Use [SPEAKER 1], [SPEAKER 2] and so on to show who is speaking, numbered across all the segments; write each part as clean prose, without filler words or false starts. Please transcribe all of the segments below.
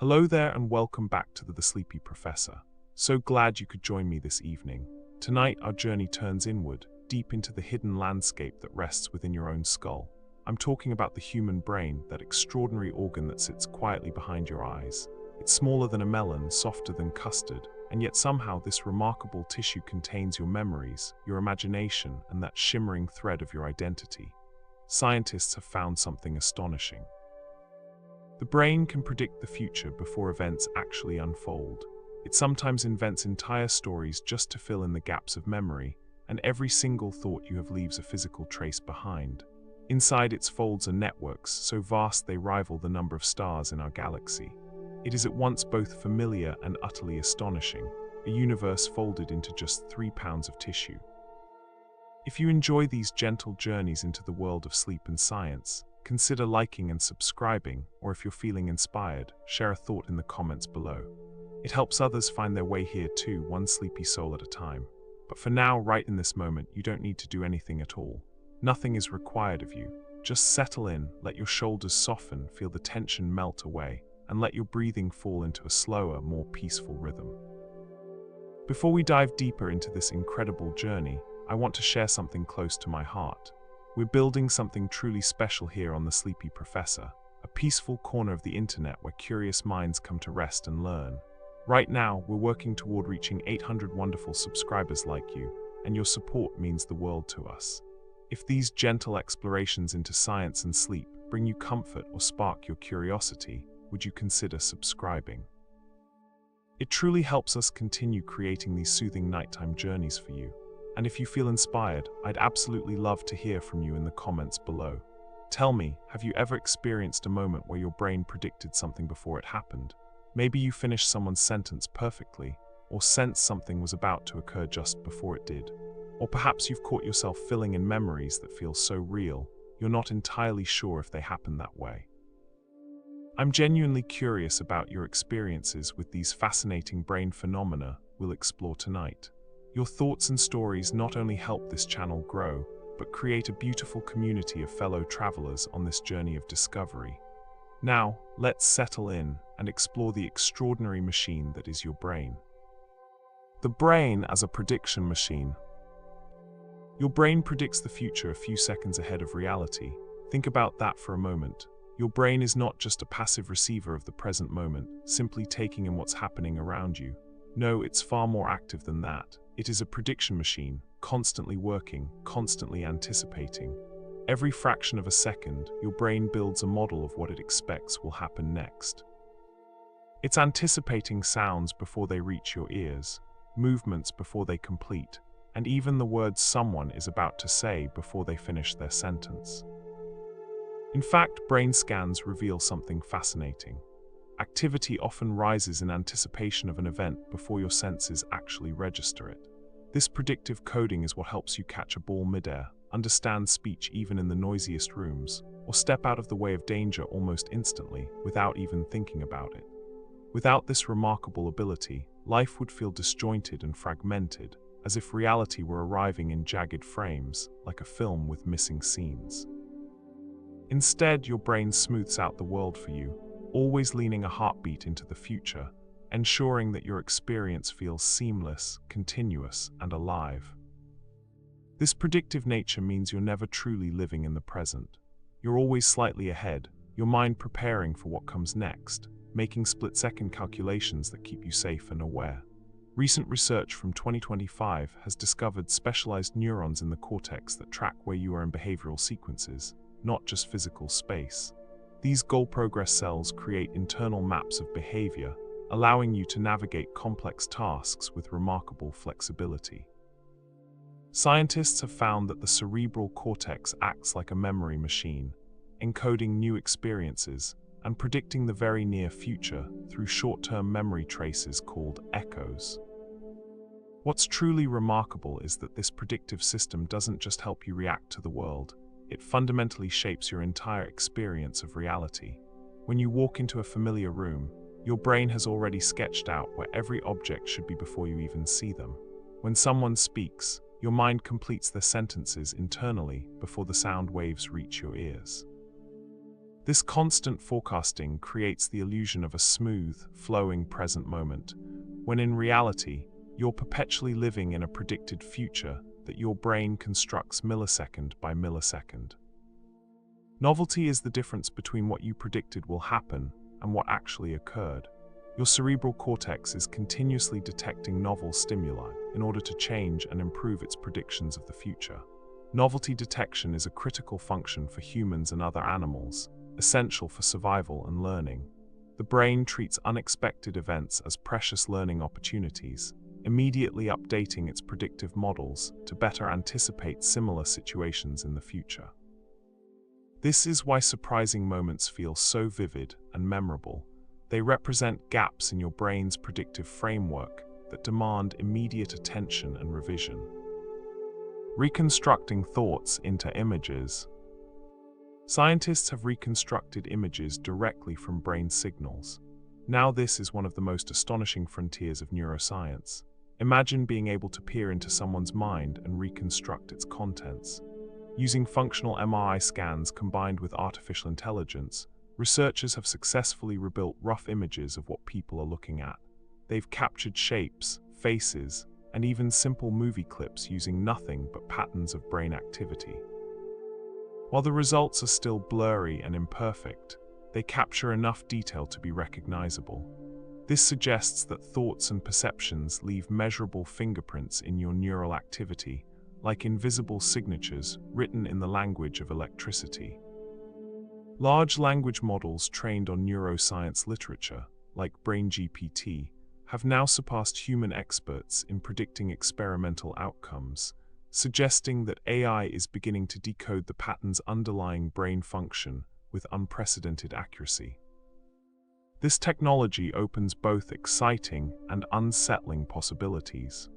[SPEAKER 1] Hello there and welcome back to the Sleepy Professor. So glad you could join me this evening. Tonight our journey turns inward, deep into the hidden landscape that rests within your own skull. I'm talking about the human brain, that extraordinary organ that sits quietly behind your eyes. It's smaller than a melon, softer than custard, and yet somehow this remarkable tissue contains your memories, your imagination, and that shimmering thread of your identity. Scientists have found something astonishing. The brain can predict the future before events actually unfold. It sometimes invents entire stories just to fill in the gaps of memory, and every single thought you have leaves a physical trace behind. Inside its folds are networks so vast they rival the number of stars in our galaxy. It is at once both familiar and utterly astonishing, a universe folded into just 3 pounds of tissue. If you enjoy these gentle journeys into the world of sleep and science, consider liking and subscribing, or if you're feeling inspired, share a thought in the comments below. It helps others find their way here too, one sleepy soul at a time. But for now, right in this moment, you don't need to do anything at all. Nothing is required of you. Just settle in, let your shoulders soften, feel the tension melt away, and let your breathing fall into a slower, more peaceful rhythm. Before we dive deeper into this incredible journey, I want to share something close to my heart. We're building something truly special here on the Sleepy Professor, a peaceful corner of the internet where curious minds come to rest and learn. Right now, we're working toward reaching 800 wonderful subscribers like you, and your support means the world to us. If these gentle explorations into science and sleep bring you comfort or spark your curiosity, would you consider subscribing? It truly helps us continue creating these soothing nighttime journeys for you. And if you feel inspired, I'd absolutely love to hear from you in the comments below. Tell me, have you ever experienced a moment where your brain predicted something before it happened? Maybe you finished someone's sentence perfectly, or sensed something was about to occur just before it did. Or perhaps you've caught yourself filling in memories that feel so real, you're not entirely sure if they happened that way. I'm genuinely curious about your experiences with these fascinating brain phenomena we'll explore tonight. Your thoughts and stories not only help this channel grow, but create a beautiful community of fellow travelers on this journey of discovery. Now, let's settle in and explore the extraordinary machine that is your brain. The brain as a prediction machine. Your brain predicts the future a few seconds ahead of reality. Think about that for a moment. Your brain is not just a passive receiver of the present moment, simply taking in what's happening around you. No, it's far more active than that. It is a prediction machine, constantly working, constantly anticipating. Every fraction of a second, your brain builds a model of what it expects will happen next. It's anticipating sounds before they reach your ears, movements before they complete, and even the words someone is about to say before they finish their sentence. In fact, brain scans reveal something fascinating. Activity often rises in anticipation of an event before your senses actually register it. This predictive coding is what helps you catch a ball midair, understand speech even in the noisiest rooms, or step out of the way of danger almost instantly without even thinking about it. Without this remarkable ability, life would feel disjointed and fragmented, as if reality were arriving in jagged frames, like a film with missing scenes. Instead, your brain smooths out the world for you, always leaning a heartbeat into the future, ensuring that your experience feels seamless, continuous, and alive. This predictive nature means you're never truly living in the present. You're always slightly ahead, your mind preparing for what comes next, making split-second calculations that keep you safe and aware. Recent research from 2025 has discovered specialized neurons in the cortex that track where you are in behavioral sequences, not just physical space. These goal progress cells create internal maps of behavior, allowing you to navigate complex tasks with remarkable flexibility. Scientists have found that the cerebral cortex acts like a memory machine, encoding new experiences and predicting the very near future through short-term memory traces called echoes. What's truly remarkable is that this predictive system doesn't just help you react to the world, it fundamentally shapes your entire experience of reality. When you walk into a familiar room, your brain has already sketched out where every object should be before you even see them. When someone speaks, your mind completes their sentences internally before the sound waves reach your ears. This constant forecasting creates the illusion of a smooth, flowing present moment, when in reality, you're perpetually living in a predicted future that your brain constructs millisecond by millisecond. Novelty is the difference between what you predicted will happen and what actually occurred. Your cerebral cortex is continuously detecting novel stimuli in order to change and improve its predictions of the future. Novelty detection is a critical function for humans and other animals, essential for survival and learning. The brain treats unexpected events as precious learning opportunities, immediately updating its predictive models to better anticipate similar situations in the future. This is why surprising moments feel so vivid and memorable. They represent gaps in your brain's predictive framework that demand immediate attention and revision. Reconstructing thoughts into images. Scientists have reconstructed images directly from brain signals. Now this is one of the most astonishing frontiers of neuroscience. Imagine being able to peer into someone's mind and reconstruct its contents. Using functional MRI scans combined with artificial intelligence, researchers have successfully rebuilt rough images of what people are looking at. They've captured shapes, faces, and even simple movie clips using nothing but patterns of brain activity. While the results are still blurry and imperfect, they capture enough detail to be recognizable. This suggests that thoughts and perceptions leave measurable fingerprints in your neural activity, like invisible signatures written in the language of electricity. Large language models trained on neuroscience literature, like BrainGPT, have now surpassed human experts in predicting experimental outcomes, suggesting that AI is beginning to decode the patterns underlying brain function with unprecedented accuracy. This technology opens both exciting and unsettling possibilities.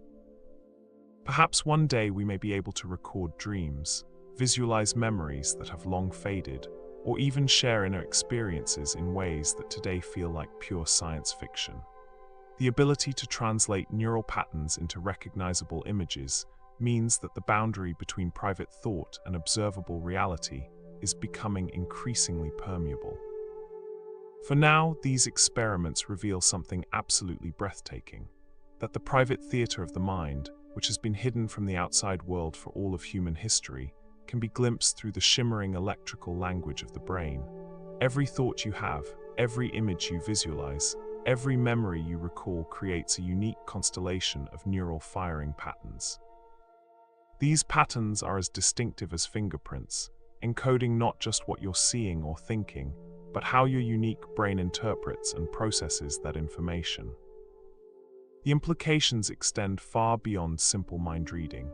[SPEAKER 1] Perhaps one day we may be able to record dreams, visualize memories that have long faded, or even share inner experiences in ways that today feel like pure science fiction. The ability to translate neural patterns into recognizable images means that the boundary between private thought and observable reality is becoming increasingly permeable. For now, these experiments reveal something absolutely breathtaking: that the private theater of the mind, which has been hidden from the outside world for all of human history, can be glimpsed through the shimmering electrical language of the brain. Every thought you have, every image you visualize, every memory you recall creates a unique constellation of neural firing patterns. These patterns are as distinctive as fingerprints, encoding not just what you're seeing or thinking, but how your unique brain interprets and processes that information. The implications extend far beyond simple mind reading.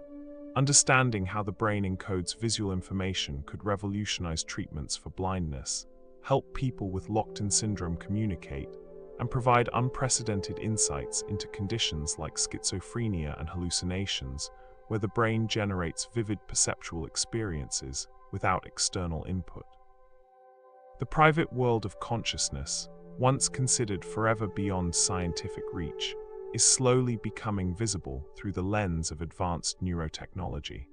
[SPEAKER 1] Understanding how the brain encodes visual information could revolutionize treatments for blindness, help people with locked-in syndrome communicate, and provide unprecedented insights into conditions like schizophrenia and hallucinations, where the brain generates vivid perceptual experiences without external input. The private world of consciousness, once considered forever beyond scientific reach, is slowly becoming visible through the lens of advanced neurotechnology.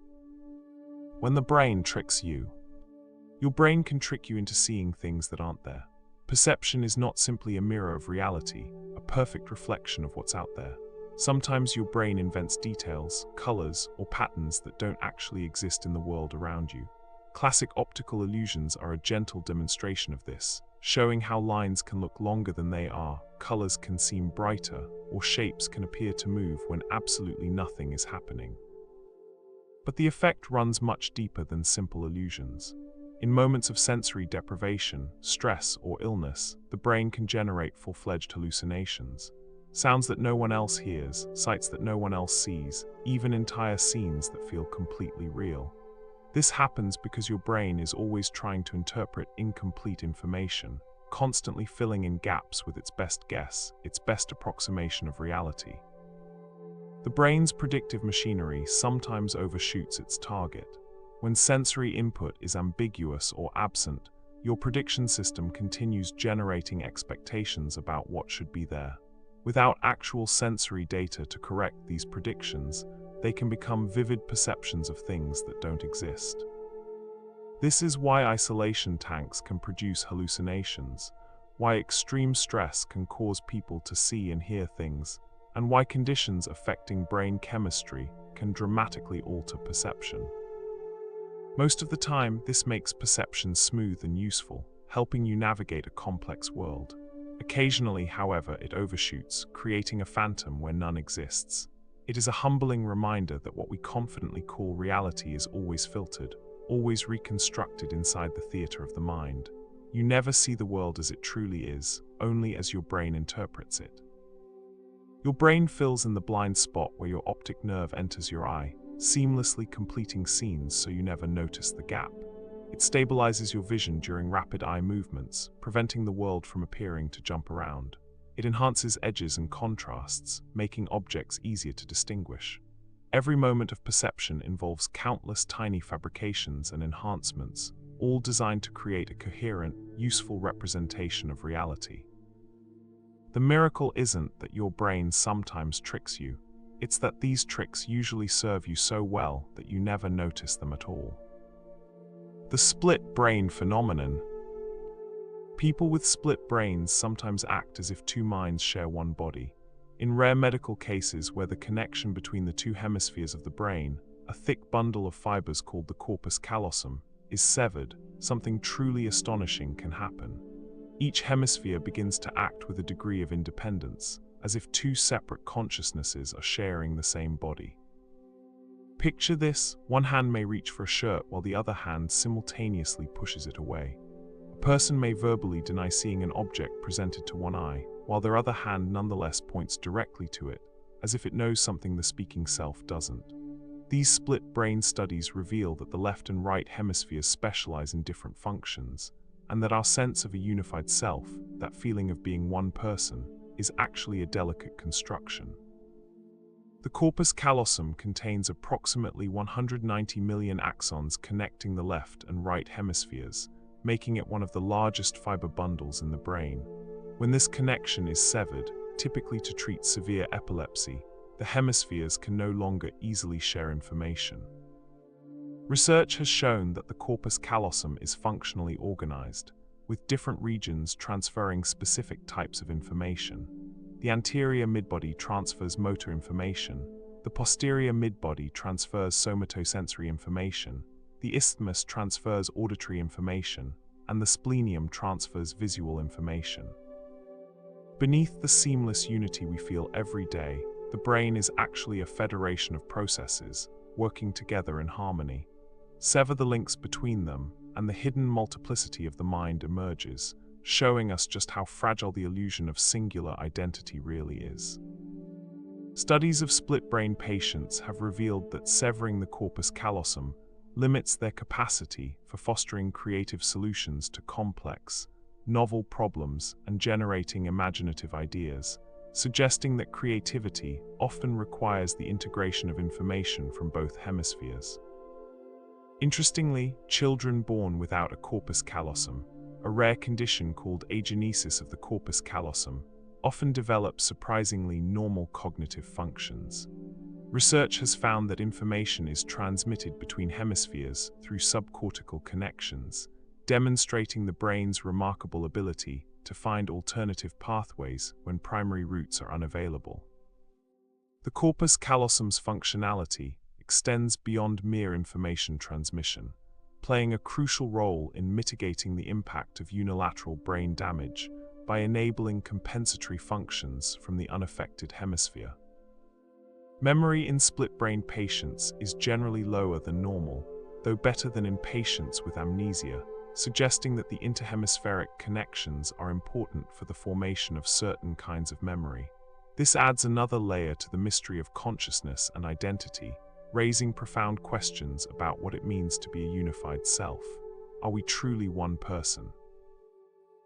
[SPEAKER 1] When the brain tricks you, your brain can trick you into seeing things that aren't there. Perception is not simply a mirror of reality, a perfect reflection of what's out there. Sometimes your brain invents details, colors, or patterns that don't actually exist in the world around you. Classic optical illusions are a gentle demonstration of this, showing how lines can look longer than they are, colors can seem brighter, or shapes can appear to move when absolutely nothing is happening. But the effect runs much deeper than simple illusions. In moments of sensory deprivation, stress, or illness, the brain can generate full-fledged hallucinations. Sounds that no one else hears, sights that no one else sees, even entire scenes that feel completely real. This happens because your brain is always trying to interpret incomplete information, constantly filling in gaps with its best guess, its best approximation of reality. The brain's predictive machinery sometimes overshoots its target. When sensory input is ambiguous or absent, your prediction system continues generating expectations about what should be there. Without actual sensory data to correct these predictions, they can become vivid perceptions of things that don't exist. This is why isolation tanks can produce hallucinations, why extreme stress can cause people to see and hear things, and why conditions affecting brain chemistry can dramatically alter perception. Most of the time, this makes perception smooth and useful, helping you navigate a complex world. Occasionally, however, it overshoots, creating a phantom where none exists. It is a humbling reminder that what we confidently call reality is always filtered, always reconstructed inside the theater of the mind. You never see the world as it truly is, only as your brain interprets it. Your brain fills in the blind spot where your optic nerve enters your eye, seamlessly completing scenes so you never notice the gap. It stabilizes your vision during rapid eye movements, preventing the world from appearing to jump around. It enhances edges and contrasts, making objects easier to distinguish. Every moment of perception involves countless tiny fabrications and enhancements, all designed to create a coherent, useful representation of reality. The miracle isn't that your brain sometimes tricks you, it's that these tricks usually serve you so well that you never notice them at all. The split brain phenomenon. People with split brains sometimes act as if two minds share one body. In rare medical cases where the connection between the two hemispheres of the brain, a thick bundle of fibers called the corpus callosum, is severed, something truly astonishing can happen. Each hemisphere begins to act with a degree of independence, as if two separate consciousnesses are sharing the same body. Picture this: one hand may reach for a shirt while the other hand simultaneously pushes it away. A person may verbally deny seeing an object presented to one eye, while their other hand nonetheless points directly to it, as if it knows something the speaking self doesn't. These split brain studies reveal that the left and right hemispheres specialize in different functions, and that our sense of a unified self, that feeling of being one person, is actually a delicate construction. The corpus callosum contains approximately 190 million axons connecting the left and right hemispheres, making it one of the largest fiber bundles in the brain. When this connection is severed, typically to treat severe epilepsy, the hemispheres can no longer easily share information. Research has shown that the corpus callosum is functionally organized, with different regions transferring specific types of information. The anterior midbody transfers motor information, the posterior midbody transfers somatosensory information, the isthmus transfers auditory information, and the splenium transfers visual information. Beneath the seamless unity we feel every day, the brain is actually a federation of processes, working together in harmony. Sever the links between them, and the hidden multiplicity of the mind emerges, showing us just how fragile the illusion of singular identity really is. Studies of split-brain patients have revealed that severing the corpus callosum limits their capacity for fostering creative solutions to complex, novel problems and generating imaginative ideas, suggesting that creativity often requires the integration of information from both hemispheres. Interestingly, children born without a corpus callosum, a rare condition called agenesis of the corpus callosum, often develop surprisingly normal cognitive functions. Research has found that information is transmitted between hemispheres through subcortical connections, demonstrating the brain's remarkable ability to find alternative pathways when primary routes are unavailable. The corpus callosum's functionality extends beyond mere information transmission, playing a crucial role in mitigating the impact of unilateral brain damage by enabling compensatory functions from the unaffected hemisphere. Memory in split-brain patients is generally lower than normal, though better than in patients with amnesia, suggesting that the interhemispheric connections are important for the formation of certain kinds of memory. This adds another layer to the mystery of consciousness and identity, raising profound questions about what it means to be a unified self. Are we truly one person?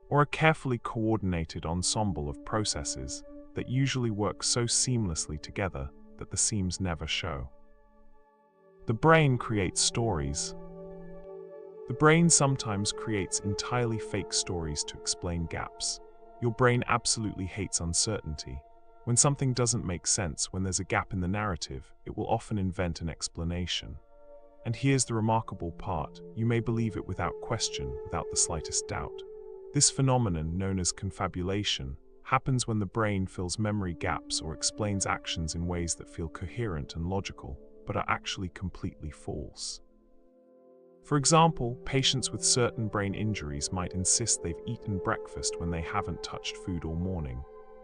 [SPEAKER 1] Or a carefully coordinated ensemble of processes that usually work so seamlessly together that the seams never show? The brain creates stories. The brain sometimes creates entirely fake stories to explain gaps. Your brain absolutely hates uncertainty. When something doesn't make sense, when there's a gap in the narrative, it will often invent an explanation. And here's the remarkable part: you may believe it without question, without the slightest doubt. This phenomenon, known as confabulation, happens when the brain fills memory gaps or explains actions in ways that feel coherent and logical, but are actually completely false. For example, patients with certain brain injuries might insist they've eaten breakfast when they haven't touched food all morning,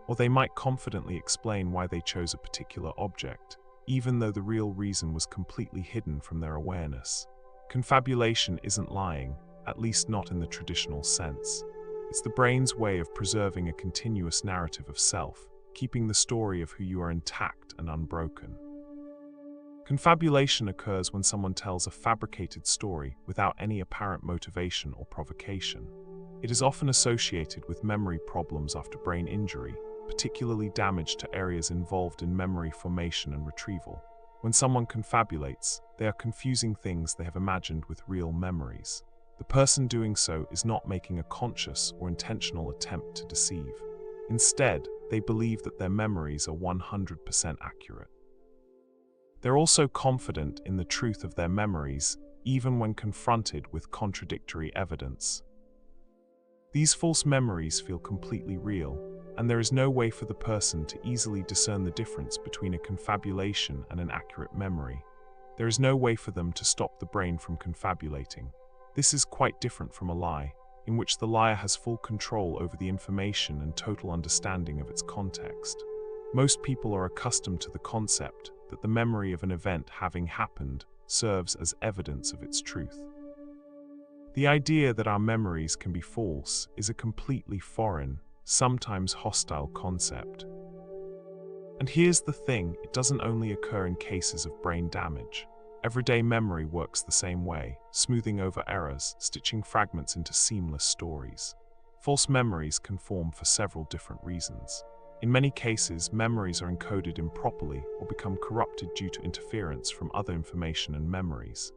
[SPEAKER 1] or they might confidently explain why they chose a particular object, even though the real reason was completely hidden from their awareness. Confabulation isn't lying, at least not in the traditional sense. It's the brain's way of preserving a continuous narrative of self, keeping the story of who you are intact and unbroken. Confabulation occurs when someone tells a fabricated story without any apparent motivation or provocation. It is often associated with memory problems after brain injury, particularly damage to areas involved in memory formation and retrieval. When someone confabulates, they are confusing things they have imagined with real memories. The person doing so is not making a conscious or intentional attempt to deceive. Instead, they believe that their memories are 100% accurate. They're also confident in the truth of their memories, even when confronted with contradictory evidence. These false memories feel completely real, and there is no way for the person to easily discern the difference between a confabulation and an accurate memory. There is no way for them to stop the brain from confabulating. This is quite different from a lie, in which the liar has full control over the information and total understanding of its context. Most people are accustomed to the concept that the memory of an event having happened serves as evidence of its truth. The idea that our memories can be false is a completely foreign, sometimes hostile concept. And here's the thing: it doesn't only occur in cases of brain damage. Everyday memory works the same way, smoothing over errors, stitching fragments into seamless stories. False memories can form for several different reasons. In many cases, memories are encoded improperly or become corrupted due to interference from other information and memories.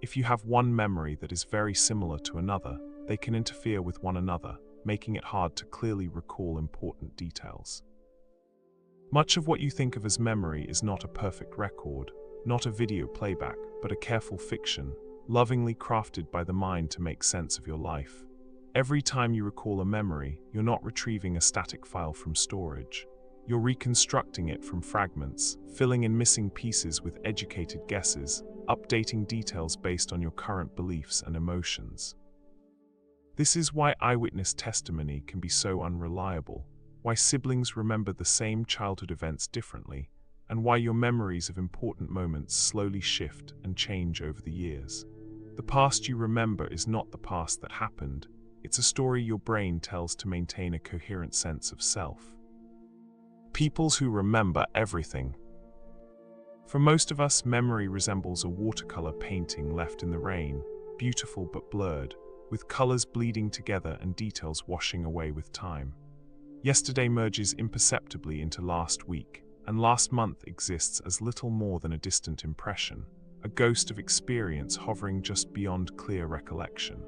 [SPEAKER 1] If you have one memory that is very similar to another, they can interfere with one another, making it hard to clearly recall important details. Much of what you think of as memory is not a perfect record, not a video playback, but a careful fiction, lovingly crafted by the mind to make sense of your life. Every time you recall a memory, you're not retrieving a static file from storage. You're reconstructing it from fragments, filling in missing pieces with educated guesses, updating details based on your current beliefs and emotions. This is why eyewitness testimony can be so unreliable, why siblings remember the same childhood events differently, and why your memories of important moments slowly shift and change over the years. The past you remember is not the past that happened. It's a story your brain tells to maintain a coherent sense of self. Peoples who remember everything. For most of us, memory resembles a watercolor painting left in the rain, beautiful but blurred, with colors bleeding together and details washing away with time. Yesterday merges imperceptibly into last week, and last month exists as little more than a distant impression, a ghost of experience hovering just beyond clear recollection.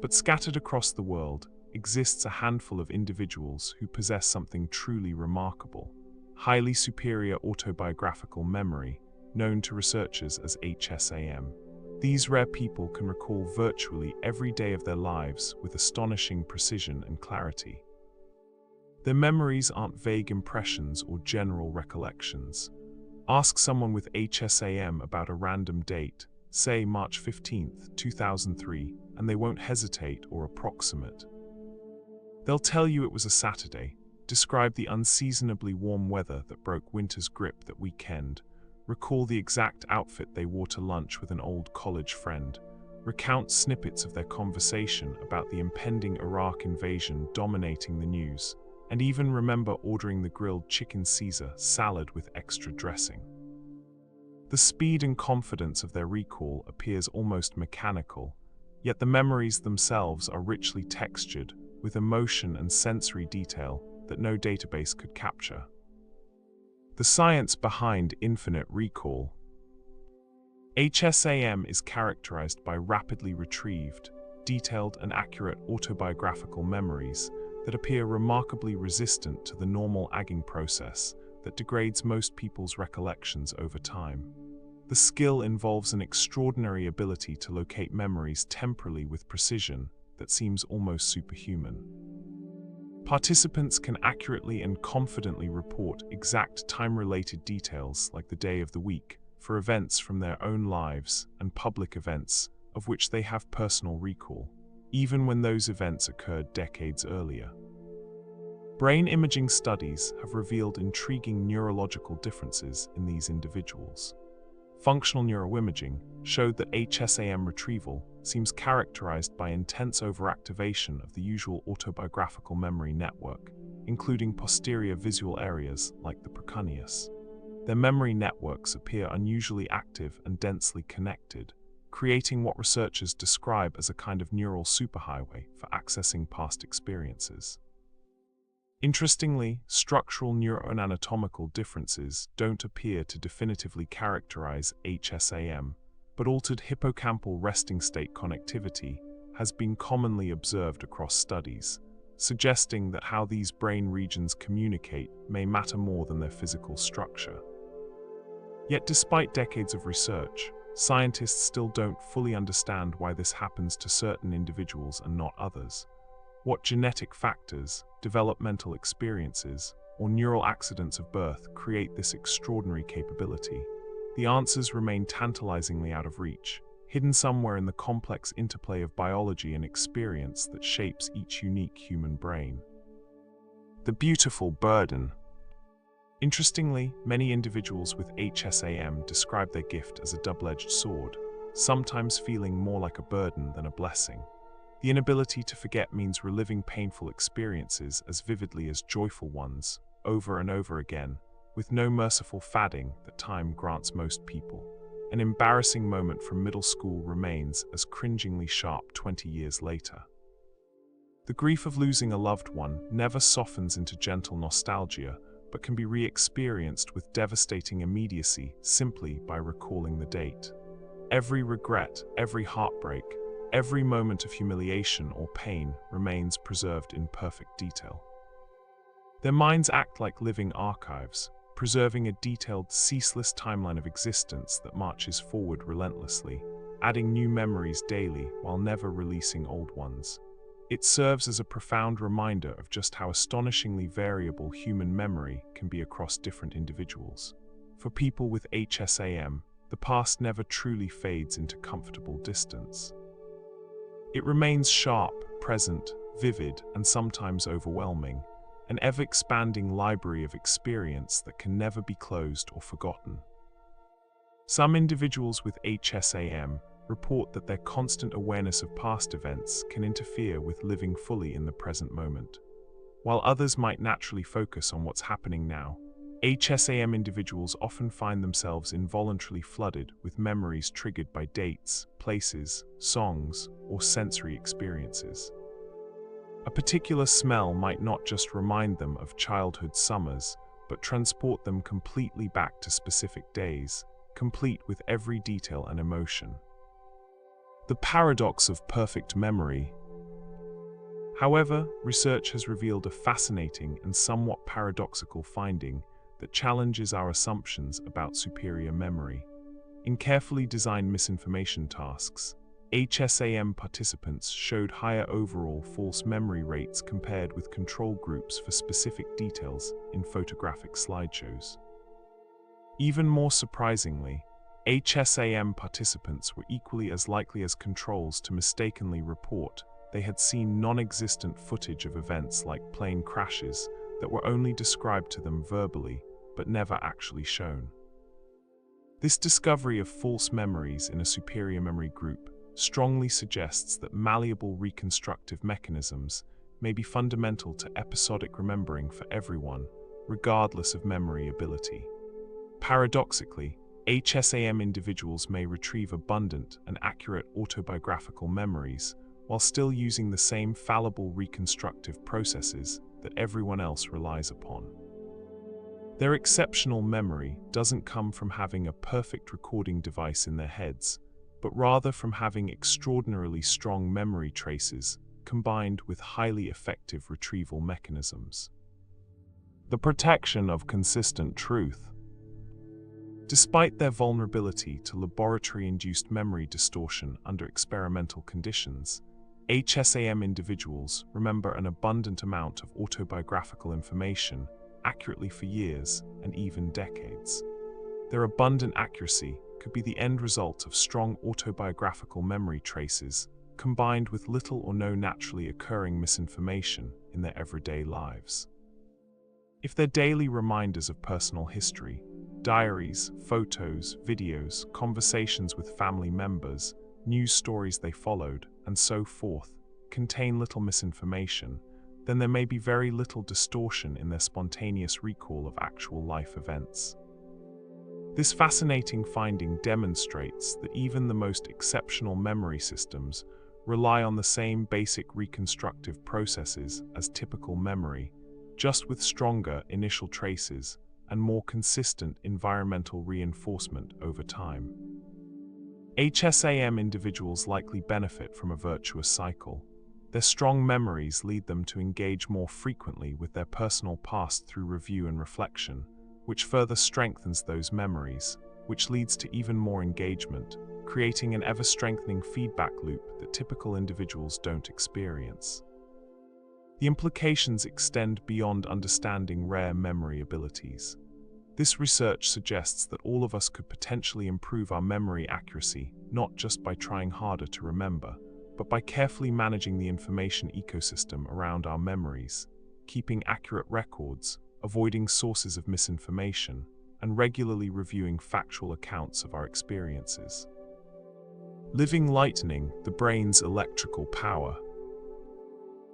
[SPEAKER 1] But scattered across the world exists a handful of individuals who possess something truly remarkable: highly superior autobiographical memory, known to researchers as HSAM. These rare people can recall virtually every day of their lives with astonishing precision and clarity. Their memories aren't vague impressions or general recollections. Ask someone with HSAM about a random date, say March 15, 2003, and they won't hesitate or approximate. They'll tell you it was a Saturday, describe the unseasonably warm weather that broke winter's grip that weekend, recall the exact outfit they wore to lunch with an old college friend, recount snippets of their conversation about the impending Iraq invasion dominating the news, and even remember ordering the grilled chicken Caesar salad with extra dressing. The speed and confidence of their recall appears almost mechanical, yet the memories themselves are richly textured with emotion and sensory detail that no database could capture. The science behind infinite recall. HSAM is characterized by rapidly retrieved, detailed and accurate autobiographical memories that appear remarkably resistant to the normal aging process that degrades most people's recollections over time. The skill involves an extraordinary ability to locate memories temporally with precision that seems almost superhuman. Participants can accurately and confidently report exact time-related details like the day of the week for events from their own lives and public events of which they have personal recall, even when those events occurred decades earlier. Brain imaging studies have revealed intriguing neurological differences in these individuals. Functional neuroimaging showed that HSAM retrieval seems characterized by intense overactivation of the usual autobiographical memory network, including posterior visual areas like the precuneus. Their memory networks appear unusually active and densely connected, creating what researchers describe as a kind of neural superhighway for accessing past experiences. Interestingly, structural neuroanatomical differences don't appear to definitively characterize HSAM, but altered hippocampal resting state connectivity has been commonly observed across studies, suggesting that how these brain regions communicate may matter more than their physical structure. Yet despite decades of research, scientists still don't fully understand why this happens to certain individuals and not others. What genetic factors, developmental experiences, or neural accidents of birth create this extraordinary capability? The answers remain tantalizingly out of reach, hidden somewhere in the complex interplay of biology and experience that shapes each unique human brain. The beautiful burden. Interestingly, many individuals with HSAM describe their gift as a double-edged sword, sometimes feeling more like a burden than a blessing. The inability to forget means reliving painful experiences as vividly as joyful ones, over and over again, with no merciful fading that time grants most people. An embarrassing moment from middle school remains as cringingly sharp 20 years later. The grief of losing a loved one never softens into gentle nostalgia, but can be re-experienced with devastating immediacy simply by recalling the date. Every regret, every heartbreak, every moment of humiliation or pain remains preserved in perfect detail. Their minds act like living archives, preserving a detailed, ceaseless timeline of existence that marches forward relentlessly, adding new memories daily while never releasing old ones. It serves as a profound reminder of just how astonishingly variable human memory can be across different individuals. For people with HSAM, the past never truly fades into comfortable distance. It remains sharp, present, vivid, and sometimes overwhelming, an ever-expanding library of experience that can never be closed or forgotten. Some individuals with HSAM report that their constant awareness of past events can interfere with living fully in the present moment. While others might naturally focus on what's happening now, HSAM individuals often find themselves involuntarily flooded with memories triggered by dates, places, songs, or sensory experiences. A particular smell might not just remind them of childhood summers, but transport them completely back to specific days, complete with every detail and emotion. The paradox of perfect memory. However, research has revealed a fascinating and somewhat paradoxical finding that challenges our assumptions about superior memory. In carefully designed misinformation tasks, HSAM participants showed higher overall false memory rates compared with control groups for specific details in photographic slideshows. Even more surprisingly, HSAM participants were equally as likely as controls to mistakenly report they had seen non-existent footage of events like plane crashes that were only described to them verbally, but never actually shown. This discovery of false memories in a superior memory group strongly suggests that malleable reconstructive mechanisms may be fundamental to episodic remembering for everyone, regardless of memory ability. Paradoxically, HSAM individuals may retrieve abundant and accurate autobiographical memories while still using the same fallible reconstructive processes that everyone else relies upon. Their exceptional memory doesn't come from having a perfect recording device in their heads, but rather from having extraordinarily strong memory traces combined with highly effective retrieval mechanisms. The protection of consistent truth. Despite their vulnerability to laboratory-induced memory distortion under experimental conditions, HSAM individuals remember an abundant amount of autobiographical information accurately for years and even decades. Their abundant accuracy could be the end result of strong autobiographical memory traces combined with little or no naturally occurring misinformation in their everyday lives. If they're daily reminders of personal history, diaries, photos, videos, conversations with family members, news stories they followed, and so forth, contain little misinformation, then there may be very little distortion in their spontaneous recall of actual life events. This fascinating finding demonstrates that even the most exceptional memory systems rely on the same basic reconstructive processes as typical memory, just with stronger initial traces and more consistent environmental reinforcement over time. HSAM individuals likely benefit from a virtuous cycle. Their strong memories lead them to engage more frequently with their personal past through review and reflection, which further strengthens those memories, which leads to even more engagement, creating an ever-strengthening feedback loop that typical individuals don't experience. The implications extend beyond understanding rare memory abilities. This research suggests that all of us could potentially improve our memory accuracy, not just by trying harder to remember, but by carefully managing the information ecosystem around our memories, keeping accurate records, avoiding sources of misinformation, and regularly reviewing factual accounts of our experiences. Living lightening the brain's electrical power.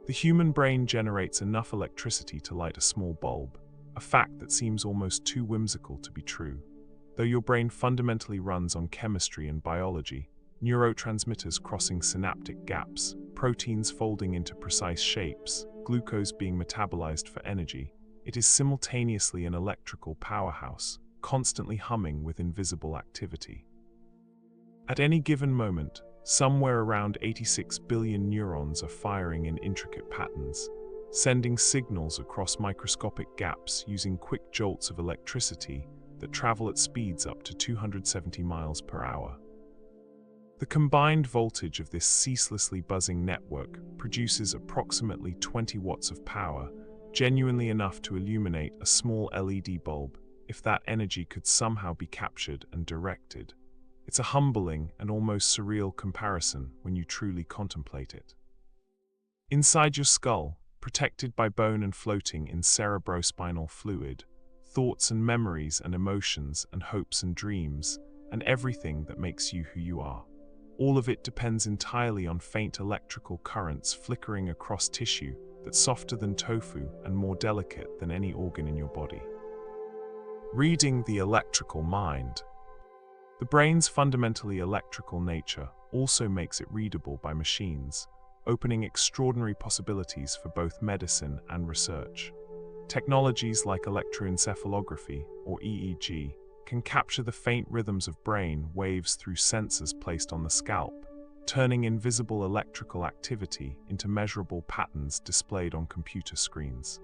[SPEAKER 1] The human brain generates enough electricity to light a small bulb, a fact that seems almost too whimsical to be true. Though your brain fundamentally runs on chemistry and biology, neurotransmitters crossing synaptic gaps, proteins folding into precise shapes, glucose being metabolized for energy, it is simultaneously an electrical powerhouse, constantly humming with invisible activity. At any given moment, somewhere around 86 billion neurons are firing in intricate patterns, sending signals across microscopic gaps using quick jolts of electricity that travel at speeds up to 270 miles per hour. The combined voltage of this ceaselessly buzzing network produces approximately 20 watts of power, genuinely enough to illuminate a small LED bulb if that energy could somehow be captured and directed. It's a humbling and almost surreal comparison when you truly contemplate it. Inside your skull, protected by bone and floating in cerebrospinal fluid, thoughts and memories and emotions and hopes and dreams, and everything that makes you who you are. All of it depends entirely on faint electrical currents flickering across tissue that's softer than tofu and more delicate than any organ in your body. Reading the electrical mind. The brain's fundamentally electrical nature also makes it readable by machines, opening extraordinary possibilities for both medicine and research. Technologies like electroencephalography, or EEG, can capture the faint rhythms of brain waves through sensors placed on the scalp, turning invisible electrical activity into measurable patterns displayed on computer screens.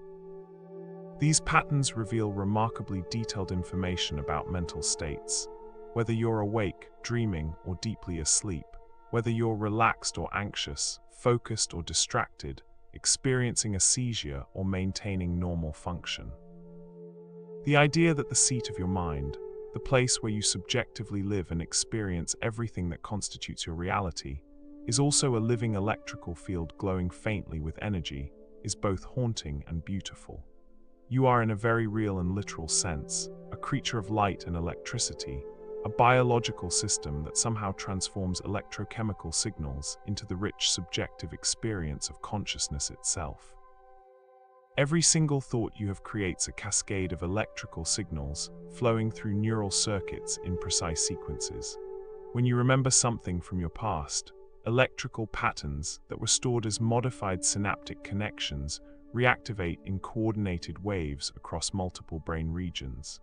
[SPEAKER 1] These patterns reveal remarkably detailed information about mental states, whether you're awake, dreaming, or deeply asleep, whether you're relaxed or anxious, focused or distracted, experiencing a seizure or maintaining normal function. The idea that the seat of your mind, the place where you subjectively live and experience everything that constitutes your reality, is also a living electrical field glowing faintly with energy, is both haunting and beautiful. You are, in a very real and literal sense, a creature of light and electricity, a biological system that somehow transforms electrochemical signals into the rich subjective experience of consciousness itself. Every single thought you have creates a cascade of electrical signals flowing through neural circuits in precise sequences. When you remember something from your past, electrical patterns that were stored as modified synaptic connections reactivate in coordinated waves across multiple brain regions.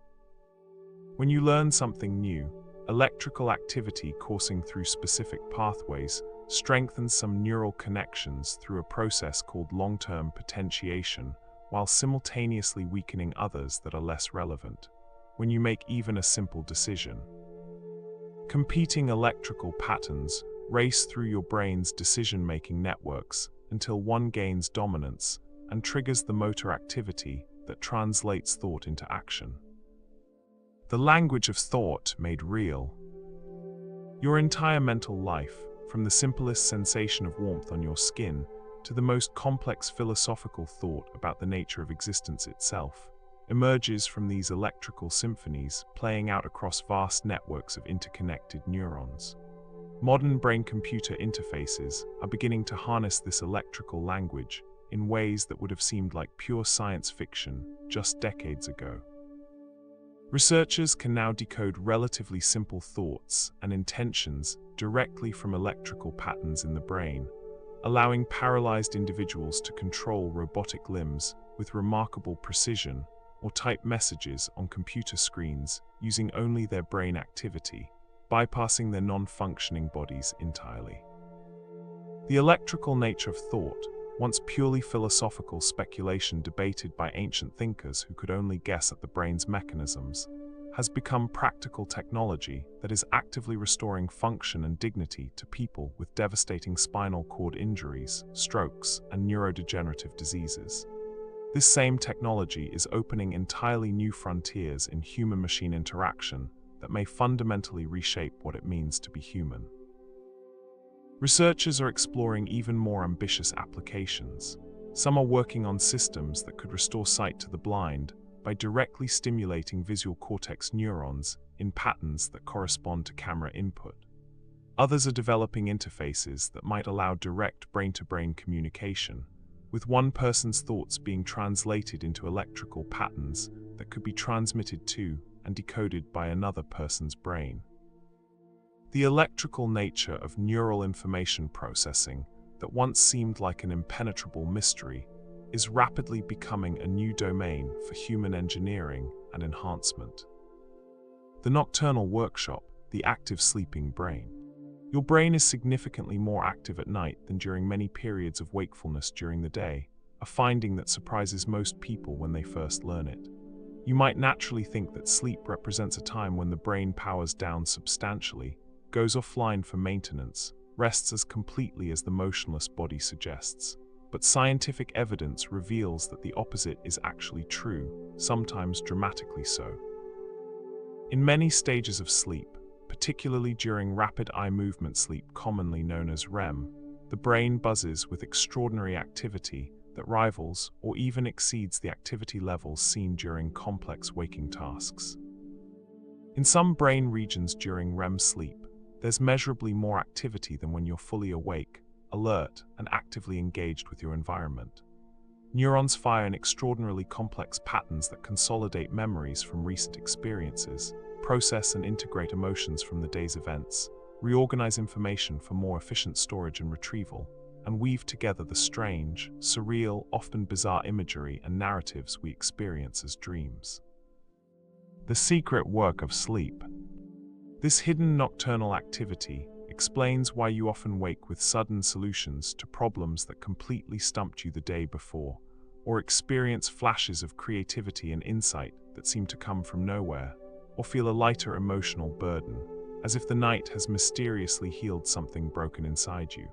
[SPEAKER 1] When you learn something new, electrical activity coursing through specific pathways strengthens some neural connections through a process called long-term potentiation, while simultaneously weakening others that are less relevant. when you make even a simple decision. Competing electrical patterns race through your brain's decision-making networks until one gains dominance and triggers the motor activity that translates thought into action. The language of thought made real. Your entire mental life, from the simplest sensation of warmth on your skin to the most complex philosophical thought about the nature of existence itself, emerges from these electrical symphonies playing out across vast networks of interconnected neurons. Modern brain-computer interfaces are beginning to harness this electrical language in ways that would have seemed like pure science fiction just decades ago. Researchers can now decode relatively simple thoughts and intentions directly from electrical patterns in the brain, allowing paralyzed individuals to control robotic limbs with remarkable precision or type messages on computer screens using only their brain activity, bypassing their non-functioning bodies entirely. The electrical nature of thought, once purely philosophical speculation debated by ancient thinkers who could only guess at the brain's mechanisms, has become practical technology that is actively restoring function and dignity to people with devastating spinal cord injuries, strokes, and neurodegenerative diseases. This same technology is opening entirely new frontiers in human-machine interaction that may fundamentally reshape what it means to be human. Researchers are exploring even more ambitious applications. Some are working on systems that could restore sight to the blind by directly stimulating visual cortex neurons in patterns that correspond to camera input. Others are developing interfaces that might allow direct brain-to-brain communication, with one person's thoughts being translated into electrical patterns that could be transmitted to and decoded by another person's brain. The electrical nature of neural information processing that once seemed like an impenetrable mystery is rapidly becoming a new domain for human engineering and enhancement. The nocturnal workshop, the active sleeping brain. Your brain is significantly more active at night than during many periods of wakefulness during the day, a finding that surprises most people when they first learn it. You might naturally think that sleep represents a time when the brain powers down substantially, goes offline for maintenance, rests as completely as the motionless body suggests. But scientific evidence reveals that the opposite is actually true, sometimes dramatically so. In many stages of sleep, particularly during rapid eye movement sleep commonly known as REM, the brain buzzes with extraordinary activity that rivals or even exceeds the activity levels seen during complex waking tasks. In some brain regions during REM sleep, there's measurably more activity than when you're fully awake, alert, and actively engaged with your environment. Neurons fire in extraordinarily complex patterns that consolidate memories from recent experiences, process and integrate emotions from the day's events, reorganize information for more efficient storage and retrieval, and weave together the strange, surreal, often bizarre imagery and narratives we experience as dreams. The secret work of sleep. This hidden nocturnal activity explains why you often wake with sudden solutions to problems that completely stumped you the day before, or experience flashes of creativity and insight that seem to come from nowhere, or feel a lighter emotional burden, as if the night has mysteriously healed something broken inside you.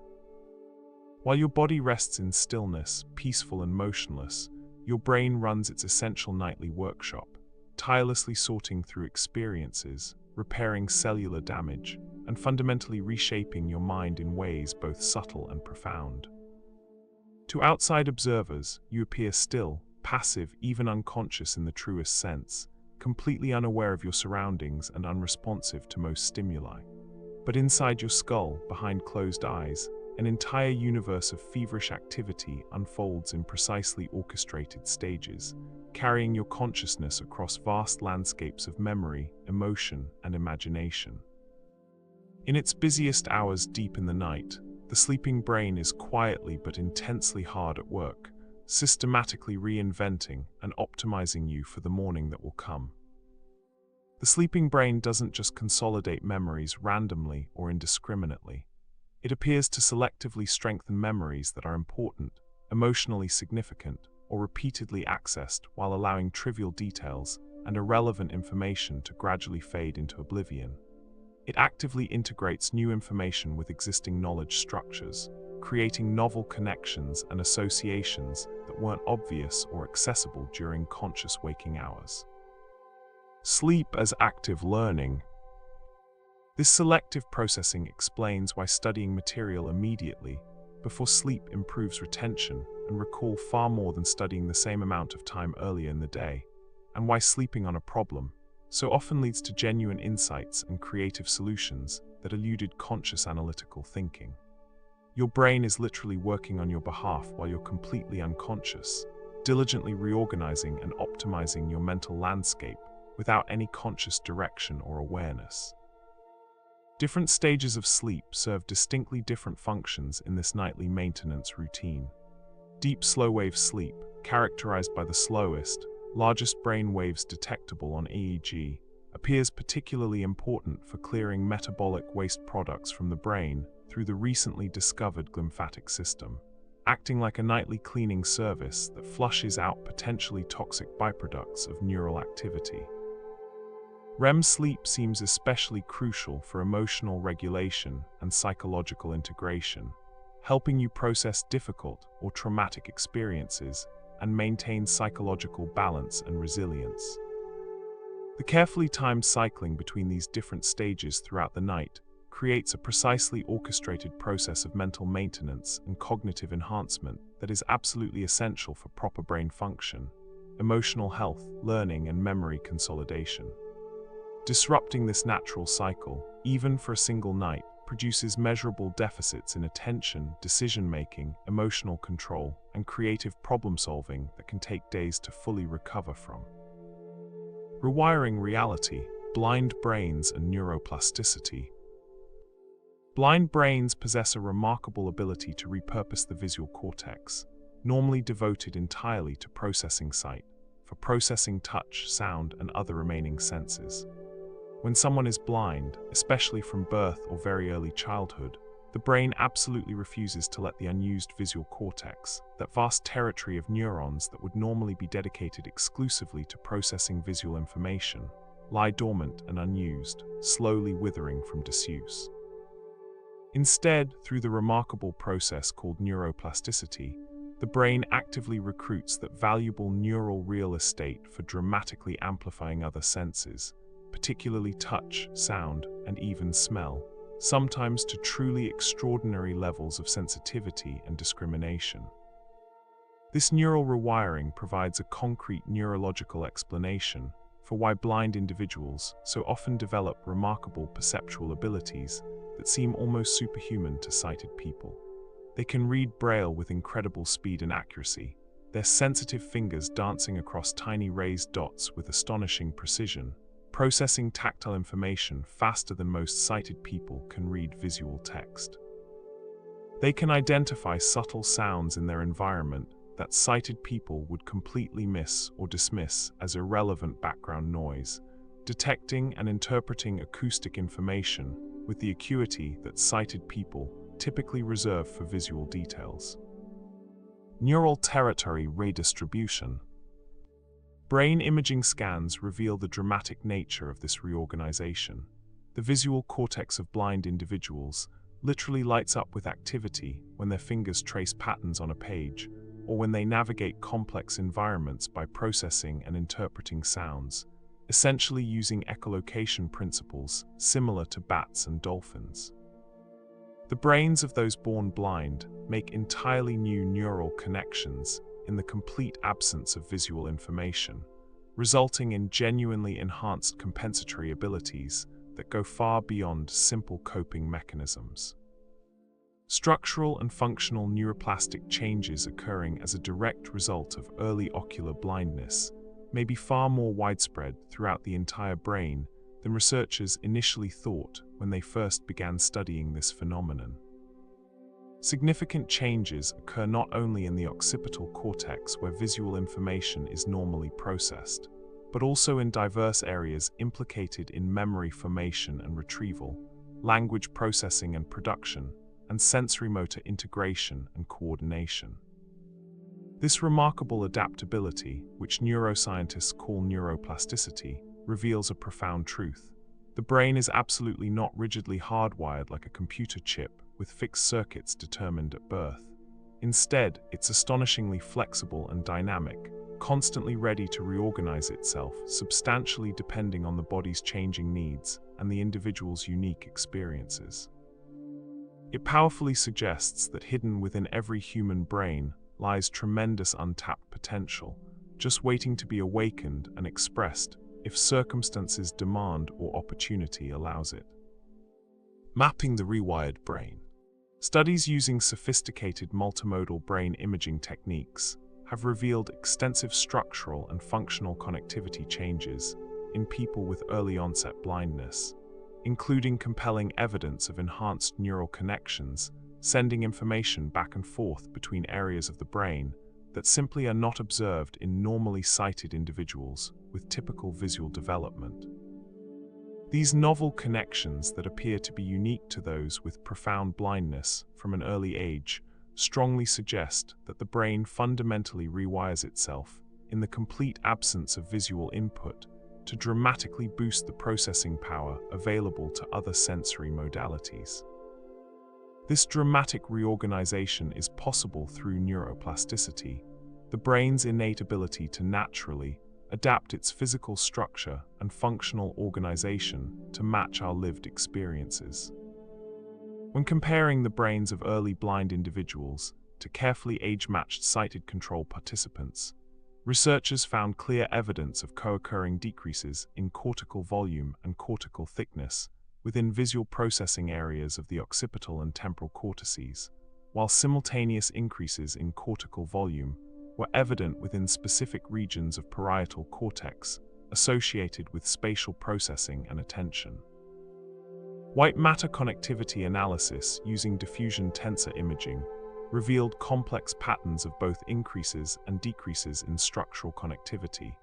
[SPEAKER 1] While your body rests in stillness, peaceful and motionless, your brain runs its essential nightly workshop, tirelessly sorting through experiences, repairing cellular damage, and fundamentally reshaping your mind in ways both subtle and profound. To outside observers, you appear still, passive, even unconscious in the truest sense, completely unaware of your surroundings and unresponsive to most stimuli. But inside your skull, behind closed eyes, an entire universe of feverish activity unfolds in precisely orchestrated stages, carrying your consciousness across vast landscapes of memory, emotion, and imagination. In its busiest hours deep in the night, the sleeping brain is quietly but intensely hard at work, systematically reinventing and optimizing you for the morning that will come. The sleeping brain doesn't just consolidate memories randomly or indiscriminately. It appears to selectively strengthen memories that are important, emotionally significant, or repeatedly accessed while allowing trivial details and irrelevant information to gradually fade into oblivion. It actively integrates new information with existing knowledge structures, creating novel connections and associations that weren't obvious or accessible during conscious waking hours. Sleep as active learning. This selective processing explains why studying material immediately before sleep improves retention and recall far more than studying the same amount of time earlier in the day, and why sleeping on a problem so often leads to genuine insights and creative solutions that eluded conscious analytical thinking. Your brain is literally working on your behalf while you're completely unconscious, diligently reorganizing and optimizing your mental landscape without any conscious direction or awareness. Different stages of sleep serve distinctly different functions in this nightly maintenance routine. Deep slow-wave sleep, characterized by the slowest, largest brain waves detectable on EEG, appears particularly important for clearing metabolic waste products from the brain through the recently discovered glymphatic system, acting like a nightly cleaning service that flushes out potentially toxic byproducts of neural activity. REM sleep seems especially crucial for emotional regulation and psychological integration, helping you process difficult or traumatic experiences and maintain psychological balance and resilience. The carefully timed cycling between these different stages throughout the night creates a precisely orchestrated process of mental maintenance and cognitive enhancement that is absolutely essential for proper brain function, emotional health, learning, and memory consolidation. Disrupting this natural cycle, even for a single night, produces measurable deficits in attention, decision-making, emotional control, and creative problem-solving that can take days to fully recover from. Rewiring reality, blind brains and neuroplasticity. Blind brains possess a remarkable ability to repurpose the visual cortex, normally devoted entirely to processing sight, for processing touch, sound, and other remaining senses. When someone is blind, especially from birth or very early childhood, the brain absolutely refuses to let the unused visual cortex, that vast territory of neurons that would normally be dedicated exclusively to processing visual information, lie dormant and unused, slowly withering from disuse. Instead, through the remarkable process called neuroplasticity, the brain actively recruits that valuable neural real estate for dramatically amplifying other senses, particularly touch, sound, and even smell, sometimes to truly extraordinary levels of sensitivity and discrimination. This neural rewiring provides a concrete neurological explanation for why blind individuals so often develop remarkable perceptual abilities that seem almost superhuman to sighted people. They can read Braille with incredible speed and accuracy, their sensitive fingers dancing across tiny raised dots with astonishing precision, processing tactile information faster than most sighted people can read visual text. They can identify subtle sounds in their environment that sighted people would completely miss or dismiss as irrelevant background noise, detecting and interpreting acoustic information with the acuity that sighted people typically reserve for visual details. Neural territory redistribution. Brain imaging scans reveal the dramatic nature of this reorganization. The visual cortex of blind individuals literally lights up with activity when their fingers trace patterns on a page, or when they navigate complex environments by processing and interpreting sounds, essentially using echolocation principles similar to bats and dolphins. The brains of those born blind make entirely new neural connections in the complete absence of visual information, resulting in genuinely enhanced compensatory abilities that go far beyond simple coping mechanisms. Structural and functional neuroplastic changes occurring as a direct result of early ocular blindness may be far more widespread throughout the entire brain than researchers initially thought when they first began studying this phenomenon. Significant changes occur not only in the occipital cortex where visual information is normally processed, but also in diverse areas implicated in memory formation and retrieval, language processing and production, and sensory-motor integration and coordination. This remarkable adaptability, which neuroscientists call neuroplasticity, reveals a profound truth. The brain is absolutely not rigidly hardwired like a computer chip with fixed circuits determined at birth. Instead, it's astonishingly flexible and dynamic, constantly ready to reorganize itself, substantially depending on the body's changing needs and the individual's unique experiences. It powerfully suggests that hidden within every human brain lies tremendous untapped potential, just waiting to be awakened and expressed if circumstances demand or opportunity allows it. Mapping the rewired brain. Studies using sophisticated multimodal brain imaging techniques have revealed extensive structural and functional connectivity changes in people with early-onset blindness, including compelling evidence of enhanced neural connections, sending information back and forth between areas of the brain that simply are not observed in normally sighted individuals with typical visual development. These novel connections that appear to be unique to those with profound blindness from an early age strongly suggest that the brain fundamentally rewires itself in the complete absence of visual input to dramatically boost the processing power available to other sensory modalities. This dramatic reorganization is possible through neuroplasticity, the brain's innate ability to naturally adapt its physical structure and functional organization to match our lived experiences. When comparing the brains of early blind individuals to carefully age-matched sighted control participants, researchers found clear evidence of co-occurring decreases in cortical volume and cortical thickness within visual processing areas of the occipital and temporal cortices, while simultaneous increases in cortical volume were evident within specific regions of parietal cortex associated with spatial processing and attention. White matter connectivity analysis using diffusion tensor imaging revealed complex patterns of both increases and decreases in structural connectivity,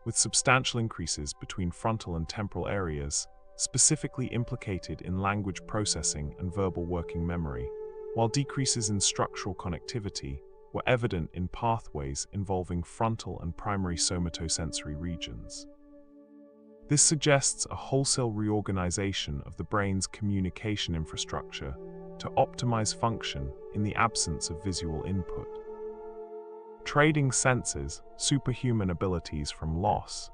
[SPEAKER 1] with substantial increases between frontal and temporal areas specifically implicated in language processing and verbal working memory, while decreases in structural connectivity were evident in pathways involving frontal and primary somatosensory regions. This suggests a wholesale reorganization of the brain's communication infrastructure to optimize function in the absence of visual input. Trading senses, superhuman abilities from loss.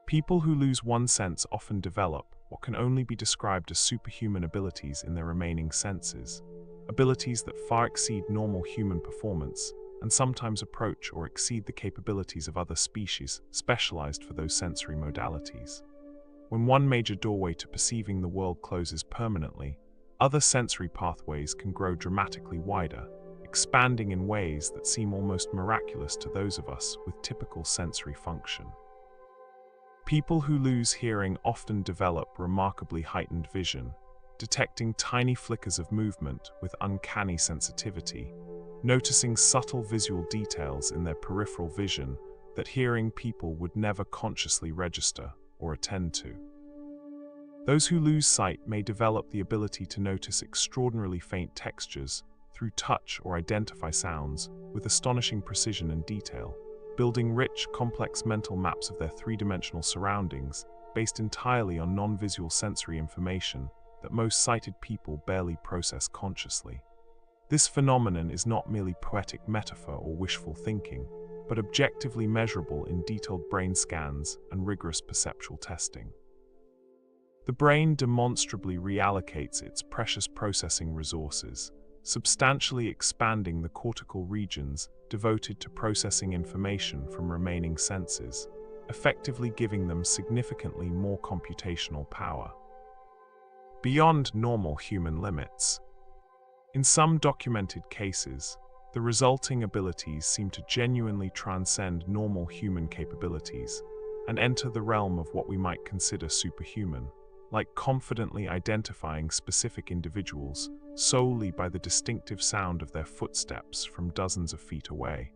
[SPEAKER 1] People who lose one sense often develop what can only be described as superhuman abilities in their remaining senses, abilities that far exceed normal human performance and sometimes approach or exceed the capabilities of other species specialized for those sensory modalities. When one major doorway to perceiving the world closes permanently, other sensory pathways can grow dramatically wider, expanding in ways that seem almost miraculous to those of us with typical sensory function. People who lose hearing often develop remarkably heightened vision, detecting tiny flickers of movement with uncanny sensitivity, noticing subtle visual details in their peripheral vision that hearing people would never consciously register or attend to. Those who lose sight may develop the ability to notice extraordinarily faint textures through touch or identify sounds with astonishing precision and detail, building rich, complex mental maps of their three-dimensional surroundings based entirely on non-visual sensory information that most sighted people barely process consciously. This phenomenon is not merely poetic metaphor or wishful thinking, but objectively measurable in detailed brain scans and rigorous perceptual testing. The brain demonstrably reallocates its precious processing resources, substantially expanding the cortical regions devoted to processing information from remaining senses, effectively giving them significantly more computational power. Beyond normal human limits. In some documented cases, the resulting abilities seem to genuinely transcend normal human capabilities and enter the realm of what we might consider superhuman, like confidently identifying specific individuals solely by the distinctive sound of their footsteps from dozens of feet away,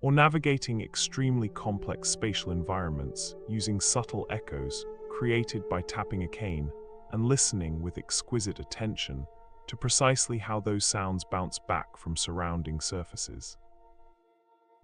[SPEAKER 1] or navigating extremely complex spatial environments using subtle echoes created by tapping a cane and listening with exquisite attention to precisely how those sounds bounce back from surrounding surfaces.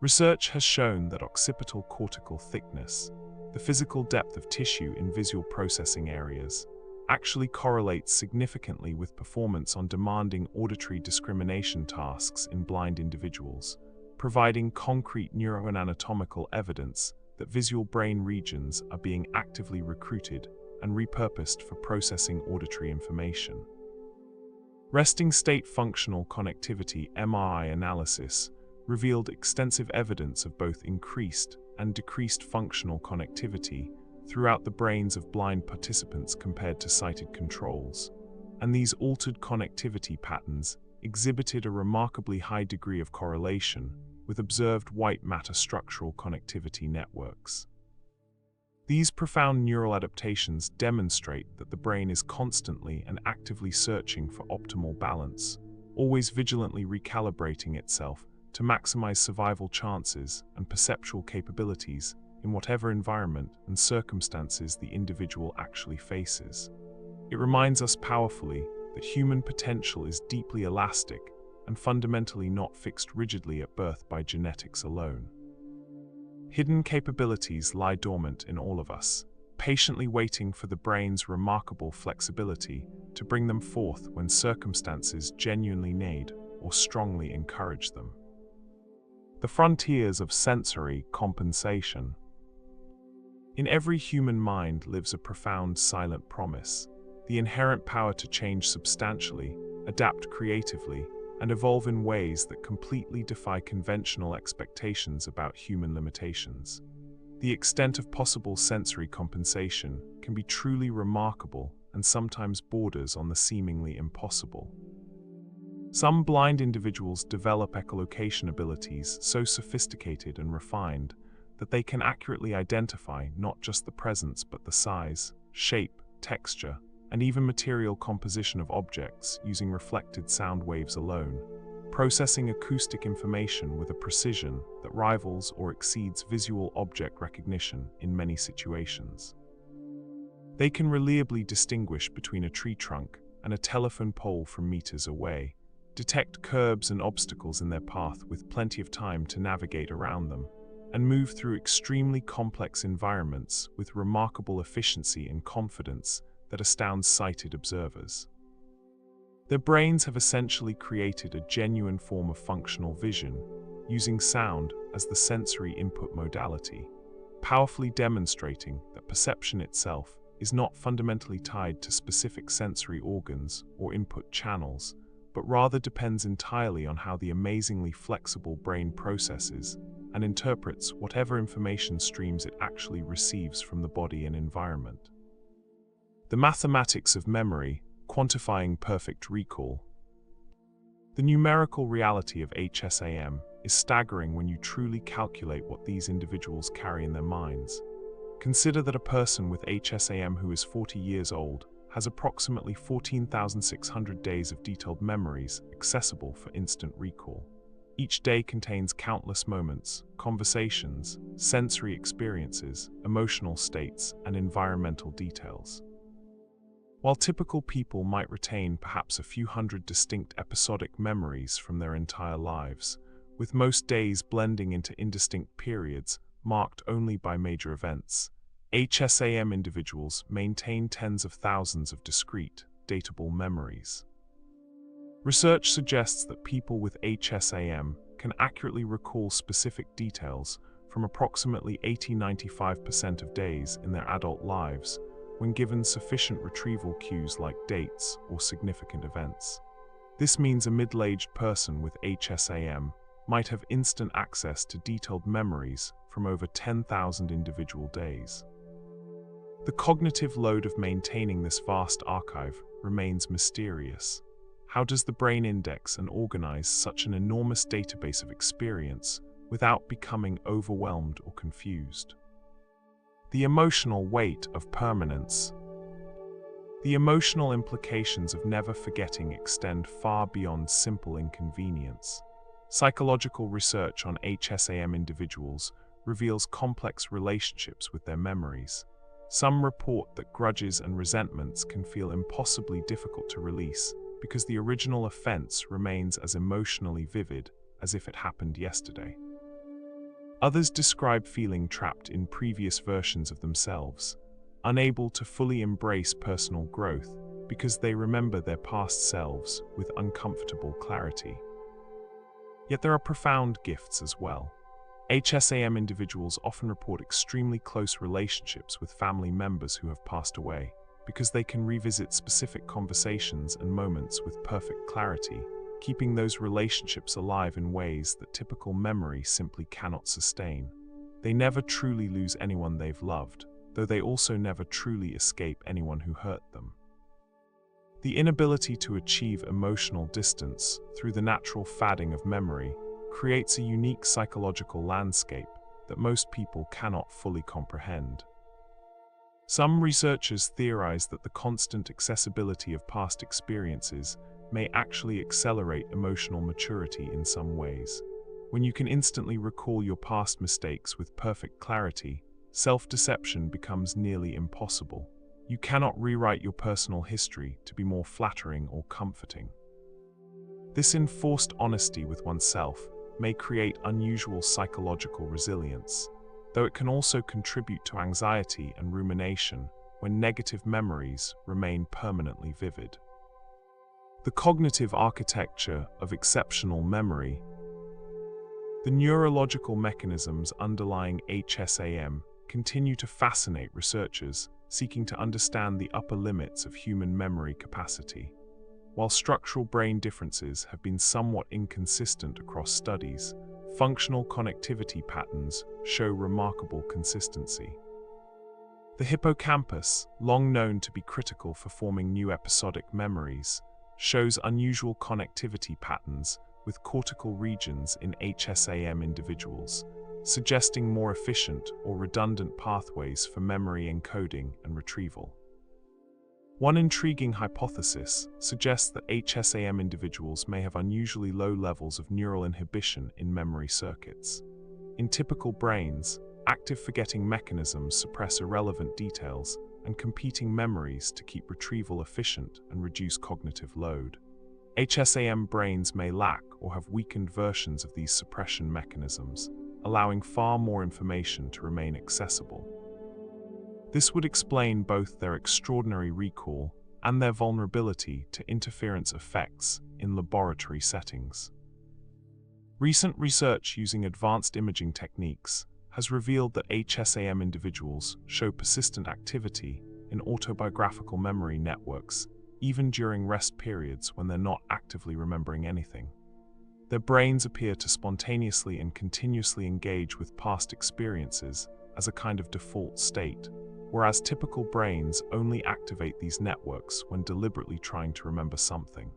[SPEAKER 1] Research has shown that occipital cortical thickness, the physical depth of tissue in visual processing areas, actually correlates significantly with performance on demanding auditory discrimination tasks in blind individuals, providing concrete neuroanatomical evidence that visual brain regions are being actively recruited and repurposed for processing auditory information. Resting state functional connectivity (MRI) analysis revealed extensive evidence of both increased and decreased functional connectivity throughout the brains of blind participants compared to sighted controls, and these altered connectivity patterns exhibited a remarkably high degree of correlation with observed white matter structural connectivity networks. These profound neural adaptations demonstrate that the brain is constantly and actively searching for optimal balance, always vigilantly recalibrating itself to maximize survival chances and perceptual capabilities in whatever environment and circumstances the individual actually faces. It reminds us powerfully that human potential is deeply elastic and fundamentally not fixed rigidly at birth by genetics alone. Hidden capabilities lie dormant in all of us, patiently waiting for the brain's remarkable flexibility to bring them forth when circumstances genuinely need or strongly encourage them. The frontiers of sensory compensation. In every human mind lives a profound silent promise, the inherent power to change substantially, adapt creatively, and evolve in ways that completely defy conventional expectations about human limitations. The extent of possible sensory compensation can be truly remarkable and sometimes borders on the seemingly impossible. Some blind individuals develop echolocation abilities so sophisticated and refined that they can accurately identify not just the presence but the size, shape, texture, and even material composition of objects using reflected sound waves alone, processing acoustic information with a precision that rivals or exceeds visual object recognition in many situations. They can reliably distinguish between a tree trunk and a telephone pole from meters away, detect curbs and obstacles in their path with plenty of time to navigate around them, and move through extremely complex environments with remarkable efficiency and confidence that astounds sighted observers. Their brains have essentially created a genuine form of functional vision, using sound as the sensory input modality, powerfully demonstrating that perception itself is not fundamentally tied to specific sensory organs or input channels, but rather depends entirely on how the amazingly flexible brain processes and interprets whatever information streams it actually receives from the body and environment. The mathematics of memory, quantifying perfect recall. The numerical reality of HSAM is staggering when you truly calculate what these individuals carry in their minds. Consider that a person with HSAM who is 40 years old has approximately 14,600 days of detailed memories accessible for instant recall. Each day contains countless moments, conversations, sensory experiences, emotional states, and environmental details. While typical people might retain perhaps a few hundred distinct episodic memories from their entire lives, with most days blending into indistinct periods marked only by major events, HSAM individuals maintain tens of thousands of discrete, datable memories. Research suggests that people with HSAM can accurately recall specific details from approximately 80–95% of days in their adult lives when given sufficient retrieval cues like dates or significant events. This means a middle-aged person with HSAM might have instant access to detailed memories from over 10,000 individual days. The cognitive load of maintaining this vast archive remains mysterious. How does the brain index and organize such an enormous database of experience without becoming overwhelmed or confused? The emotional weight of permanence. The emotional implications of never forgetting extend far beyond simple inconvenience. Psychological research on HSAM individuals reveals complex relationships with their memories. Some report that grudges and resentments can feel impossibly difficult to release because the original offense remains as emotionally vivid as if it happened yesterday. Others describe feeling trapped in previous versions of themselves, unable to fully embrace personal growth because they remember their past selves with uncomfortable clarity. Yet there are profound gifts as well. HSAM individuals often report extremely close relationships with family members who have passed away because they can revisit specific conversations and moments with perfect clarity, keeping those relationships alive in ways that typical memory simply cannot sustain. They never truly lose anyone they've loved, though they also never truly escape anyone who hurt them. The inability to achieve emotional distance through the natural fading of memory creates a unique psychological landscape that most people cannot fully comprehend. Some researchers theorize that the constant accessibility of past experiences may actually accelerate emotional maturity in some ways. When you can instantly recall your past mistakes with perfect clarity, self-deception becomes nearly impossible. You cannot rewrite your personal history to be more flattering or comforting. This enforced honesty with oneself may create unusual psychological resilience, though it can also contribute to anxiety and rumination when negative memories remain permanently vivid. The cognitive architecture of exceptional memory. The neurological mechanisms underlying HSAM continue to fascinate researchers seeking to understand the upper limits of human memory capacity. While structural brain differences have been somewhat inconsistent across studies, functional connectivity patterns show remarkable consistency. The hippocampus, long known to be critical for forming new episodic memories, shows unusual connectivity patterns with cortical regions in HSAM individuals, suggesting more efficient or redundant pathways for memory encoding and retrieval. One intriguing hypothesis suggests that HSAM individuals may have unusually low levels of neural inhibition in memory circuits. In typical brains, active forgetting mechanisms suppress irrelevant details and competing memories to keep retrieval efficient and reduce cognitive load. HSAM brains may lack or have weakened versions of these suppression mechanisms, allowing far more information to remain accessible. This would explain both their extraordinary recall and their vulnerability to interference effects in laboratory settings. Recent research using advanced imaging techniques has revealed that HSAM individuals show persistent activity in autobiographical memory networks even during rest periods when they're not actively remembering anything. Their brains appear to spontaneously and continuously engage with past experiences as a kind of default state, whereas typical brains only activate these networks when deliberately trying to remember something.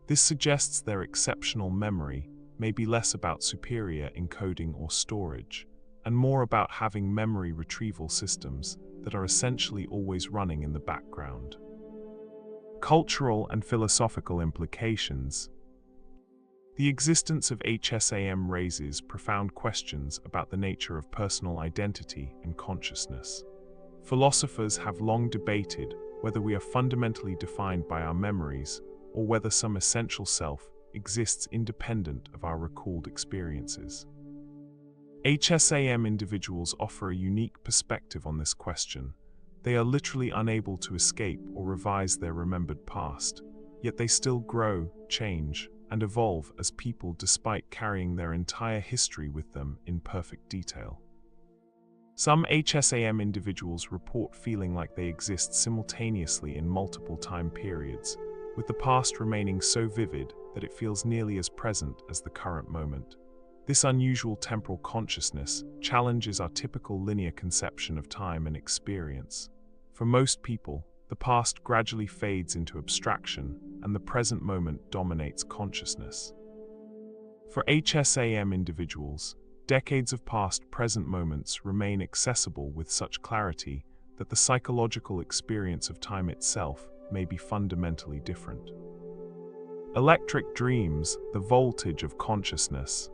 [SPEAKER 1] This suggests their exceptional memory may be less about superior encoding or storage, and more about having memory retrieval systems that are essentially always running in the background. Cultural and philosophical implications. The existence of HSAM raises profound questions about the nature of personal identity and consciousness. Philosophers have long debated whether we are fundamentally defined by our memories or whether some essential self exists independent of our recalled experiences. HSAM individuals offer a unique perspective on this question. They are literally unable to escape or revise their remembered past, yet they still grow, change, and evolve as people despite carrying their entire history with them in perfect detail. Some HSAM individuals report feeling like they exist simultaneously in multiple time periods, with the past remaining so vivid that it feels nearly as present as the current moment. This unusual temporal consciousness challenges our typical linear conception of time and experience. For most people, the past gradually fades into abstraction, and the present moment dominates consciousness. For HSAM individuals, decades of past-present moments remain accessible with such clarity that the psychological experience of time itself may be fundamentally different. Electric dreams, the voltage of consciousness.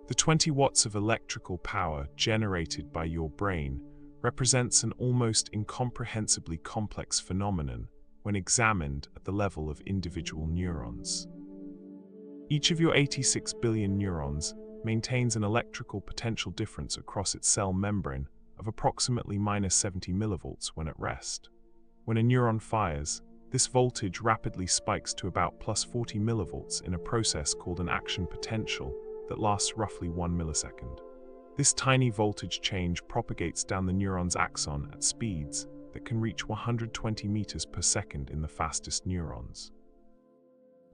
[SPEAKER 1] The 20 watts of electrical power generated by your brain represents an almost incomprehensibly complex phenomenon when examined at the level of individual neurons. Each of your 86 billion neurons maintains an electrical potential difference across its cell membrane of approximately -70 millivolts when at rest. When a neuron fires, this voltage rapidly spikes to about +40 millivolts in a process called an action potential that lasts roughly 1 millisecond. This tiny voltage change propagates down the neuron's axon at speeds that can reach 120 meters per second in the fastest neurons.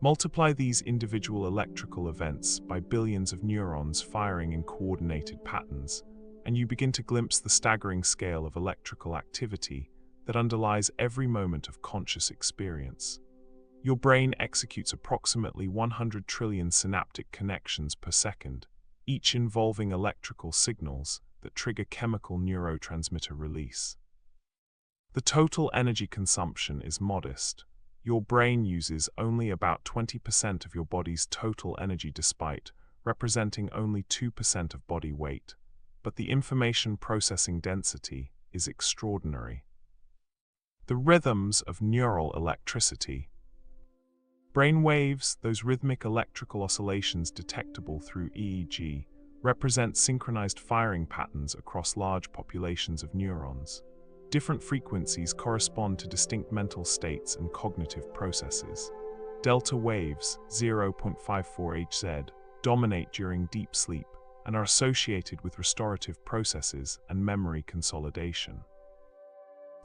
[SPEAKER 1] Multiply these individual electrical events by billions of neurons firing in coordinated patterns, and you begin to glimpse the staggering scale of electrical activity that underlies every moment of conscious experience. Your brain executes approximately 100 trillion synaptic connections per second, each involving electrical signals that trigger chemical neurotransmitter release. The total energy consumption is modest. Your brain uses only about 20% of your body's total energy despite representing only 2% of body weight, but the information processing density is extraordinary. The rhythms of neural electricity. Brain waves, those rhythmic electrical oscillations detectable through EEG, represent synchronized firing patterns across large populations of neurons. Different frequencies correspond to distinct mental states and cognitive processes. Delta waves, 0.54 Hz, dominate during deep sleep and are associated with restorative processes and memory consolidation.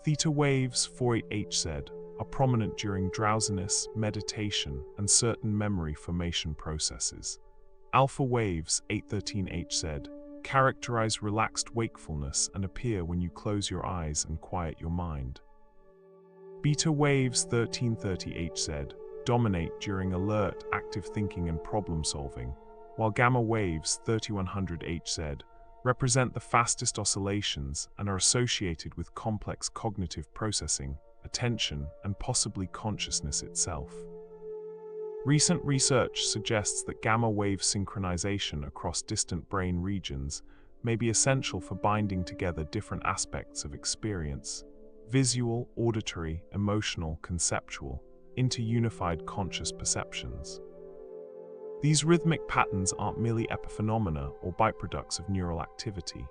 [SPEAKER 1] Theta waves, 48 Hz, are prominent during drowsiness, meditation, and certain memory formation processes. Alpha waves, 813 Hz, characterize relaxed wakefulness and appear when you close your eyes and quiet your mind. Beta waves, 1330 Hz, dominate during alert, active thinking and problem solving, while gamma waves, 3100 Hz, represent the fastest oscillations and are associated with complex cognitive processing, attention, and possibly consciousness itself. Recent research suggests that gamma wave synchronization across distant brain regions may be essential for binding together different aspects of experience, visual, auditory, emotional, conceptual, into unified conscious perceptions. These rhythmic patterns aren't merely epiphenomena or byproducts of neural activity.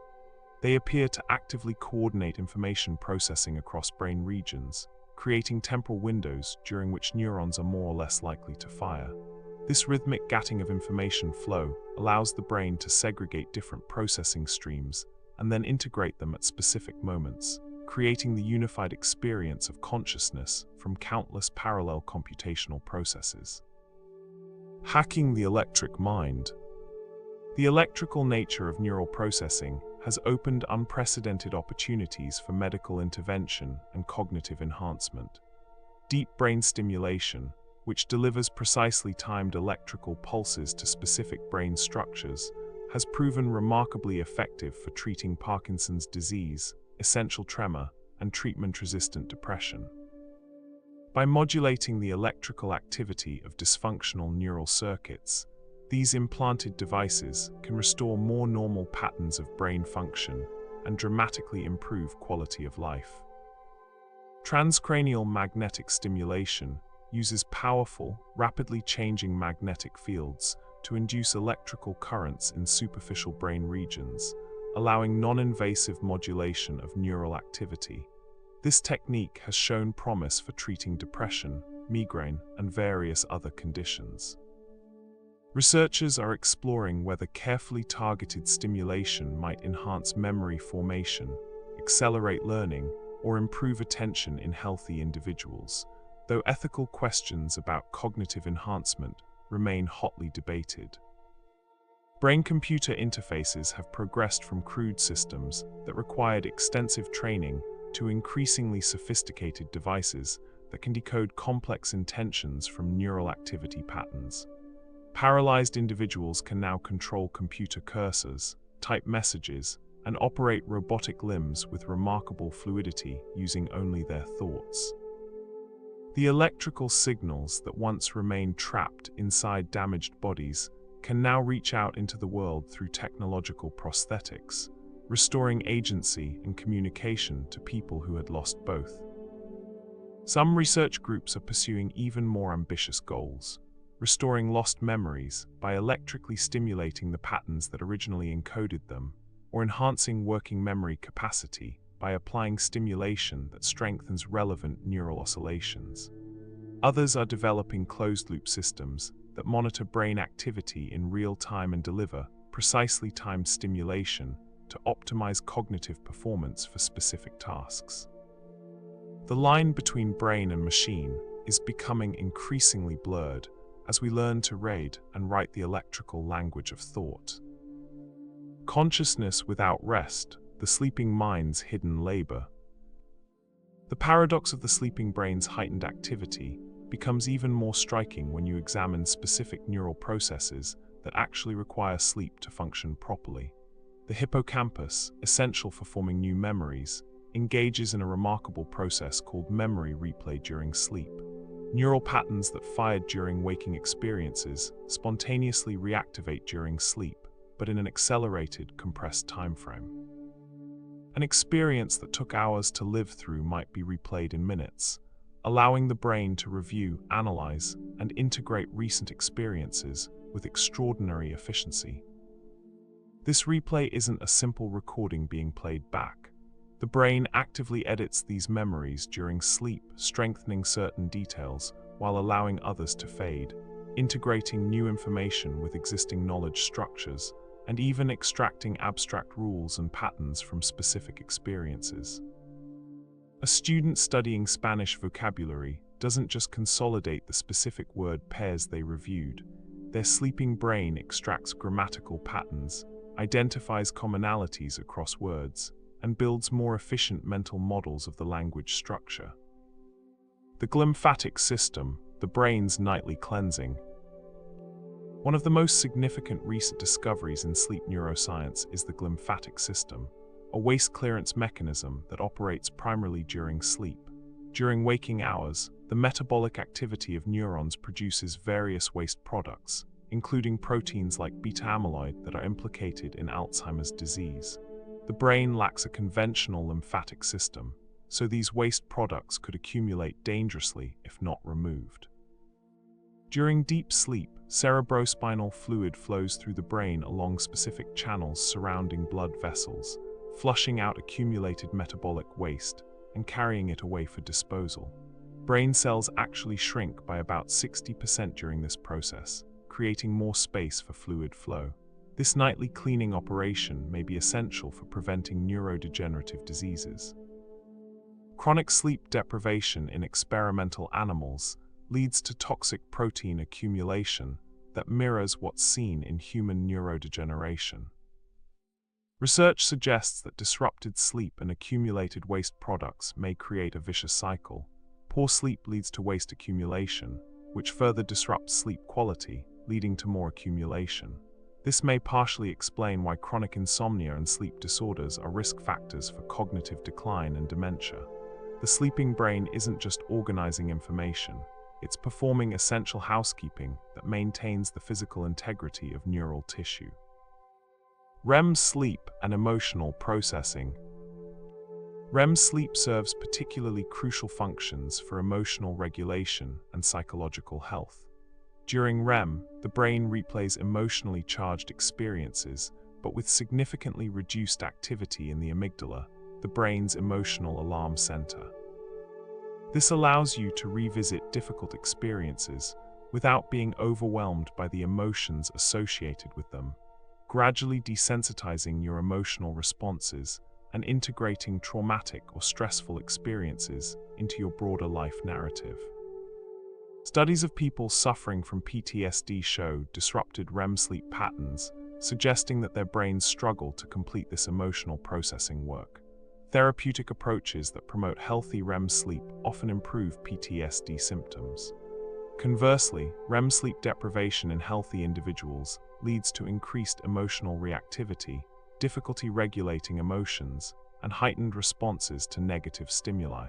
[SPEAKER 1] They appear to actively coordinate information processing across brain regions, creating temporal windows during which neurons are more or less likely to fire. This rhythmic gating of information flow allows the brain to segregate different processing streams and then integrate them at specific moments, creating the unified experience of consciousness from countless parallel computational processes. Hacking the electric mind. The electrical nature of neural processing has opened unprecedented opportunities for medical intervention and cognitive enhancement. Deep brain stimulation, which delivers precisely timed electrical pulses to specific brain structures, has proven remarkably effective for treating Parkinson's disease, essential tremor, and treatment-resistant depression. By modulating the electrical activity of dysfunctional neural circuits, these implanted devices can restore more normal patterns of brain function and dramatically improve quality of life. Transcranial magnetic stimulation uses powerful, rapidly changing magnetic fields to induce electrical currents in superficial brain regions, allowing non-invasive modulation of neural activity. This technique has shown promise for treating depression, migraine, and various other conditions. Researchers are exploring whether carefully targeted stimulation might enhance memory formation, accelerate learning, or improve attention in healthy individuals, though ethical questions about cognitive enhancement remain hotly debated. Brain-computer interfaces have progressed from crude systems that required extensive training to increasingly sophisticated devices that can decode complex intentions from neural activity patterns. Paralyzed individuals can now control computer cursors, type messages, and operate robotic limbs with remarkable fluidity using only their thoughts. The electrical signals that once remained trapped inside damaged bodies can now reach out into the world through technological prosthetics, restoring agency and communication to people who had lost both. Some research groups are pursuing even more ambitious goals. restoring lost memories by electrically stimulating the patterns that originally encoded them, or enhancing working memory capacity by applying stimulation that strengthens relevant neural oscillations. Others are developing closed-loop systems that monitor brain activity in real time and deliver precisely timed stimulation to optimize cognitive performance for specific tasks. The line between brain and machine is becoming increasingly blurred as we learn to read and write the electrical language of thought. Consciousness without rest, the sleeping mind's hidden labor. The paradox of the sleeping brain's heightened activity becomes even more striking when you examine specific neural processes that actually require sleep to function properly. The hippocampus, essential for forming new memories, engages in a remarkable process called memory replay during sleep. Neural patterns that fired during waking experiences spontaneously reactivate during sleep, but in an accelerated, compressed timeframe. An experience that took hours to live through might be replayed in minutes, allowing the brain to review, analyze, and integrate recent experiences with extraordinary efficiency. This replay isn't a simple recording being played back. The brain actively edits these memories during sleep, strengthening certain details while allowing others to fade, integrating new information with existing knowledge structures, and even extracting abstract rules and patterns from specific experiences. A student studying Spanish vocabulary doesn't just consolidate the specific word pairs they reviewed. Their sleeping brain extracts grammatical patterns, identifies commonalities across words, and builds more efficient mental models of the language structure. The glymphatic system, the brain's nightly cleansing. One of the most significant recent discoveries in sleep neuroscience is the glymphatic system, a waste clearance mechanism that operates primarily during sleep. During waking hours, the metabolic activity of neurons produces various waste products, including proteins like beta-amyloid that are implicated in Alzheimer's disease. The brain lacks a conventional lymphatic system, so these waste products could accumulate dangerously if not removed. During deep sleep, cerebrospinal fluid flows through the brain along specific channels surrounding blood vessels, flushing out accumulated metabolic waste and carrying it away for disposal. Brain cells actually shrink by about 60% during this process, creating more space for fluid flow. This nightly cleaning operation may be essential for preventing neurodegenerative diseases. Chronic sleep deprivation in experimental animals leads to toxic protein accumulation that mirrors what's seen in human neurodegeneration. Research suggests that disrupted sleep and accumulated waste products may create a vicious cycle. Poor sleep leads to waste accumulation, which further disrupts sleep quality, leading to more accumulation. This may partially explain why chronic insomnia and sleep disorders are risk factors for cognitive decline and dementia. The sleeping brain isn't just organizing information, it's performing essential housekeeping that maintains the physical integrity of neural tissue. REM sleep and emotional processing. REM sleep serves particularly crucial functions for emotional regulation and psychological health. During REM, the brain replays emotionally charged experiences, but with significantly reduced activity in the amygdala, the brain's emotional alarm center. This allows you to revisit difficult experiences without being overwhelmed by the emotions associated with them, gradually desensitizing your emotional responses and integrating traumatic or stressful experiences into your broader life narrative. Studies of people suffering from PTSD show disrupted REM sleep patterns, suggesting that their brains struggle to complete this emotional processing work. Therapeutic approaches that promote healthy REM sleep often improve PTSD symptoms. Conversely, REM sleep deprivation in healthy individuals leads to increased emotional reactivity, difficulty regulating emotions, and heightened responses to negative stimuli.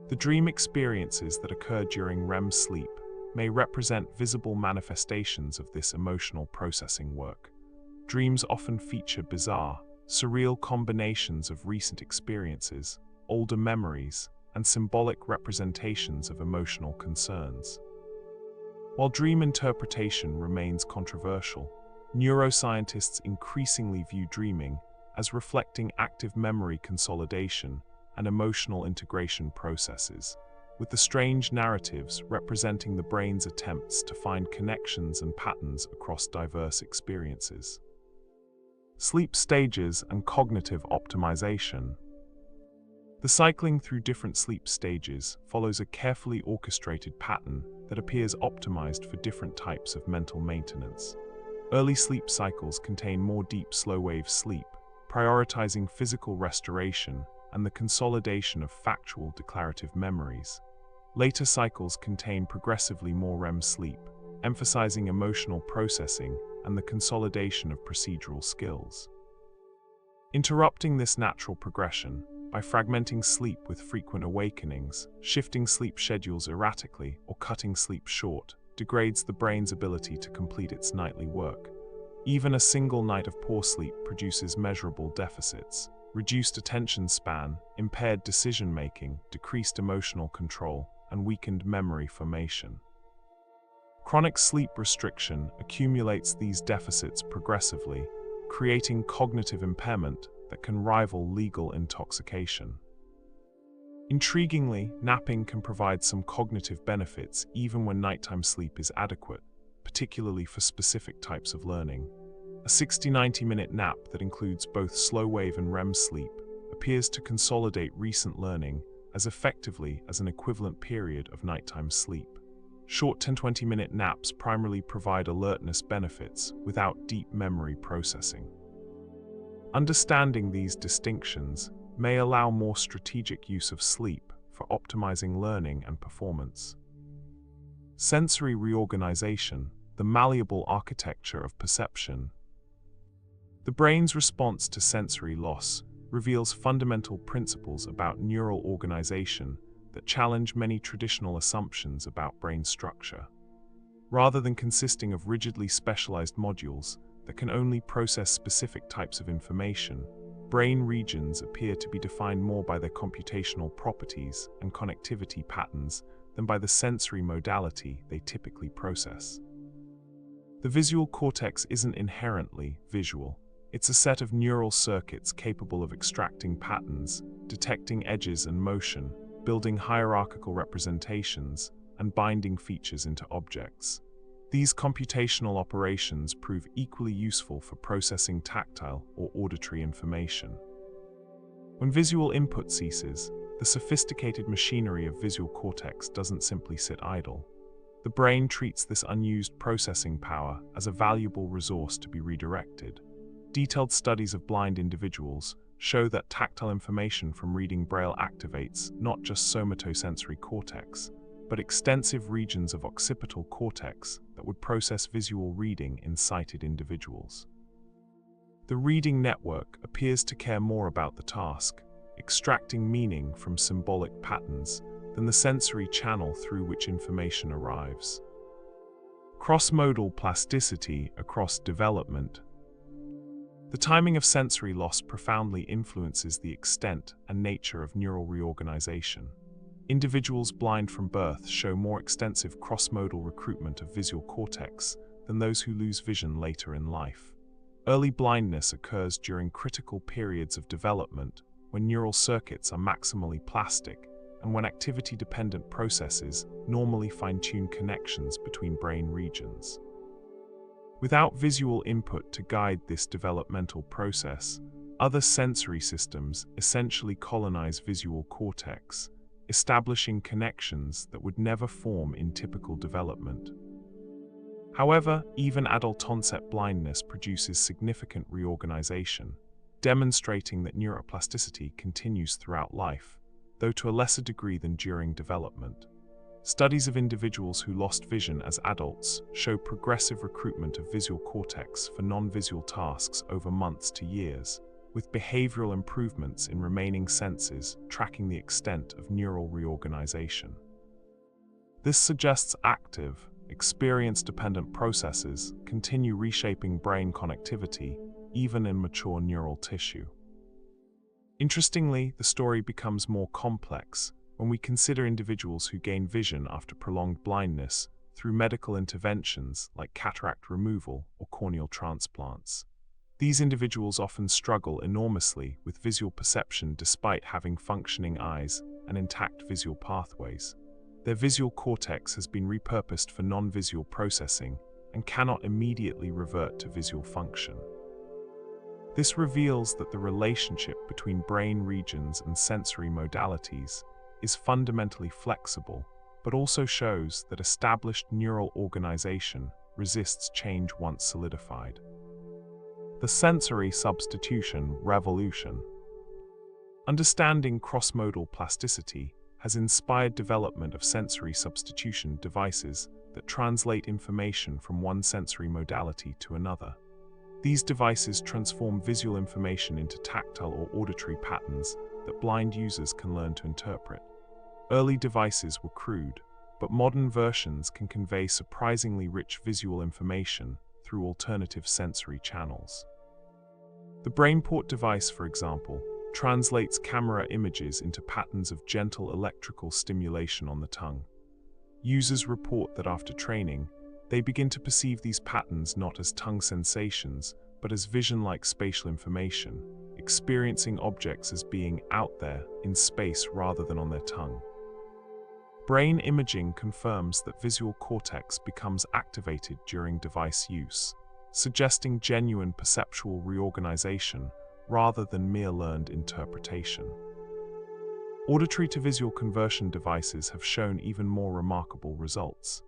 [SPEAKER 1] The dream experiences that occur during REM sleep may represent visible manifestations of this emotional processing work. Dreams often feature bizarre, surreal combinations of recent experiences, older memories, and symbolic representations of emotional concerns. While dream interpretation remains controversial, neuroscientists increasingly view dreaming as reflecting active memory consolidation and emotional integration processes, with the strange narratives representing the brain's attempts to find connections and patterns across diverse experiences. Sleep stages and cognitive optimization. The cycling through different sleep stages follows a carefully orchestrated pattern that appears optimized for different types of mental maintenance. Early sleep cycles contain more deep, slow-wave sleep, prioritizing physical restoration and the consolidation of factual declarative memories. Later cycles contain progressively more REM sleep, emphasizing emotional processing and the consolidation of procedural skills. Interrupting this natural progression by fragmenting sleep with frequent awakenings, shifting sleep schedules erratically, or cutting sleep short, degrades the brain's ability to complete its nightly work. Even a single night of poor sleep produces measurable deficits: reduced attention span, impaired decision-making, decreased emotional control, and weakened memory formation. Chronic sleep restriction accumulates these deficits progressively, creating cognitive impairment that can rival legal intoxication. Intriguingly, napping can provide some cognitive benefits even when nighttime sleep is adequate, particularly for specific types of learning. A 60-90-minute nap that includes both slow-wave and REM sleep appears to consolidate recent learning as effectively as an equivalent period of nighttime sleep. Short 10-20-minute naps primarily provide alertness benefits without deep memory processing. Understanding these distinctions may allow more strategic use of sleep for optimizing learning and performance. Sensory reorganization, the malleable architecture of perception. The brain's response to sensory loss reveals fundamental principles about neural organization that challenge many traditional assumptions about brain structure. Rather than consisting of rigidly specialized modules that can only process specific types of information, brain regions appear to be defined more by their computational properties and connectivity patterns than by the sensory modality they typically process. The visual cortex isn't inherently visual. It's a set of neural circuits capable of extracting patterns, detecting edges and motion, building hierarchical representations, and binding features into objects. These computational operations prove equally useful for processing tactile or auditory information. When visual input ceases, the sophisticated machinery of visual cortex doesn't simply sit idle. The brain treats this unused processing power as a valuable resource to be redirected. Detailed studies of blind individuals show that tactile information from reading Braille activates not just somatosensory cortex, but extensive regions of occipital cortex that would process visual reading in sighted individuals. The reading network appears to care more about the task, extracting meaning from symbolic patterns, than the sensory channel through which information arrives. Cross-modal plasticity across development. The timing of sensory loss profoundly influences the extent and nature of neural reorganization. Individuals blind from birth show more extensive cross-modal recruitment of visual cortex than those who lose vision later in life. Early blindness occurs during critical periods of development when neural circuits are maximally plastic and when activity-dependent processes normally fine-tune connections between brain regions. Without visual input to guide this developmental process, other sensory systems essentially colonize visual cortex, establishing connections that would never form in typical development. However, even adult-onset blindness produces significant reorganization, demonstrating that neuroplasticity continues throughout life, though to a lesser degree than during development. Studies of individuals who lost vision as adults show progressive recruitment of visual cortex for non-visual tasks over months to years, with behavioral improvements in remaining senses tracking the extent of neural reorganization. This suggests active, experience-dependent processes continue reshaping brain connectivity even in mature neural tissue. Interestingly, the story becomes more complex when we consider individuals who gain vision after prolonged blindness through medical interventions like cataract removal or corneal transplants. These individuals often struggle enormously with visual perception despite having functioning eyes and intact visual pathways. Their visual cortex has been repurposed for non-visual processing and cannot immediately revert to visual function. This reveals that the relationship between brain regions and sensory modalities is fundamentally flexible, but also shows that established neural organization resists change once solidified. The sensory substitution revolution. Understanding cross-modal plasticity has inspired development of sensory substitution devices that translate information from one sensory modality to another. These devices transform visual information into tactile or auditory patterns that blind users can learn to interpret. Early devices were crude, but modern versions can convey surprisingly rich visual information through alternative sensory channels. The BrainPort device, for example, translates camera images into patterns of gentle electrical stimulation on the tongue. Users report that after training, they begin to perceive these patterns not as tongue sensations, but as vision-like spatial information, experiencing objects as being out there in space rather than on their tongue. Brain imaging confirms that visual cortex becomes activated during device use, suggesting genuine perceptual reorganization rather than mere learned interpretation. Auditory to visual conversion devices have shown even more remarkable results.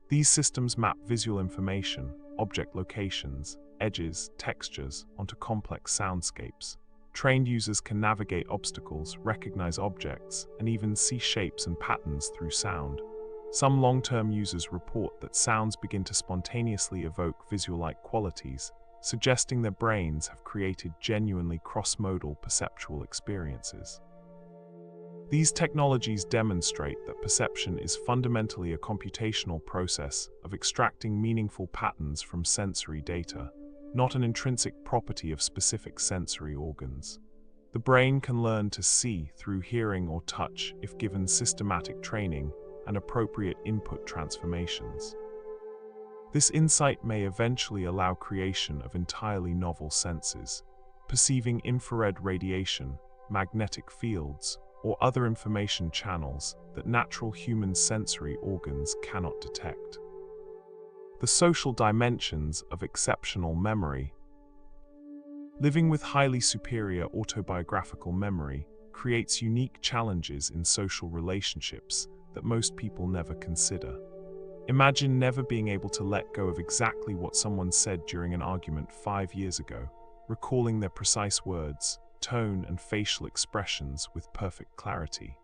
[SPEAKER 1] These systems map visual information, object locations, edges, textures onto complex soundscapes. Trained users can navigate obstacles, recognize objects, and even see shapes and patterns through sound. Some long-term users report that sounds begin to spontaneously evoke visual-like qualities, suggesting their brains have created genuinely cross-modal perceptual experiences. These technologies demonstrate that perception is fundamentally a computational process of extracting meaningful patterns from sensory data, not an intrinsic property of specific sensory organs. The brain can learn to see through hearing or touch if given systematic training and appropriate input transformations. This insight may eventually allow creation of entirely novel senses, perceiving infrared radiation, magnetic fields, or other information channels that natural human sensory organs cannot detect. The social dimensions of exceptional memory. Living with highly superior autobiographical memory creates unique challenges in social relationships that most people never consider. Imagine never being able to let go of exactly what someone said during an argument 5 years ago, recalling their precise words, tone, and facial expressions with perfect clarity.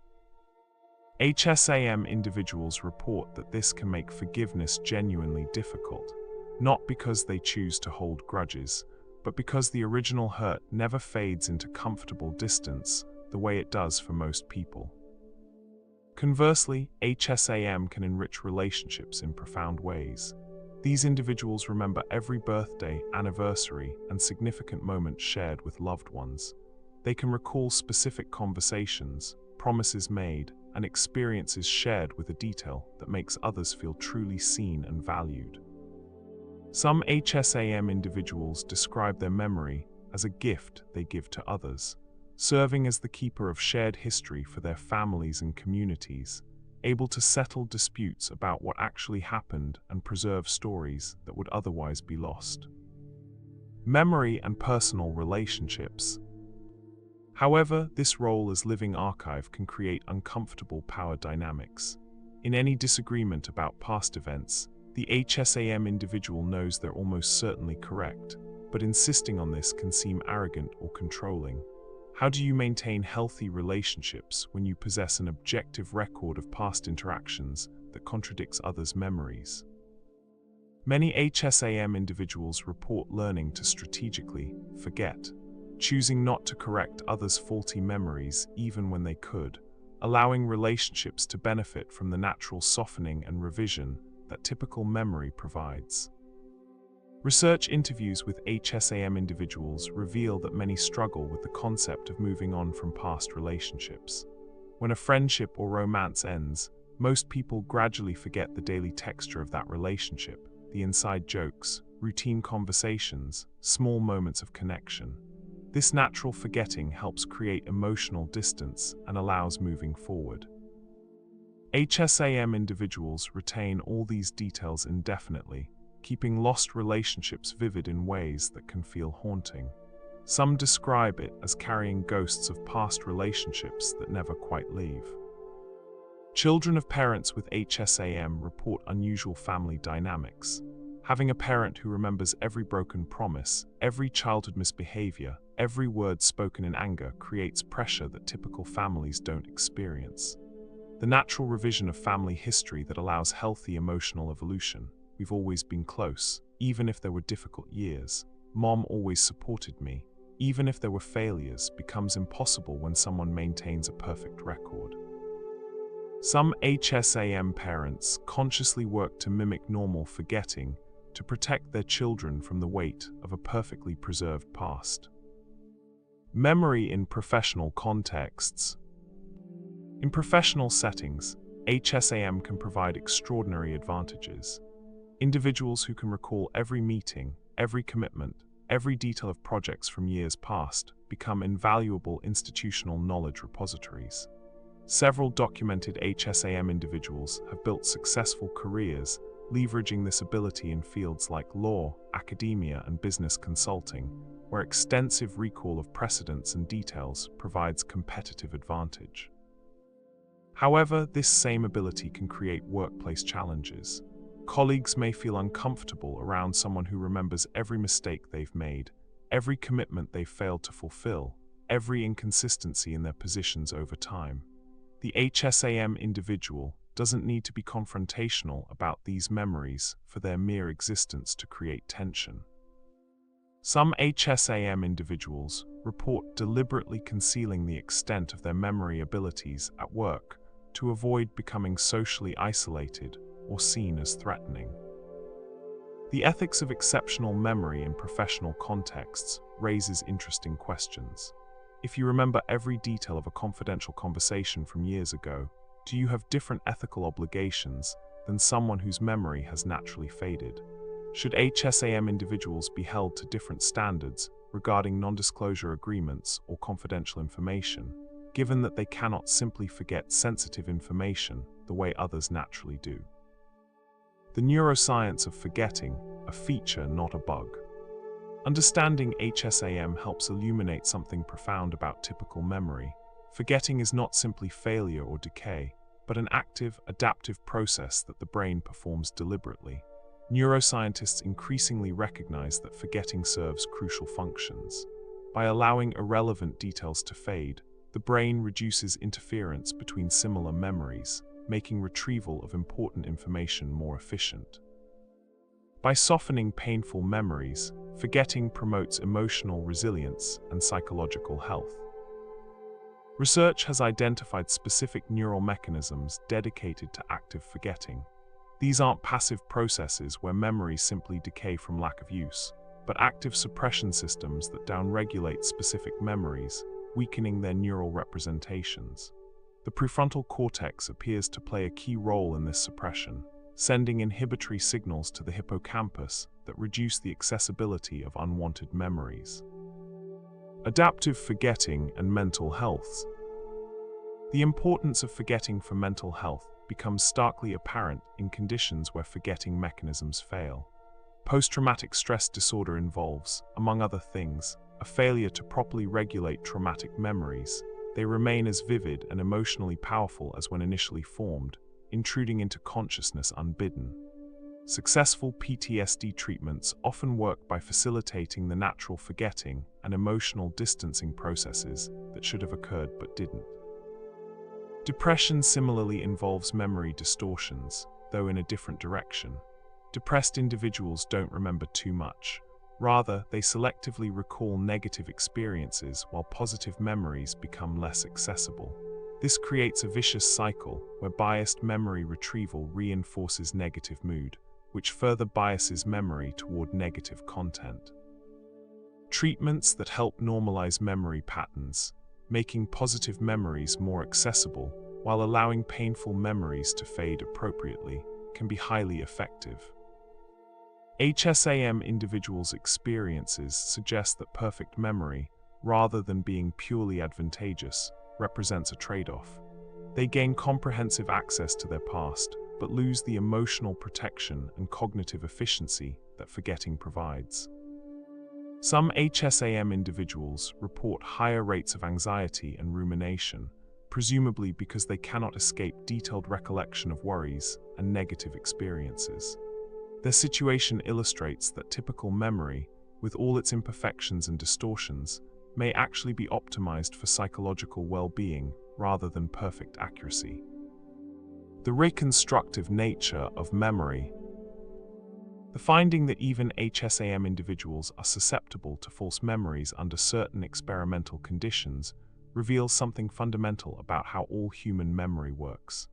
[SPEAKER 1] HSAM individuals report that this can make forgiveness genuinely difficult, not because they choose to hold grudges, but because the original hurt never fades into comfortable distance the way it does for most people. Conversely, HSAM can enrich relationships in profound ways. These individuals remember every birthday, anniversary, and significant moment shared with loved ones. They can recall specific conversations, promises made, and experiences shared with a detail that makes others feel truly seen and valued. Some HSAM individuals describe their memory as a gift they give to others, serving as the keeper of shared history for their families and communities, able to settle disputes about what actually happened and preserve stories that would otherwise be lost. Memory and personal relationships. However, this role as living archive can create uncomfortable power dynamics. In any disagreement about past events, the HSAM individual knows they're almost certainly correct, but insisting on this can seem arrogant or controlling. How do you maintain healthy relationships when you possess an objective record of past interactions that contradicts others' memories? Many HSAM individuals report learning to strategically forget, choosing not to correct others' faulty memories even when they could, allowing relationships to benefit from the natural softening and revision that typical memory provides. Research interviews with HSAM individuals reveal that many struggle with the concept of moving on from past relationships. When a friendship or romance ends, most people gradually forget the daily texture of that relationship, the inside jokes, routine conversations, small moments of connection. This natural forgetting helps create emotional distance and allows moving forward. HSAM individuals retain all these details indefinitely, keeping lost relationships vivid in ways that can feel haunting. Some describe it as carrying ghosts of past relationships that never quite leave. Children of parents with HSAM report unusual family dynamics. Having a parent who remembers every broken promise, every childhood misbehavior, every word spoken in anger creates pressure that typical families don't experience. The natural revision of family history that allows healthy emotional evolution. We've always been close, even if there were difficult years. Mom always supported me, even if there were failures, becomes impossible when someone maintains a perfect record. Some HSAM parents consciously work to mimic normal forgetting to protect their children from the weight of a perfectly preserved past. Memory in professional contexts. In professional settings, HSAM can provide extraordinary advantages. Individuals who can recall every meeting, every commitment, every detail of projects from years past become invaluable institutional knowledge repositories. Several documented HSAM individuals have built successful careers, leveraging this ability in fields like law, academia, and business consulting, where extensive recall of precedents and details provides competitive advantage. However, this same ability can create workplace challenges. Colleagues may feel uncomfortable around someone who remembers every mistake they've made, every commitment they've failed to fulfill, every inconsistency in their positions over time. The HSAM individual doesn't need to be confrontational about these memories for their mere existence to create tension. Some HSAM individuals report deliberately concealing the extent of their memory abilities at work to avoid becoming socially isolated or seen as threatening. The ethics of exceptional memory in professional contexts raises interesting questions. If you remember every detail of a confidential conversation from years ago, do you have different ethical obligations than someone whose memory has naturally faded? Should HSAM individuals be held to different standards regarding non-disclosure agreements or confidential information, given that they cannot simply forget sensitive information the way others naturally do? The neuroscience of forgetting, a feature, not a bug. Understanding HSAM helps illuminate something profound about typical memory. Forgetting is not simply failure or decay, but an active, adaptive process that the brain performs deliberately. Neuroscientists increasingly recognize that forgetting serves crucial functions. By allowing irrelevant details to fade, the brain reduces interference between similar memories, making retrieval of important information more efficient. By softening painful memories, forgetting promotes emotional resilience and psychological health. Research has identified specific neural mechanisms dedicated to active forgetting. These aren't passive processes where memories simply decay from lack of use, but active suppression systems that downregulate specific memories, weakening their neural representations. The prefrontal cortex appears to play a key role in this suppression, sending inhibitory signals to the hippocampus that reduce the accessibility of unwanted memories. Adaptive forgetting and mental health. The importance of forgetting for mental health becomes starkly apparent in conditions where forgetting mechanisms fail. Post-traumatic stress disorder involves, among other things, a failure to properly regulate traumatic memories. They remain as vivid and emotionally powerful as when initially formed, intruding into consciousness unbidden. Successful PTSD treatments often work by facilitating the natural forgetting and emotional distancing processes that should have occurred but didn't. Depression similarly involves memory distortions, though in a different direction. Depressed individuals don't remember too much. Rather, they selectively recall negative experiences while positive memories become less accessible. This creates a vicious cycle where biased memory retrieval reinforces negative mood, which further biases memory toward negative content. Treatments that help normalize memory patterns, making positive memories more accessible, while allowing painful memories to fade appropriately, can be highly effective. HSAM individuals' experiences suggest that perfect memory, rather than being purely advantageous, represents a trade-off. They gain comprehensive access to their past, but lose the emotional protection and cognitive efficiency that forgetting provides. Some HSAM individuals report higher rates of anxiety and rumination, presumably because they cannot escape detailed recollection of worries and negative experiences. Their situation illustrates that typical memory, with all its imperfections and distortions, may actually be optimized for psychological well-being rather than perfect accuracy. The reconstructive nature of memory. The finding that even HSAM individuals are susceptible to false memories under certain experimental conditions reveals something fundamental about how all human memory works.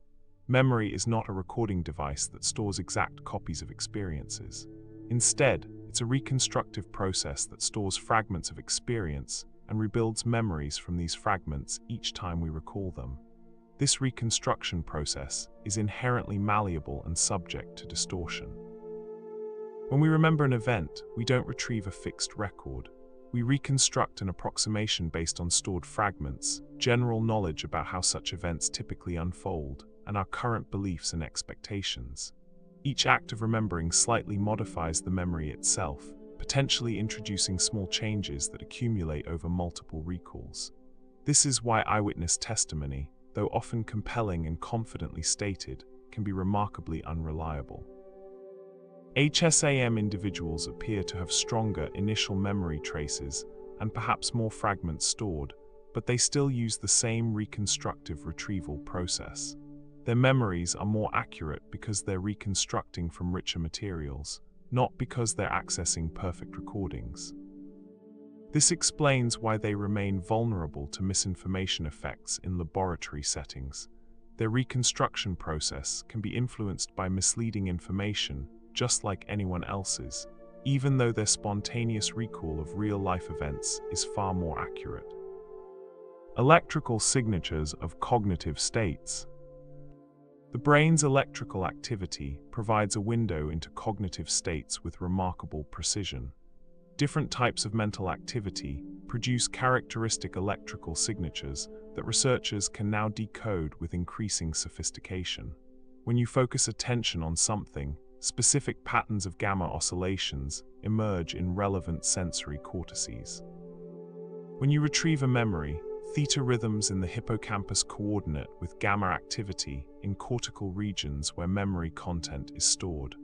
[SPEAKER 1] Memory is not a recording device that stores exact copies of experiences. Instead, it's a reconstructive process that stores fragments of experience and rebuilds memories from these fragments each time we recall them. This reconstruction process is inherently malleable and subject to distortion. When we remember an event, we don't retrieve a fixed record. We reconstruct an approximation based on stored fragments, general knowledge about how such events typically unfold, and our current beliefs and expectations. Each act of remembering slightly modifies the memory itself, potentially introducing small changes that accumulate over multiple recalls. This is why eyewitness testimony, though often compelling and confidently stated, can be remarkably unreliable. HSAM individuals appear to have stronger initial memory traces and perhaps more fragments stored, but they still use the same reconstructive retrieval process. Their memories are more accurate because they're reconstructing from richer materials, not because they're accessing perfect recordings. This explains why they remain vulnerable to misinformation effects in laboratory settings. Their reconstruction process can be influenced by misleading information, just like anyone else's, even though their spontaneous recall of real-life events is far more accurate. Electrical signatures of cognitive states. The brain's electrical activity provides a window into cognitive states with remarkable precision. Different types of mental activity produce characteristic electrical signatures that researchers can now decode with increasing sophistication. When you focus attention on something, specific patterns of gamma oscillations emerge in relevant sensory cortices. When you retrieve a memory, theta rhythms in the hippocampus coordinate with gamma activity in cortical regions where memory content is stored.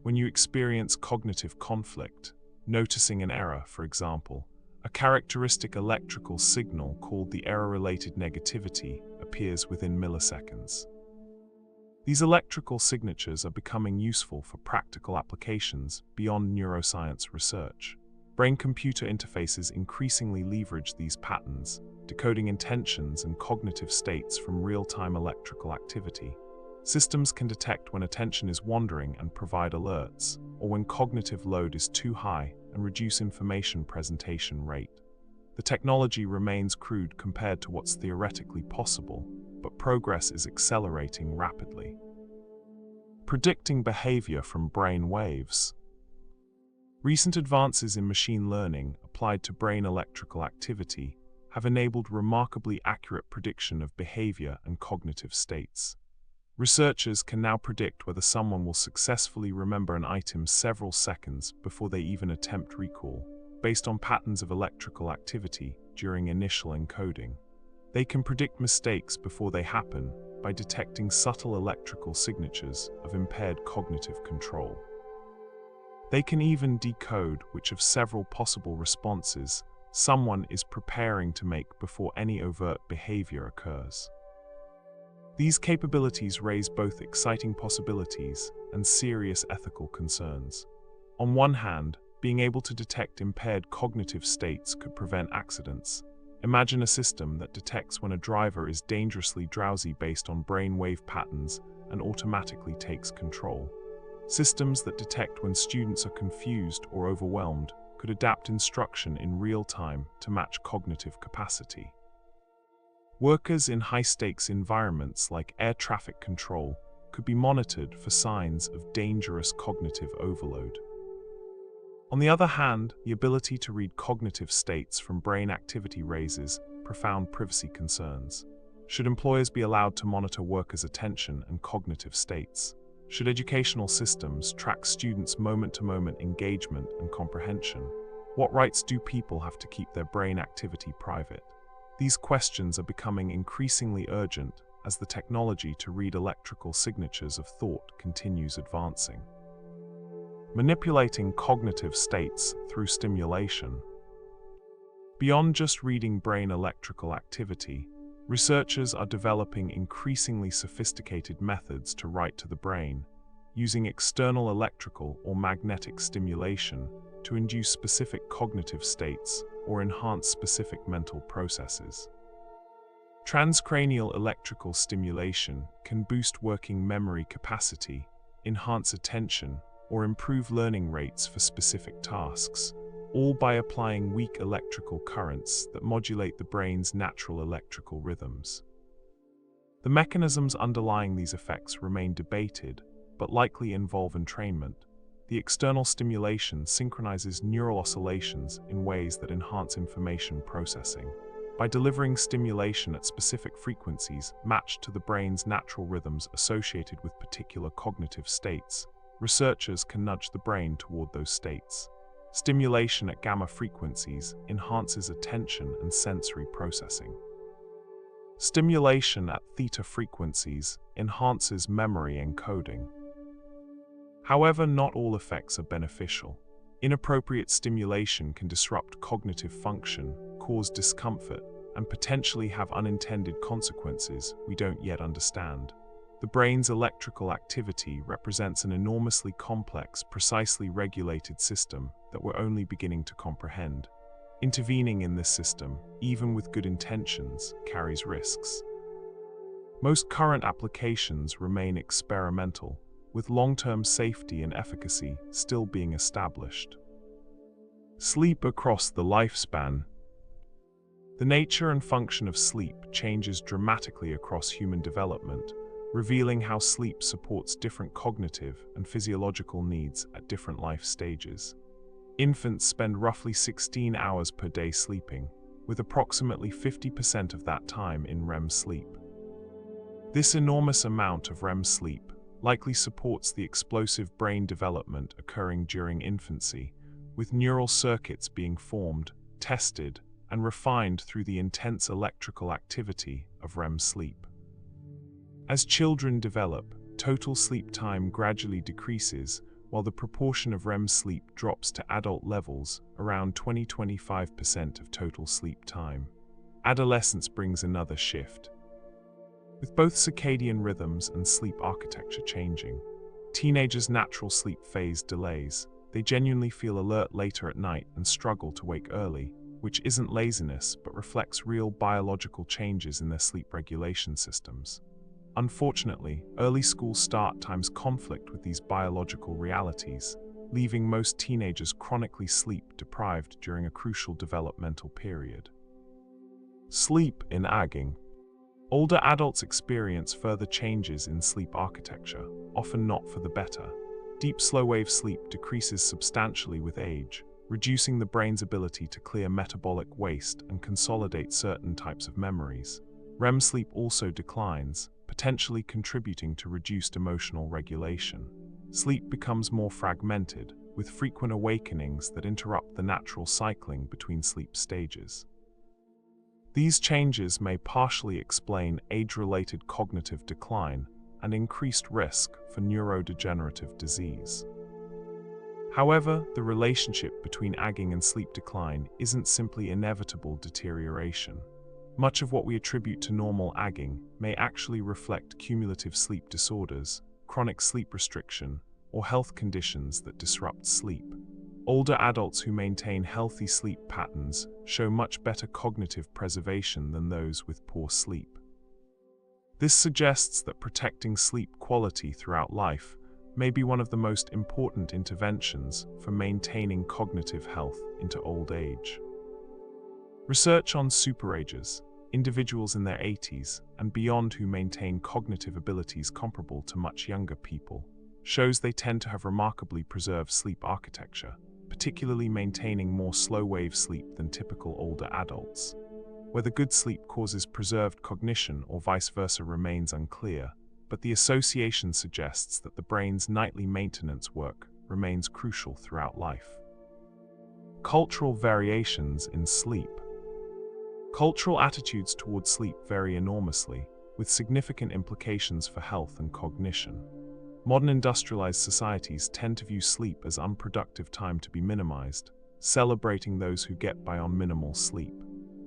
[SPEAKER 1] When you experience cognitive conflict, noticing an error, for example, a characteristic electrical signal called the error-related negativity appears within milliseconds. These electrical signatures are becoming useful for practical applications beyond neuroscience research. Brain-computer interfaces increasingly leverage these patterns, decoding intentions and cognitive states from real-time electrical activity. Systems can detect when attention is wandering and provide alerts, or when cognitive load is too high and reduce information presentation rate. The technology remains crude compared to what's theoretically possible, but progress is accelerating rapidly. Predicting behavior from brain waves. Recent advances in machine learning applied to brain electrical activity have enabled remarkably accurate prediction of behavior and cognitive states. Researchers can now predict whether someone will successfully remember an item several seconds before they even attempt recall, based on patterns of electrical activity during initial encoding. They can predict mistakes before they happen by detecting subtle electrical signatures of impaired cognitive control. They can even decode which of several possible responses someone is preparing to make before any overt behavior occurs. These capabilities raise both exciting possibilities and serious ethical concerns. On one hand, being able to detect impaired cognitive states could prevent accidents. Imagine a system that detects when a driver is dangerously drowsy based on brain wave patterns and automatically takes control. Systems that detect when students are confused or overwhelmed could adapt instruction in real time to match cognitive capacity. Workers in high-stakes environments like air traffic control could be monitored for signs of dangerous cognitive overload. On the other hand, the ability to read cognitive states from brain activity raises profound privacy concerns. Should employers be allowed to monitor workers' attention and cognitive states? Should educational systems track students' moment-to-moment engagement and comprehension? What rights do people have to keep their brain activity private? These questions are becoming increasingly urgent as the technology to read electrical signatures of thought continues advancing. Manipulating cognitive states through stimulation. Beyond just reading brain electrical activity, researchers are developing increasingly sophisticated methods to write to the brain, using external electrical or magnetic stimulation to induce specific cognitive states or enhance specific mental processes. Transcranial electrical stimulation can boost working memory capacity, enhance attention, or improve learning rates for specific tasks, all by applying weak electrical currents that modulate the brain's natural electrical rhythms. The mechanisms underlying these effects remain debated, but likely involve entrainment. The external stimulation synchronizes neural oscillations in ways that enhance information processing. By delivering stimulation at specific frequencies matched to the brain's natural rhythms associated with particular cognitive states, researchers can nudge the brain toward those states. Stimulation at gamma frequencies enhances attention and sensory processing. Stimulation at theta frequencies enhances memory encoding. However, not all effects are beneficial. Inappropriate stimulation can disrupt cognitive function, cause discomfort, and potentially have unintended consequences we don't yet understand. The brain's electrical activity represents an enormously complex, precisely regulated system that we're only beginning to comprehend. Intervening in this system, even with good intentions, carries risks. Most current applications remain experimental, with long-term safety and efficacy still being established. Sleep across the lifespan. The nature and function of sleep changes dramatically across human development, revealing how sleep supports different cognitive and physiological needs at different life stages. Infants spend roughly 16 hours per day sleeping, with approximately 50% of that time in REM sleep. This enormous amount of REM sleep likely supports the explosive brain development occurring during infancy, with neural circuits being formed, tested, and refined through the intense electrical activity of REM sleep. As children develop, total sleep time gradually decreases, while the proportion of REM sleep drops to adult levels, around 20–25% of total sleep time. Adolescence brings another shift. With both circadian rhythms and sleep architecture changing, teenagers' natural sleep phase delays. They genuinely feel alert later at night and struggle to wake early, which isn't laziness but reflects real biological changes in their sleep regulation systems. Unfortunately, early school start times conflict with these biological realities, leaving most teenagers chronically sleep-deprived during a crucial developmental period. Sleep in aging. Older adults experience further changes in sleep architecture, often not for the better. Deep slow-wave sleep decreases substantially with age, reducing the brain's ability to clear metabolic waste and consolidate certain types of memories. REM sleep also declines, potentially contributing to reduced emotional regulation. Sleep becomes more fragmented, with frequent awakenings that interrupt the natural cycling between sleep stages. These changes may partially explain age-related cognitive decline and increased risk for neurodegenerative disease. However, the relationship between aging and sleep decline isn't simply inevitable deterioration. Much of what we attribute to normal aging may actually reflect cumulative sleep disorders, chronic sleep restriction, or health conditions that disrupt sleep. Older adults who maintain healthy sleep patterns show much better cognitive preservation than those with poor sleep. This suggests that protecting sleep quality throughout life may be one of the most important interventions for maintaining cognitive health into old age. Research on superages. individuals in their 80s and beyond who maintain cognitive abilities comparable to much younger people, shows they tend to have remarkably preserved sleep architecture, particularly maintaining more slow-wave sleep than typical older adults. Whether good sleep causes preserved cognition or vice versa remains unclear, but the association suggests that the brain's nightly maintenance work remains crucial throughout life. Cultural variations in sleep. Cultural attitudes towards sleep vary enormously, with significant implications for health and cognition. Modern industrialized societies tend to view sleep as unproductive time to be minimized, celebrating those who get by on minimal sleep.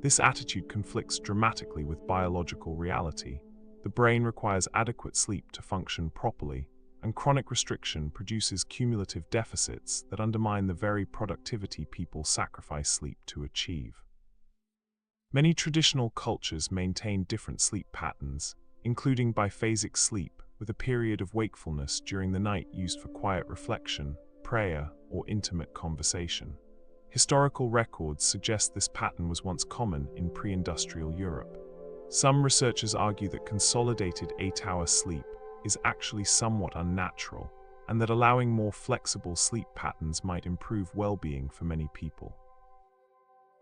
[SPEAKER 1] This attitude conflicts dramatically with biological reality. The brain requires adequate sleep to function properly, and chronic restriction produces cumulative deficits that undermine the very productivity people sacrifice sleep to achieve. Many traditional cultures maintain different sleep patterns, including biphasic sleep, with a period of wakefulness during the night used for quiet reflection, prayer, or intimate conversation. Historical records suggest this pattern was once common in pre-industrial Europe. Some researchers argue that consolidated 8-hour sleep is actually somewhat unnatural, and that allowing more flexible sleep patterns might improve well-being for many people.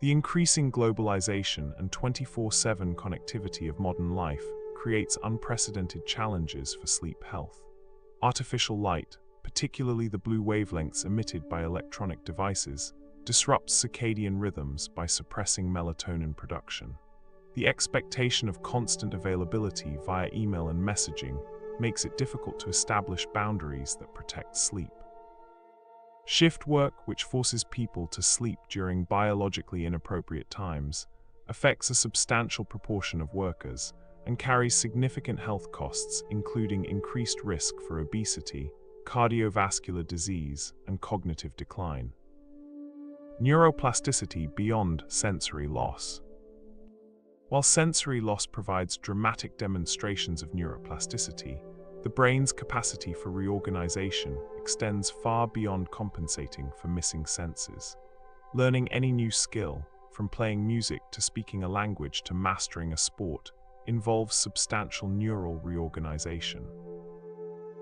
[SPEAKER 1] The increasing globalization and 24/7 connectivity of modern life creates unprecedented challenges for sleep health. Artificial light, particularly the blue wavelengths emitted by electronic devices, disrupts circadian rhythms by suppressing melatonin production. The expectation of constant availability via email and messaging makes it difficult to establish boundaries that protect sleep. Shift work, which forces people to sleep during biologically inappropriate times, affects a substantial proportion of workers and carries significant health costs, including increased risk for obesity, cardiovascular disease, and cognitive decline. Neuroplasticity beyond sensory loss. While sensory loss provides dramatic demonstrations of neuroplasticity, the brain's capacity for reorganization extends far beyond compensating for missing senses. Learning any new skill, from playing music to speaking a language to mastering a sport, involves substantial neural reorganization.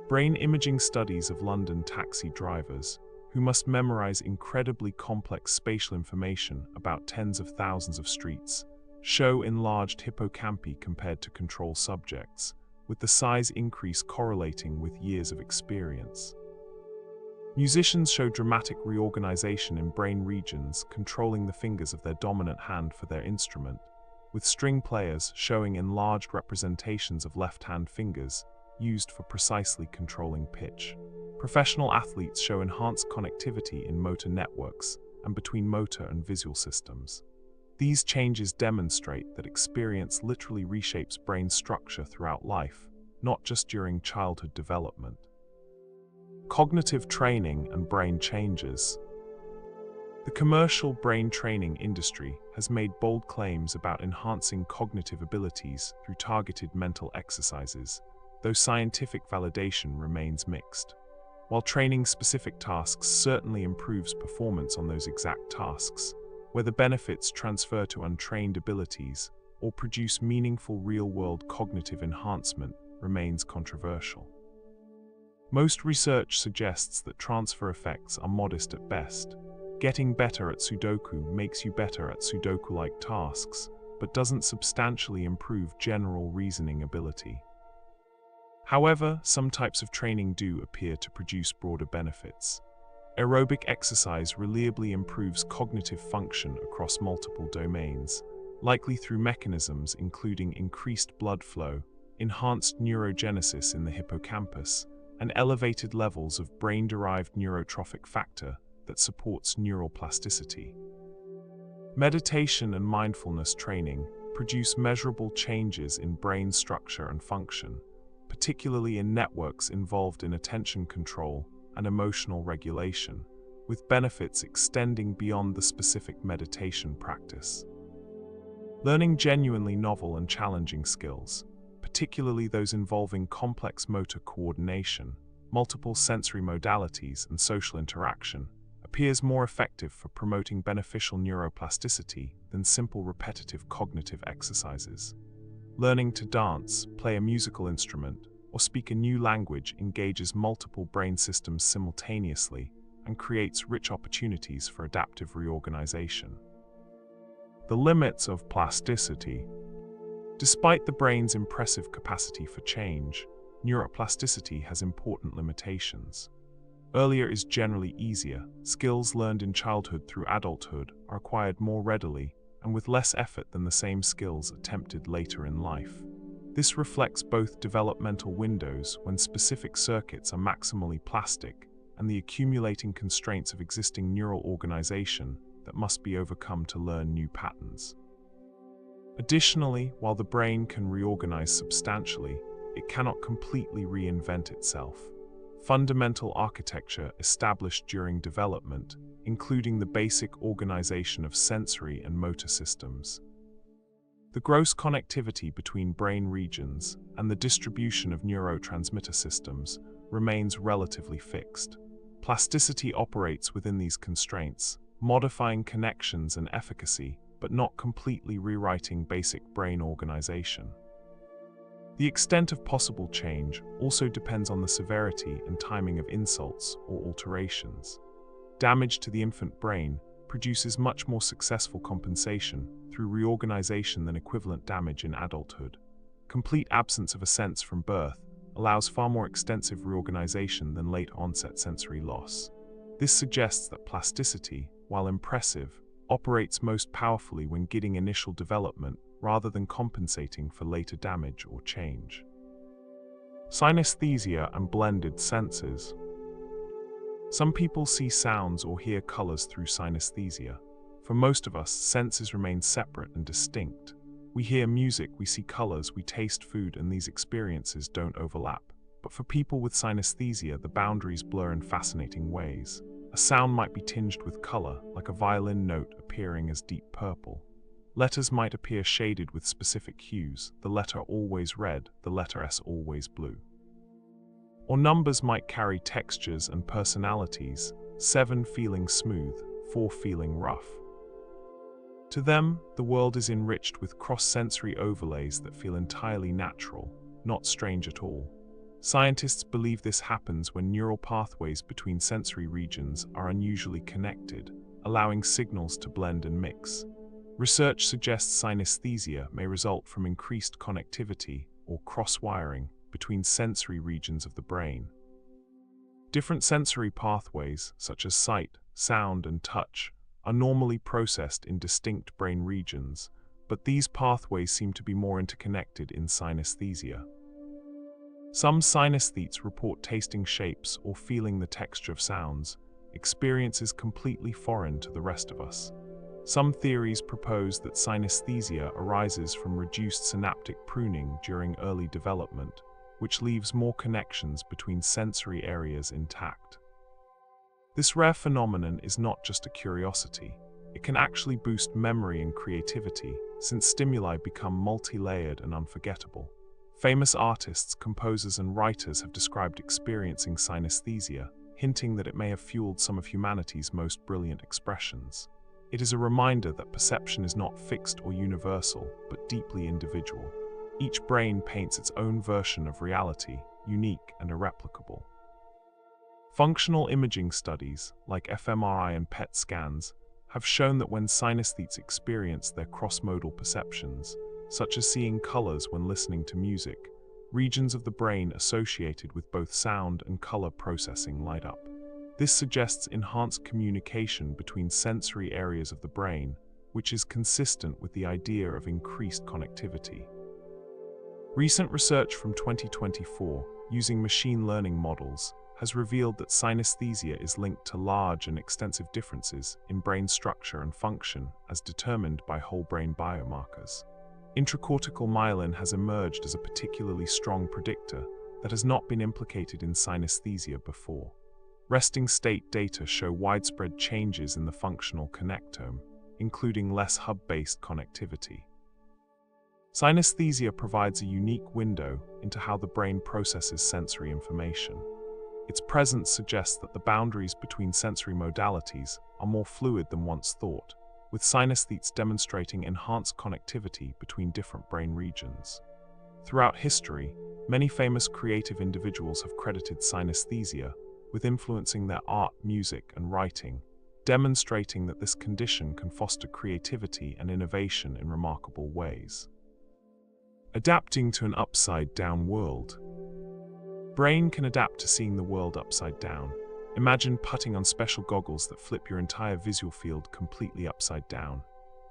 [SPEAKER 1] Brain imaging studies of London taxi drivers, who must memorize incredibly complex spatial information about tens of thousands of streets, show enlarged hippocampi compared to control subjects, with the size increase correlating with years of experience. Musicians show dramatic reorganization in brain regions controlling the fingers of their dominant hand for their instrument, with string players showing enlarged representations of left-hand fingers used for precisely controlling pitch. Professional athletes show enhanced connectivity in motor networks and between motor and visual systems. These changes demonstrate that experience literally reshapes brain structure throughout life, not just during childhood development. Cognitive training and brain changes. The commercial brain training industry has made bold claims about enhancing cognitive abilities through targeted mental exercises, though scientific validation remains mixed. While training specific tasks certainly improves performance on those exact tasks, whether benefits transfer to untrained abilities or produce meaningful real-world cognitive enhancement remains controversial. Most research suggests that transfer effects are modest at best. Getting better at Sudoku makes you better at Sudoku-like tasks, but doesn't substantially improve general reasoning ability. However, some types of training do appear to produce broader benefits. Aerobic exercise reliably improves cognitive function across multiple domains, likely through mechanisms including increased blood flow, enhanced neurogenesis in the hippocampus, and elevated levels of brain-derived neurotrophic factor that supports neuroplasticity. Meditation and mindfulness training produce measurable changes in brain structure and function, particularly in networks involved in attention control and emotional regulation, with benefits extending beyond the specific meditation practice. Learning genuinely novel and challenging skills, particularly those involving complex motor coordination, multiple sensory modalities, and social interaction, appears more effective for promoting beneficial neuroplasticity than simple repetitive cognitive exercises. Learning to dance, play a musical instrument, or speak a new language engages multiple brain systems simultaneously and creates rich opportunities for adaptive reorganization. The limits of plasticity. Despite the brain's impressive capacity for change, neuroplasticity has important limitations. Earlier is generally easier. Skills learned in childhood through adulthood are acquired more readily and with less effort than the same skills attempted later in life. This reflects both developmental windows when specific circuits are maximally plastic and the accumulating constraints of existing neural organization that must be overcome to learn new patterns. Additionally, while the brain can reorganize substantially, it cannot completely reinvent itself. Fundamental architecture established during development, including the basic organization of sensory and motor systems. The gross connectivity between brain regions and the distribution of neurotransmitter systems remains relatively fixed. Plasticity operates within these constraints, modifying connections and efficacy, but not completely rewriting basic brain organization. The extent of possible change also depends on the severity and timing of insults or alterations. Damage to the infant brain produces much more successful compensation through reorganization than equivalent damage in adulthood. Complete absence of a sense from birth allows far more extensive reorganization than late-onset sensory loss. This suggests that plasticity, while impressive, operates most powerfully when getting initial development rather than compensating for later damage or change. Synesthesia and blended senses. Some people see sounds or hear colors through synesthesia. For most of us, senses remain separate and distinct. We hear music, we see colors, we taste food, and these experiences don't overlap. But for people with synesthesia, the boundaries blur in fascinating ways. A sound might be tinged with color, like a violin note appearing as deep purple. Letters might appear shaded with specific hues, the letter always red, the letter S always blue. Or numbers might carry textures and personalities, 7 feeling smooth, 4 feeling rough. To them, the world is enriched with cross-sensory overlays that feel entirely natural, not strange at all. Scientists believe this happens when neural pathways between sensory regions are unusually connected, allowing signals to blend and mix. Research suggests synesthesia may result from increased connectivity or cross-wiring between sensory regions of the brain. Different sensory pathways, such as sight, sound, and touch, are normally processed in distinct brain regions, but these pathways seem to be more interconnected in synesthesia. Some synesthetes report tasting shapes or feeling the texture of sounds, experiences completely foreign to the rest of us. Some theories propose that synesthesia arises from reduced synaptic pruning during early development, which leaves more connections between sensory areas intact. This rare phenomenon is not just a curiosity. It can actually boost memory and creativity, since stimuli become multi-layered and unforgettable. Famous artists, composers, and writers have described experiencing synesthesia, hinting that it may have fueled some of humanity's most brilliant expressions. It is a reminder that perception is not fixed or universal, but deeply individual. Each brain paints its own version of reality, unique and irreplicable. Functional imaging studies, like fMRI and PET scans, have shown that when synesthetes experience their cross-modal perceptions, such as seeing colors when listening to music, regions of the brain associated with both sound and color processing light up. This suggests enhanced communication between sensory areas of the brain, which is consistent with the idea of increased connectivity. Recent research from 2024, using machine learning models, has revealed that synesthesia is linked to large and extensive differences in brain structure and function as determined by whole brain biomarkers. Intracortical myelin has emerged as a particularly strong predictor that has not been implicated in synesthesia before. Resting state data show widespread changes in the functional connectome, including less hub-based connectivity. Synesthesia provides a unique window into how the brain processes sensory information. Its presence suggests that the boundaries between sensory modalities are more fluid than once thought, with synesthetes demonstrating enhanced connectivity between different brain regions. Throughout history, many famous creative individuals have credited synesthesia with influencing their art, music, and writing, demonstrating that this condition can foster creativity and innovation in remarkable ways. Adapting to an upside-down world. Brain can adapt to seeing the world upside down. Imagine putting on special goggles that flip your entire visual field completely upside down.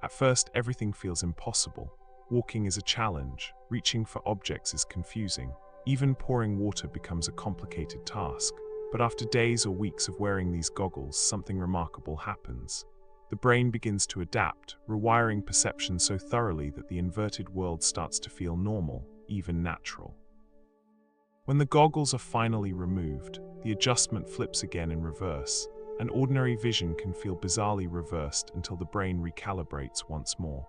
[SPEAKER 1] At first, everything feels impossible. Walking is a challenge, reaching for objects is confusing, even pouring water becomes a complicated task. But after days or weeks of wearing these goggles, something remarkable happens. The brain begins to adapt, rewiring perception so thoroughly that the inverted world starts to feel normal, even natural. When the goggles are finally removed, the adjustment flips again in reverse, and ordinary vision can feel bizarrely reversed until the brain recalibrates once more.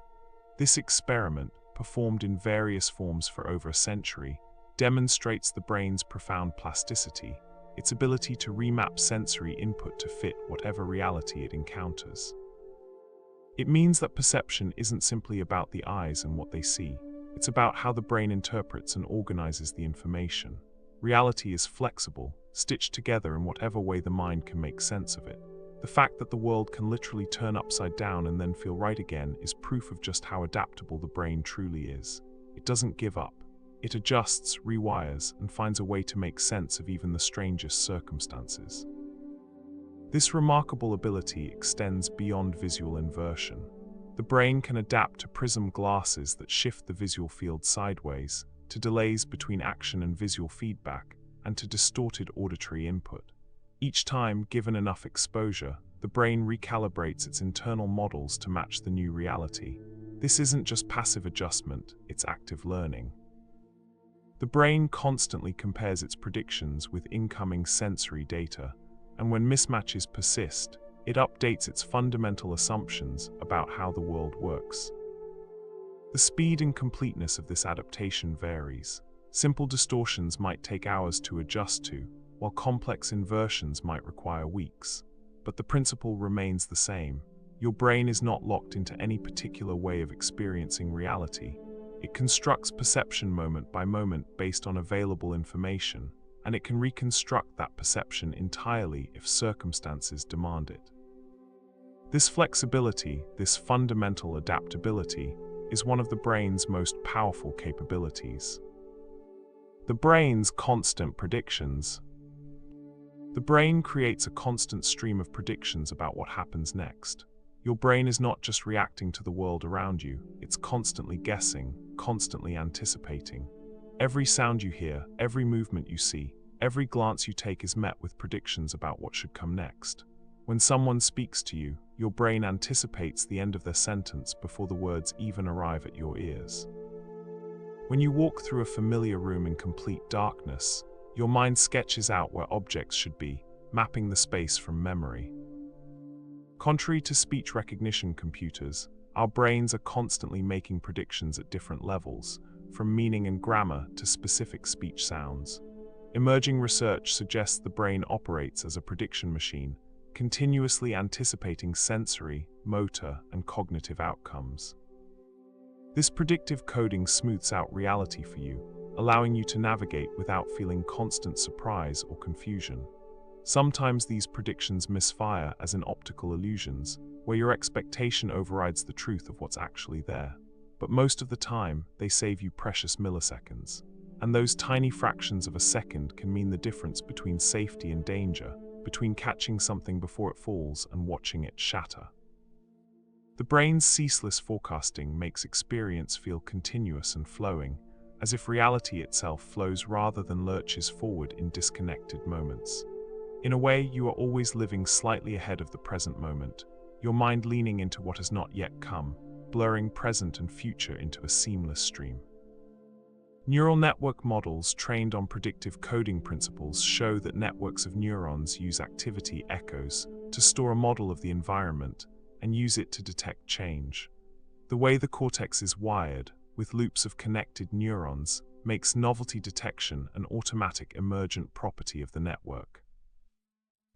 [SPEAKER 1] This experiment, performed in various forms for over a century, demonstrates the brain's profound plasticity, its ability to remap sensory input to fit whatever reality it encounters. It means that perception isn't simply about the eyes and what they see. It's about how the brain interprets and organizes the information. Reality is flexible, stitched together in whatever way the mind can make sense of it. The fact that the world can literally turn upside down and then feel right again is proof of just how adaptable the brain truly is. It doesn't give up. It adjusts, rewires, and finds a way to make sense of even the strangest circumstances. This remarkable ability extends beyond visual inversion. The brain can adapt to prism glasses that shift the visual field sideways, to delays between action and visual feedback, and to distorted auditory input. Each time, given enough exposure, the brain recalibrates its internal models to match the new reality. This isn't just passive adjustment, it's active learning. The brain constantly compares its predictions with incoming sensory data, and when mismatches persist, it updates its fundamental assumptions about how the world works. The speed and completeness of this adaptation varies. Simple distortions might take hours to adjust to, while complex inversions might require weeks. But the principle remains the same. Your brain is not locked into any particular way of experiencing reality. It constructs perception moment by moment based on available information, and it can reconstruct that perception entirely if circumstances demand it. This flexibility, this fundamental adaptability, is one of the brain's most powerful capabilities. The brain's constant predictions. The brain creates a constant stream of predictions about what happens next. Your brain is not just reacting to the world around you, it's constantly guessing, constantly anticipating. Every sound you hear, every movement you see, every glance you take is met with predictions about what should come next. When someone speaks to you, your brain anticipates the end of their sentence before the words even arrive at your ears. When you walk through a familiar room in complete darkness, your mind sketches out where objects should be, mapping the space from memory. Contrary to speech recognition computers, our brains are constantly making predictions at different levels, from meaning and grammar to specific speech sounds. Emerging research suggests the brain operates as a prediction machine, continuously anticipating sensory, motor, and cognitive outcomes. This predictive coding smooths out reality for you, allowing you to navigate without feeling constant surprise or confusion. Sometimes these predictions misfire as in optical illusions, where your expectation overrides the truth of what's actually there. But most of the time, they save you precious milliseconds. And those tiny fractions of a second can mean the difference between safety and danger, between catching something before it falls and watching it shatter. The brain's ceaseless forecasting makes experience feel continuous and flowing, as if reality itself flows rather than lurches forward in disconnected moments. In a way, you are always living slightly ahead of the present moment, your mind leaning into what has not yet come, blurring present and future into a seamless stream. Neural network models trained on predictive coding principles show that networks of neurons use activity echoes to store a model of the environment and use it to detect change. The way the cortex is wired, with loops of connected neurons, makes novelty detection an automatic emergent property of the network.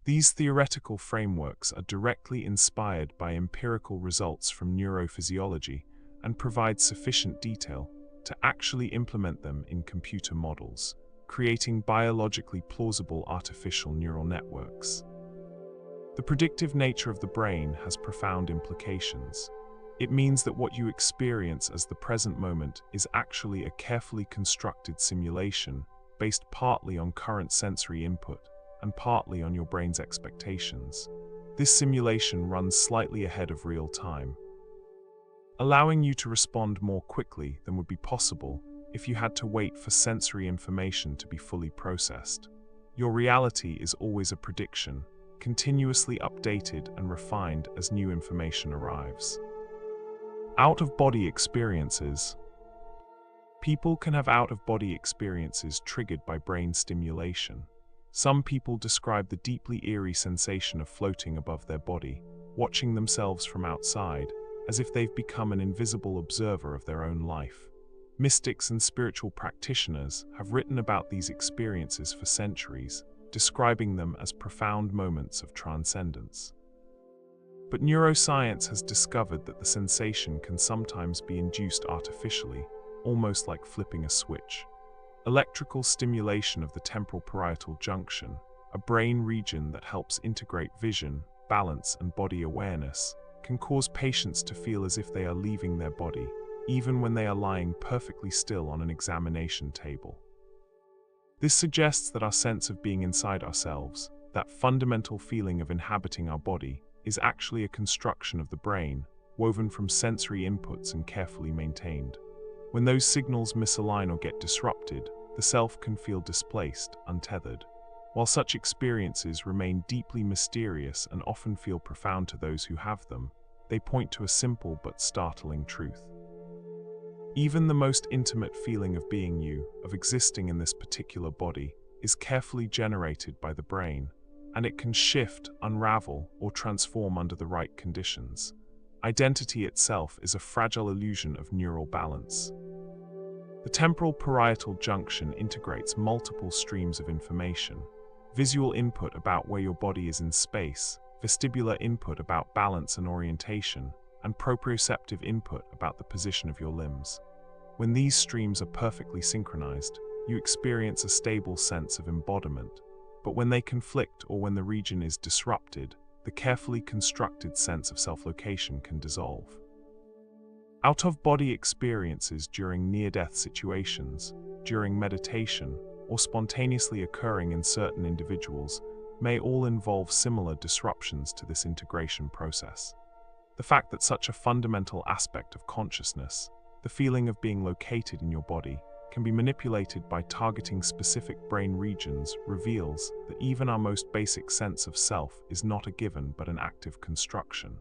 [SPEAKER 1] These theoretical frameworks are directly inspired by empirical results from neurophysiology and provide sufficient detail to actually implement them in computer models, creating biologically plausible artificial neural networks. The predictive nature of the brain has profound implications. It means that what you experience as the present moment is actually a carefully constructed simulation based partly on current sensory input and partly on your brain's expectations. This simulation runs slightly ahead of real time, allowing you to respond more quickly than would be possible if you had to wait for sensory information to be fully processed. Your reality is always a prediction, continuously updated and refined as new information arrives. Out-of-body experiences. People can have out-of-body experiences triggered by brain stimulation. Some people describe the deeply eerie sensation of floating above their body, watching themselves from outside, as if they've become an invisible observer of their own life. Mystics and spiritual practitioners have written about these experiences for centuries, describing them as profound moments of transcendence. But neuroscience has discovered that the sensation can sometimes be induced artificially, almost like flipping a switch. Electrical stimulation of the temporal parietal junction, a brain region that helps integrate vision, balance, and body awareness, can cause patients to feel as if they are leaving their body, even when they are lying perfectly still on an examination table. This suggests that our sense of being inside ourselves, that fundamental feeling of inhabiting our body, is actually a construction of the brain, woven from sensory inputs and carefully maintained. When those signals misalign or get disrupted, the self can feel displaced, untethered. While such experiences remain deeply mysterious and often feel profound to those who have them, they point to a simple but startling truth. Even the most intimate feeling of being you, of existing in this particular body, is carefully generated by the brain, and it can shift, unravel, or transform under the right conditions. Identity itself is a fragile illusion of neural balance. The temporal parietal junction integrates multiple streams of information: visual input about where your body is in space, vestibular input about balance and orientation, and proprioceptive input about the position of your limbs. When these streams are perfectly synchronized, you experience a stable sense of embodiment. But when they conflict or when the region is disrupted, the carefully constructed sense of self-location can dissolve. Out-of-body experiences during near-death situations, during meditation, or spontaneously occurring in certain individuals may all involve similar disruptions to this integration process. The fact that such a fundamental aspect of consciousness, the feeling of being located in your body, can be manipulated by targeting specific brain regions reveals that even our most basic sense of self is not a given but an active construction.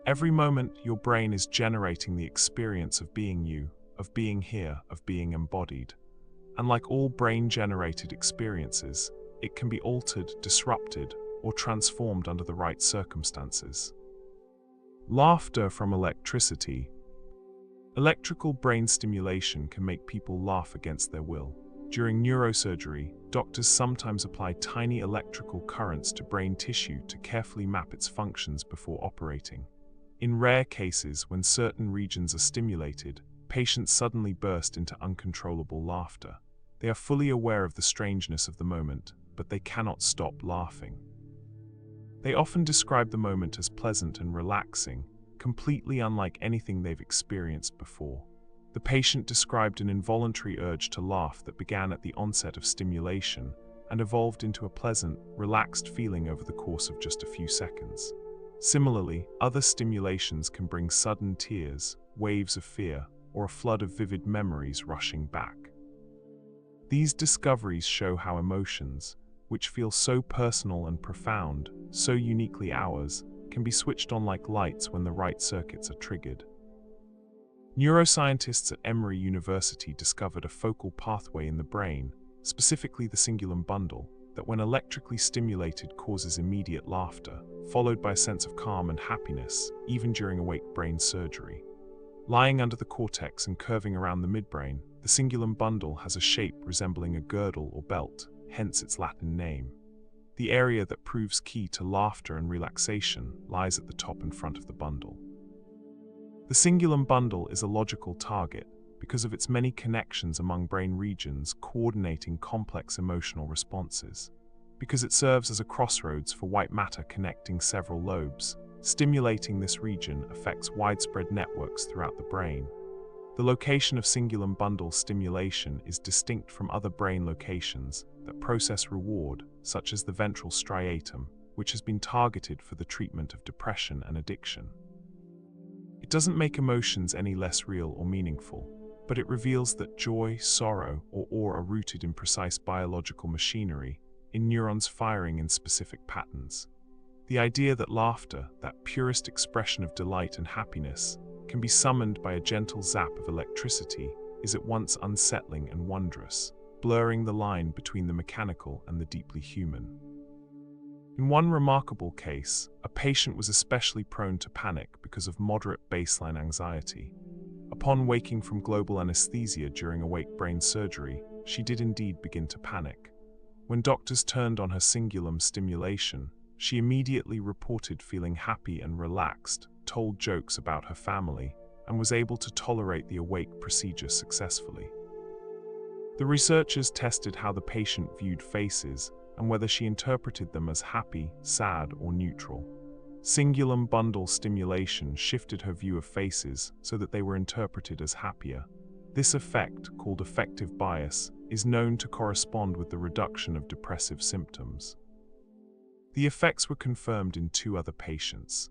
[SPEAKER 1] Every moment, your brain is generating the experience of being you, of being here, of being embodied. And like all brain-generated experiences, it can be altered, disrupted, or transformed under the right circumstances. Laughter from electricity. Electrical brain stimulation can make people laugh against their will. During neurosurgery, doctors sometimes apply tiny electrical currents to brain tissue to carefully map its functions before operating. In rare cases, when certain regions are stimulated, patients suddenly burst into uncontrollable laughter. They are fully aware of the strangeness of the moment, but they cannot stop laughing. They often describe the moment as pleasant and relaxing, completely unlike anything they've experienced before. The patient described an involuntary urge to laugh that began at the onset of stimulation and evolved into a pleasant, relaxed feeling over the course of just a few seconds. Similarly, other stimulations can bring sudden tears, waves of fear, or a flood of vivid memories rushing back. These discoveries show how emotions, which feel so personal and profound, so uniquely ours, can be switched on like lights when the right circuits are triggered. Neuroscientists at Emory University discovered a focal pathway in the brain, specifically the cingulum bundle, that when electrically stimulated causes immediate laughter, followed by a sense of calm and happiness, even during awake brain surgery. Lying under the cortex and curving around the midbrain, the cingulum bundle has a shape resembling a girdle or belt, hence its Latin name. The area that proves key to laughter and relaxation lies at the top and front of the bundle. The cingulum bundle is a logical target because of its many connections among brain regions coordinating complex emotional responses. Because it serves as a crossroads for white matter connecting several lobes, stimulating this region affects widespread networks throughout the brain. The location of cingulum bundle stimulation is distinct from other brain locations that process reward, such as the ventral striatum, which has been targeted for the treatment of depression and addiction. It doesn't make emotions any less real or meaningful, but it reveals that joy, sorrow, or awe are rooted in precise biological machinery, in neurons firing in specific patterns. The idea that laughter, that purest expression of delight and happiness, can be summoned by a gentle zap of electricity is at once unsettling and wondrous, blurring the line between the mechanical and the deeply human. In one remarkable case, a patient was especially prone to panic because of moderate baseline anxiety. Upon waking from global anesthesia during awake brain surgery, she did indeed begin to panic. When doctors turned on her cingulum stimulation, she immediately reported feeling happy and relaxed, told jokes about her family, and was able to tolerate the awake procedure successfully. The researchers tested how the patient viewed faces and whether she interpreted them as happy, sad, or neutral. Cingulum bundle stimulation shifted her view of faces so that they were interpreted as happier. This effect, called affective bias, is known to correspond with the reduction of depressive symptoms. The effects were confirmed in 2 other patients.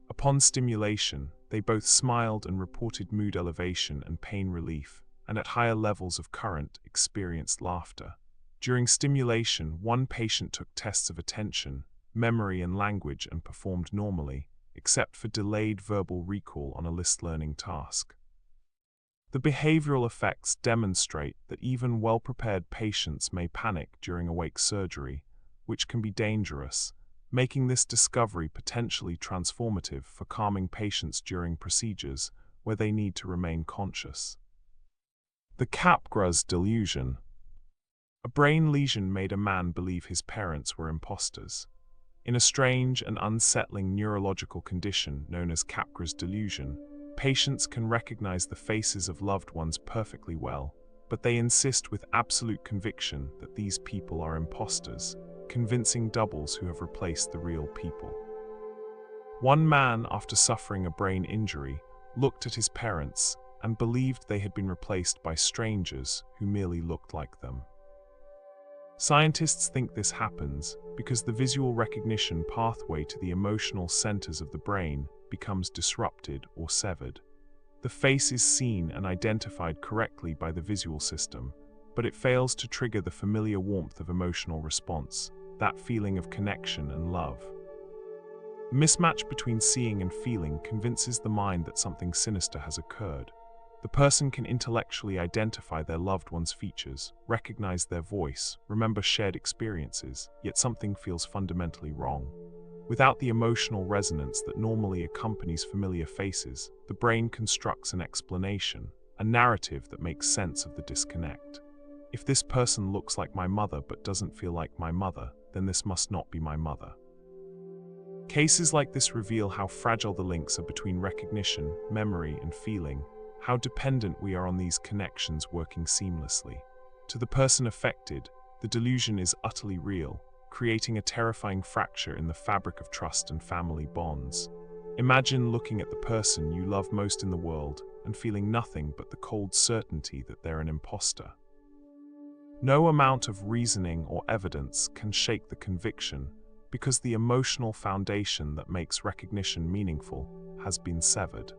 [SPEAKER 1] Upon stimulation, they both smiled and reported mood elevation and pain relief, and at higher levels of current, experienced laughter. During stimulation, one patient took tests of attention, memory, and language and performed normally, except for delayed verbal recall on a list learning task. The behavioral effects demonstrate that even well-prepared patients may panic during awake surgery, which can be dangerous, making this discovery potentially transformative for calming patients during procedures where they need to remain conscious. The Capgras delusion. A brain lesion made a man believe his parents were imposters. In a strange and unsettling neurological condition known as Capgras delusion, patients can recognize the faces of loved ones perfectly well, but they insist with absolute conviction that these people are imposters, convincing doubles who have replaced the real people. One man, after suffering a brain injury, looked at his parents and believed they had been replaced by strangers who merely looked like them. Scientists think this happens because the visual recognition pathway to the emotional centers of the brain becomes disrupted or severed. The face is seen and identified correctly by the visual system, but it fails to trigger the familiar warmth of emotional response, that feeling of connection and love. The mismatch between seeing and feeling convinces the mind that something sinister has occurred. The person can intellectually identify their loved one's features, recognize their voice, remember shared experiences, yet something feels fundamentally wrong. Without the emotional resonance that normally accompanies familiar faces, the brain constructs an explanation, a narrative that makes sense of the disconnect. If this person looks like my mother but doesn't feel like my mother, then this must not be my mother. Cases like this reveal how fragile the links are between recognition, memory, and feeling, how dependent we are on these connections working seamlessly. To the person affected, the delusion is utterly real, creating a terrifying fracture in the fabric of trust and family bonds. Imagine looking at the person you love most in the world and feeling nothing but the cold certainty that they're an imposter. No amount of reasoning or evidence can shake the conviction because the emotional foundation that makes recognition meaningful has been severed.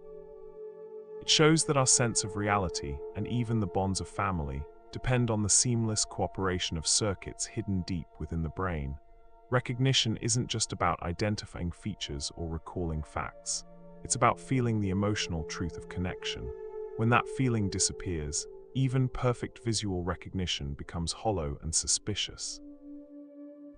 [SPEAKER 1] It shows that our sense of reality, and even the bonds of family, depend on the seamless cooperation of circuits hidden deep within the brain. Recognition isn't just about identifying features or recalling facts. It's about feeling the emotional truth of connection. When that feeling disappears, even perfect visual recognition becomes hollow and suspicious.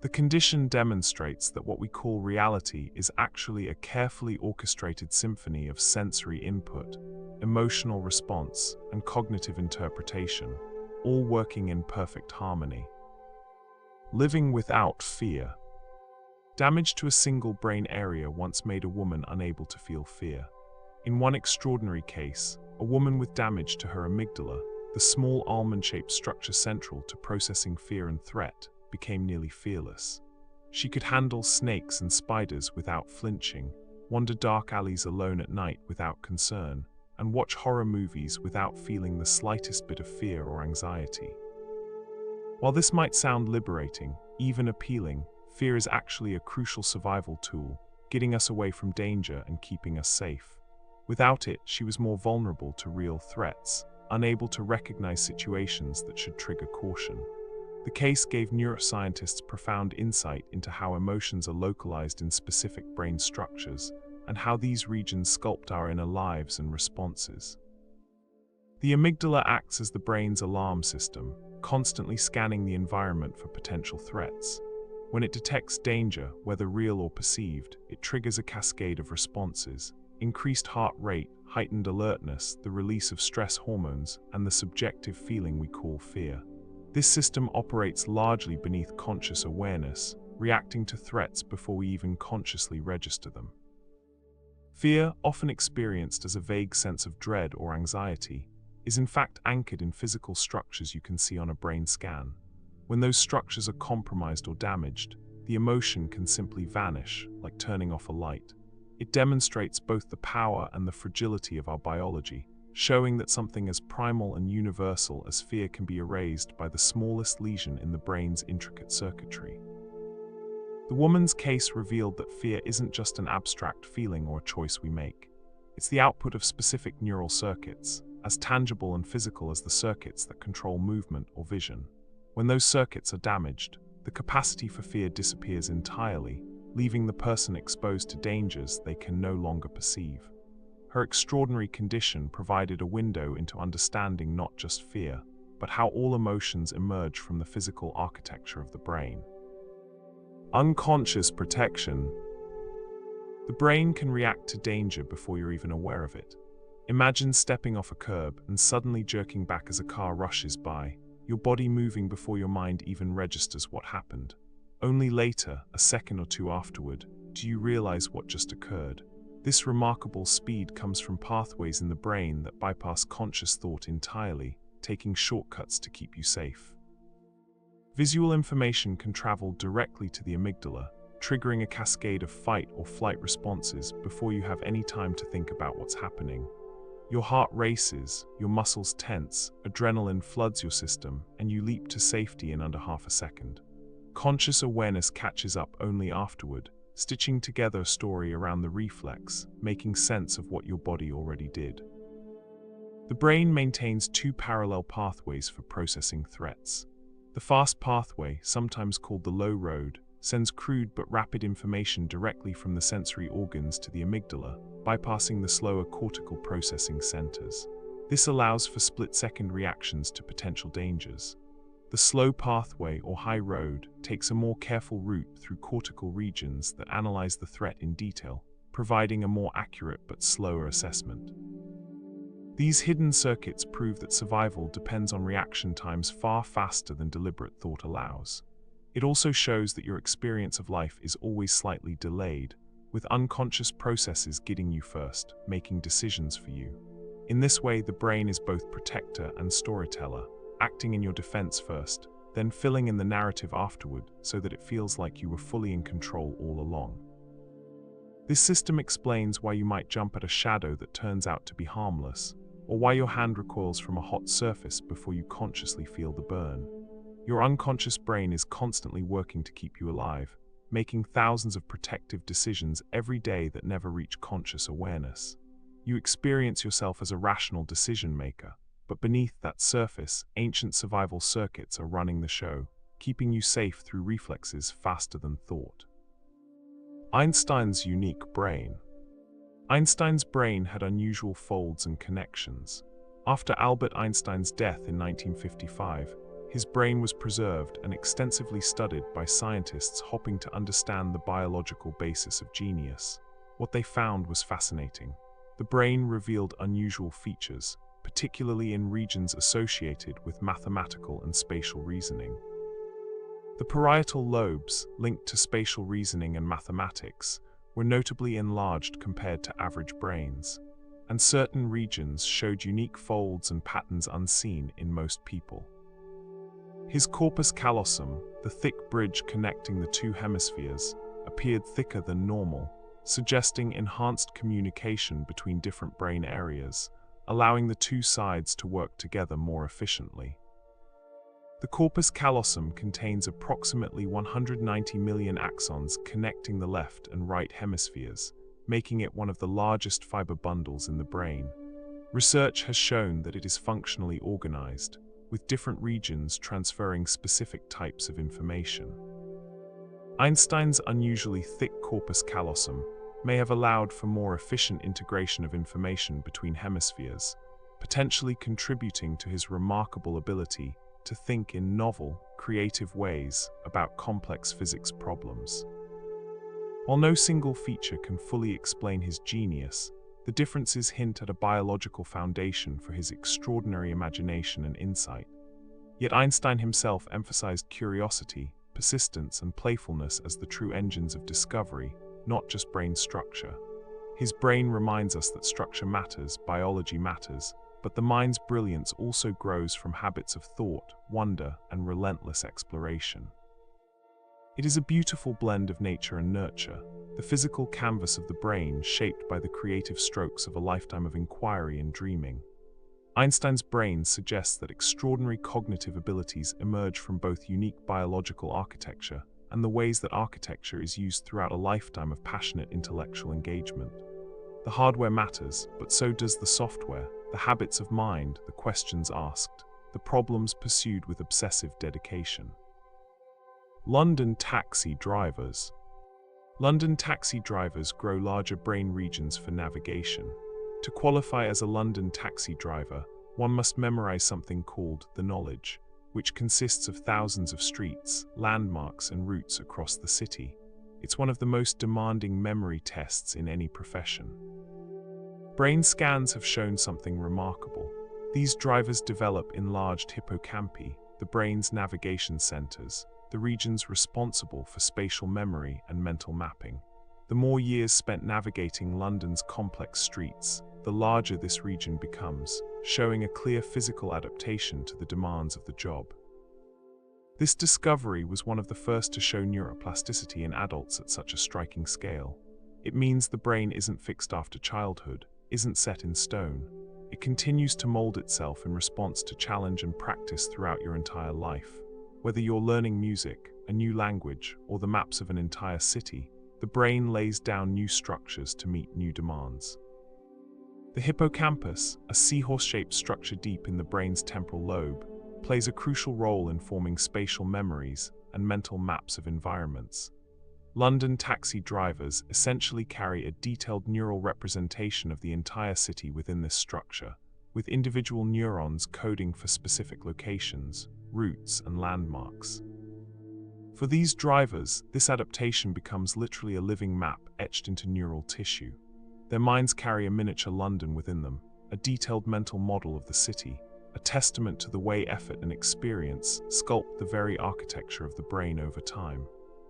[SPEAKER 1] The condition demonstrates that what we call reality is actually a carefully orchestrated symphony of sensory input, emotional response, and cognitive interpretation, all working in perfect harmony. Living without fear. Damage to a single brain area once made a woman unable to feel fear. In one extraordinary case, a woman with damage to her amygdala, the small almond-shaped structure central to processing fear and threat, became nearly fearless. She could handle snakes and spiders without flinching, wander dark alleys alone at night without concern, and watch horror movies without feeling the slightest bit of fear or anxiety. While this might sound liberating, even appealing, fear is actually a crucial survival tool, getting us away from danger and keeping us safe. Without it, she was more vulnerable to real threats, unable to recognize situations that should trigger caution. The case gave neuroscientists profound insight into how emotions are localized in specific brain structures and how these regions sculpt our inner lives and responses. The amygdala acts as the brain's alarm system, constantly scanning the environment for potential threats. When it detects danger, whether real or perceived, it triggers a cascade of responses: increased heart rate, heightened alertness, the release of stress hormones, and the subjective feeling we call fear. This system operates largely beneath conscious awareness, reacting to threats before we even consciously register them. Fear, often experienced as a vague sense of dread or anxiety, is in fact anchored in physical structures you can see on a brain scan. When those structures are compromised or damaged, the emotion can simply vanish, like turning off a light. It demonstrates both the power and the fragility of our biology, showing that something as primal and universal as fear can be erased by the smallest lesion in the brain's intricate circuitry. The woman's case revealed that fear isn't just an abstract feeling or a choice we make. It's the output of specific neural circuits, as tangible and physical as the circuits that control movement or vision. When those circuits are damaged, the capacity for fear disappears entirely, leaving the person exposed to dangers they can no longer perceive. Her extraordinary condition provided a window into understanding not just fear, but how all emotions emerge from the physical architecture of the brain. Unconscious protection. The brain can react to danger before you're even aware of it. Imagine stepping off a curb and suddenly jerking back as a car rushes by, your body moving before your mind even registers what happened. Only later, a second or two afterward, do you realize what just occurred. This remarkable speed comes from pathways in the brain that bypass conscious thought entirely, taking shortcuts to keep you safe. Visual information can travel directly to the amygdala, triggering a cascade of fight or flight responses before you have any time to think about what's happening. Your heart races, your muscles tense, adrenaline floods your system, and you leap to safety in under half a second. Conscious awareness catches up only afterward, stitching together a story around the reflex, making sense of what your body already did. The brain maintains two parallel pathways for processing threats. The fast pathway, sometimes called the low road, sends crude but rapid information directly from the sensory organs to the amygdala, bypassing the slower cortical processing centers. This allows for split-second reactions to potential dangers. The slow pathway, or high road, takes a more careful route through cortical regions that analyze the threat in detail, providing a more accurate but slower assessment. These hidden circuits prove that survival depends on reaction times far faster than deliberate thought allows. It also shows that your experience of life is always slightly delayed, with unconscious processes guiding you first, making decisions for you. In this way, the brain is both protector and storyteller, acting in your defense first, then filling in the narrative afterward so that it feels like you were fully in control all along. This system explains why you might jump at a shadow that turns out to be harmless, or why your hand recoils from a hot surface before you consciously feel the burn. Your unconscious brain is constantly working to keep you alive, making thousands of protective decisions every day that never reach conscious awareness. You experience yourself as a rational decision maker, but beneath that surface, ancient survival circuits are running the show, keeping you safe through reflexes faster than thought. Einstein's unique brain. Einstein's brain had unusual folds and connections. After Albert Einstein's death in 1955, His brain was preserved and extensively studied by scientists hoping to understand the biological basis of genius. What they found was fascinating. The brain revealed unusual features, particularly in regions associated with mathematical and spatial reasoning. The parietal lobes, linked to spatial reasoning and mathematics, were notably enlarged compared to average brains, and certain regions showed unique folds and patterns unseen in most people. His corpus callosum, the thick bridge connecting the two hemispheres, appeared thicker than normal, suggesting enhanced communication between different brain areas, allowing the two sides to work together more efficiently. The corpus callosum contains approximately 190 million axons connecting the left and right hemispheres, making it one of the largest fiber bundles in the brain. Research has shown that it is functionally organized, with different regions transferring specific types of information. Einstein's unusually thick corpus callosum may have allowed for more efficient integration of information between hemispheres, potentially contributing to his remarkable ability to think in novel, creative ways about complex physics problems. While no single feature can fully explain his genius, the differences hint at a biological foundation for his extraordinary imagination and insight. Yet Einstein himself emphasized curiosity, persistence, and playfulness as the true engines of discovery, not just brain structure. His brain reminds us that structure matters, biology matters, but the mind's brilliance also grows from habits of thought, wonder, and relentless exploration. It is a beautiful blend of nature and nurture, the physical canvas of the brain shaped by the creative strokes of a lifetime of inquiry and dreaming. Einstein's brain suggests that extraordinary cognitive abilities emerge from both unique biological architecture and the ways that architecture is used throughout a lifetime of passionate intellectual engagement. The hardware matters, but so does the software, the habits of mind, the questions asked, the problems pursued with obsessive dedication. London taxi drivers. London taxi drivers grow larger brain regions for navigation. To qualify as a London taxi driver, one must memorize something called the knowledge, which consists of thousands of streets, landmarks, and routes across the city. It's one of the most demanding memory tests in any profession. Brain scans have shown something remarkable. These drivers develop enlarged hippocampi, the brain's navigation centers, the regions responsible for spatial memory and mental mapping. The more years spent navigating London's complex streets, the larger this region becomes, showing a clear physical adaptation to the demands of the job. This discovery was one of the first to show neuroplasticity in adults at such a striking scale. It means the brain isn't fixed after childhood, isn't set in stone. It continues to mold itself in response to challenge and practice throughout your entire life. Whether you're learning music, a new language, or the maps of an entire city, the brain lays down new structures to meet new demands. The hippocampus, a seahorse-shaped structure deep in the brain's temporal lobe, plays a crucial role in forming spatial memories and mental maps of environments. London taxi drivers essentially carry a detailed neural representation of the entire city within this structure, with individual neurons coding for specific locations, routes, and landmarks. For these drivers, this adaptation becomes literally a living map etched into neural tissue. Their minds carry a miniature London within them, a detailed mental model of the city, a testament to the way effort and experience sculpt the very architecture of the brain over time.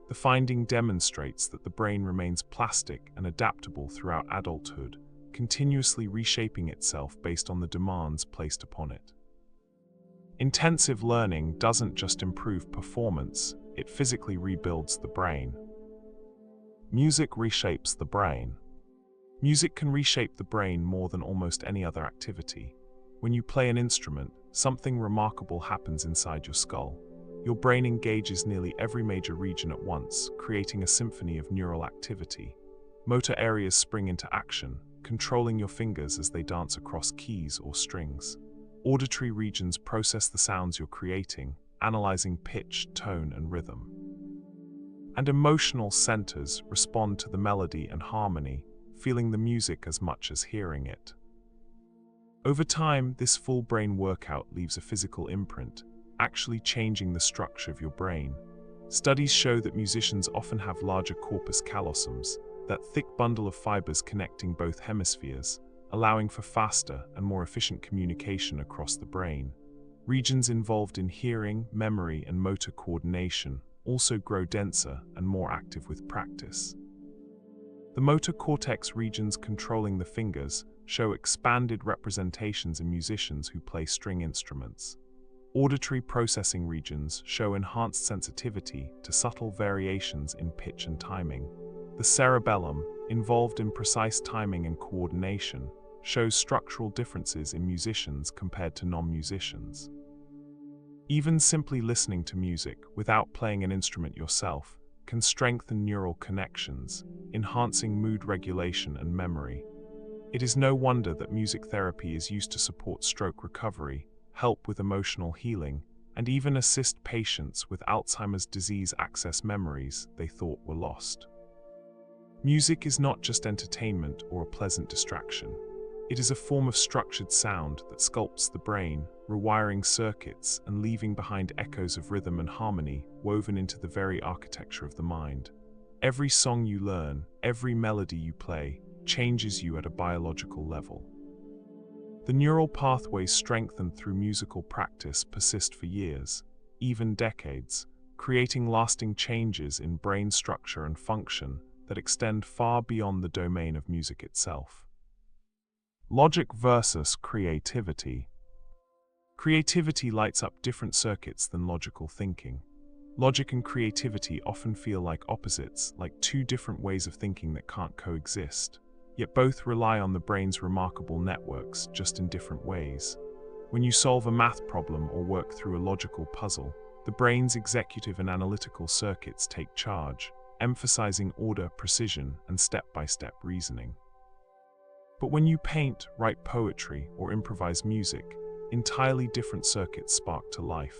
[SPEAKER 1] The finding demonstrates that the brain remains plastic and adaptable throughout adulthood, continuously reshaping itself based on the demands placed upon it. Intensive learning doesn't just improve performance, it physically rebuilds the brain. Music reshapes the brain. Music can reshape the brain more than almost any other activity. When you play an instrument, something remarkable happens inside your skull. Your brain engages nearly every major region at once, creating a symphony of neural activity. Motor areas spring into action, controlling your fingers as they dance across keys or strings. Auditory regions process the sounds you're creating, analyzing pitch, tone, and rhythm. And emotional centers respond to the melody and harmony, feeling the music as much as hearing it. Over time, this full brain workout leaves a physical imprint. actually changing the structure of your brain. Studies show that musicians often have larger corpus callosums, that thick bundle of fibers connecting both hemispheres, allowing for faster and more efficient communication across the brain. Regions involved in hearing, memory, and motor coordination also grow denser and more active with practice. The motor cortex regions controlling the fingers show expanded representations in musicians who play string instruments. Auditory processing regions show enhanced sensitivity to subtle variations in pitch and timing. The cerebellum, involved in precise timing and coordination, shows structural differences in musicians compared to non-musicians. Even simply listening to music without playing an instrument yourself can strengthen neural connections, enhancing mood regulation and memory. It is no wonder that music therapy is used to support stroke recovery, help with emotional healing, and even assist patients with Alzheimer's disease access memories they thought were lost. Music is not just entertainment or a pleasant distraction. It is a form of structured sound that sculpts the brain, rewiring circuits and leaving behind echoes of rhythm and harmony woven into the very architecture of the mind. Every song you learn, every melody you play, changes you at a biological level. The neural pathways strengthened through musical practice persist for years, even decades, creating lasting changes in brain structure and function that extend far beyond the domain of music itself. Logic versus creativity. Creativity lights up different circuits than logical thinking. Logic and creativity often feel like opposites, like two different ways of thinking that can't coexist. Yet both rely on the brain's remarkable networks, just in different ways. When you solve a math problem or work through a logical puzzle, the brain's executive and analytical circuits take charge, emphasizing order, precision, and step-by-step reasoning. But when you paint, write poetry, or improvise music, entirely different circuits spark to life.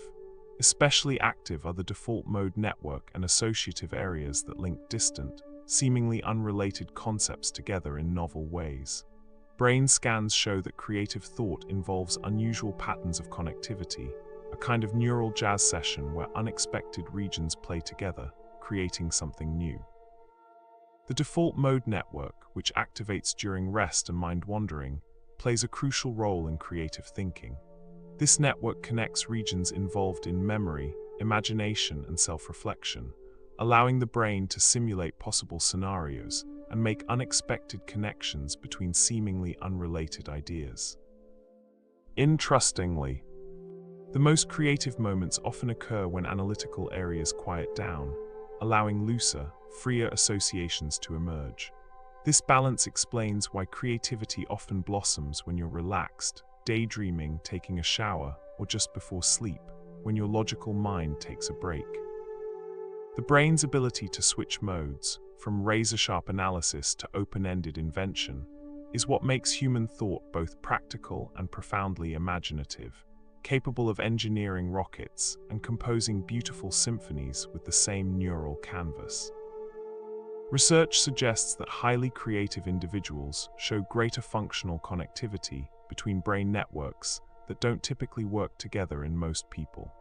[SPEAKER 1] Especially active are the default mode network and associative areas that link distant, seemingly unrelated concepts together in novel ways. Brain scans show that creative thought involves unusual patterns of connectivity, a kind of neural jazz session where unexpected regions play together, creating something new. The default mode network, which activates during rest and mind wandering, plays a crucial role in creative thinking. This network connects regions involved in memory, imagination, and self-reflection, allowing the brain to simulate possible scenarios and make unexpected connections between seemingly unrelated ideas. Interestingly, the most creative moments often occur when analytical areas quiet down, allowing looser, freer associations to emerge. This balance explains why creativity often blossoms when you're relaxed, daydreaming, taking a shower, or just before sleep, when your logical mind takes a break. The brain's ability to switch modes, from razor-sharp analysis to open-ended invention, is what makes human thought both practical and profoundly imaginative, capable of engineering rockets and composing beautiful symphonies with the same neural canvas. Research suggests that highly creative individuals show greater functional connectivity between brain networks that don't typically work together in most people.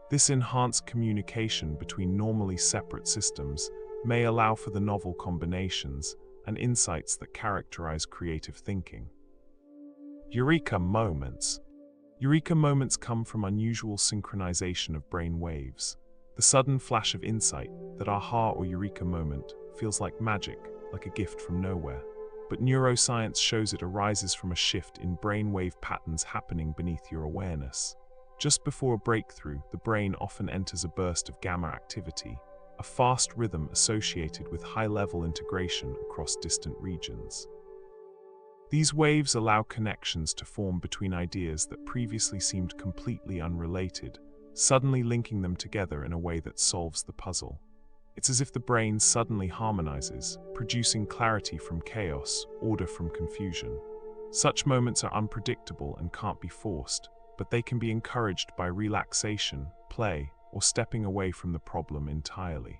[SPEAKER 1] This enhanced communication between normally separate systems may allow for the novel combinations and insights that characterize creative thinking. Eureka moments. Eureka moments come from unusual synchronization of brain waves. The sudden flash of insight, that aha or eureka moment, feels like magic, like a gift from nowhere. But neuroscience shows it arises from a shift in brainwave patterns happening beneath your awareness. Just before a breakthrough, the brain often enters a burst of gamma activity, a fast rhythm associated with high-level integration across distant regions. These waves allow connections to form between ideas that previously seemed completely unrelated, suddenly linking them together in a way that solves the puzzle. It's as if the brain suddenly harmonizes, producing clarity from chaos, order from confusion. Such moments are unpredictable and can't be forced, but they can be encouraged by relaxation, play, or stepping away from the problem entirely.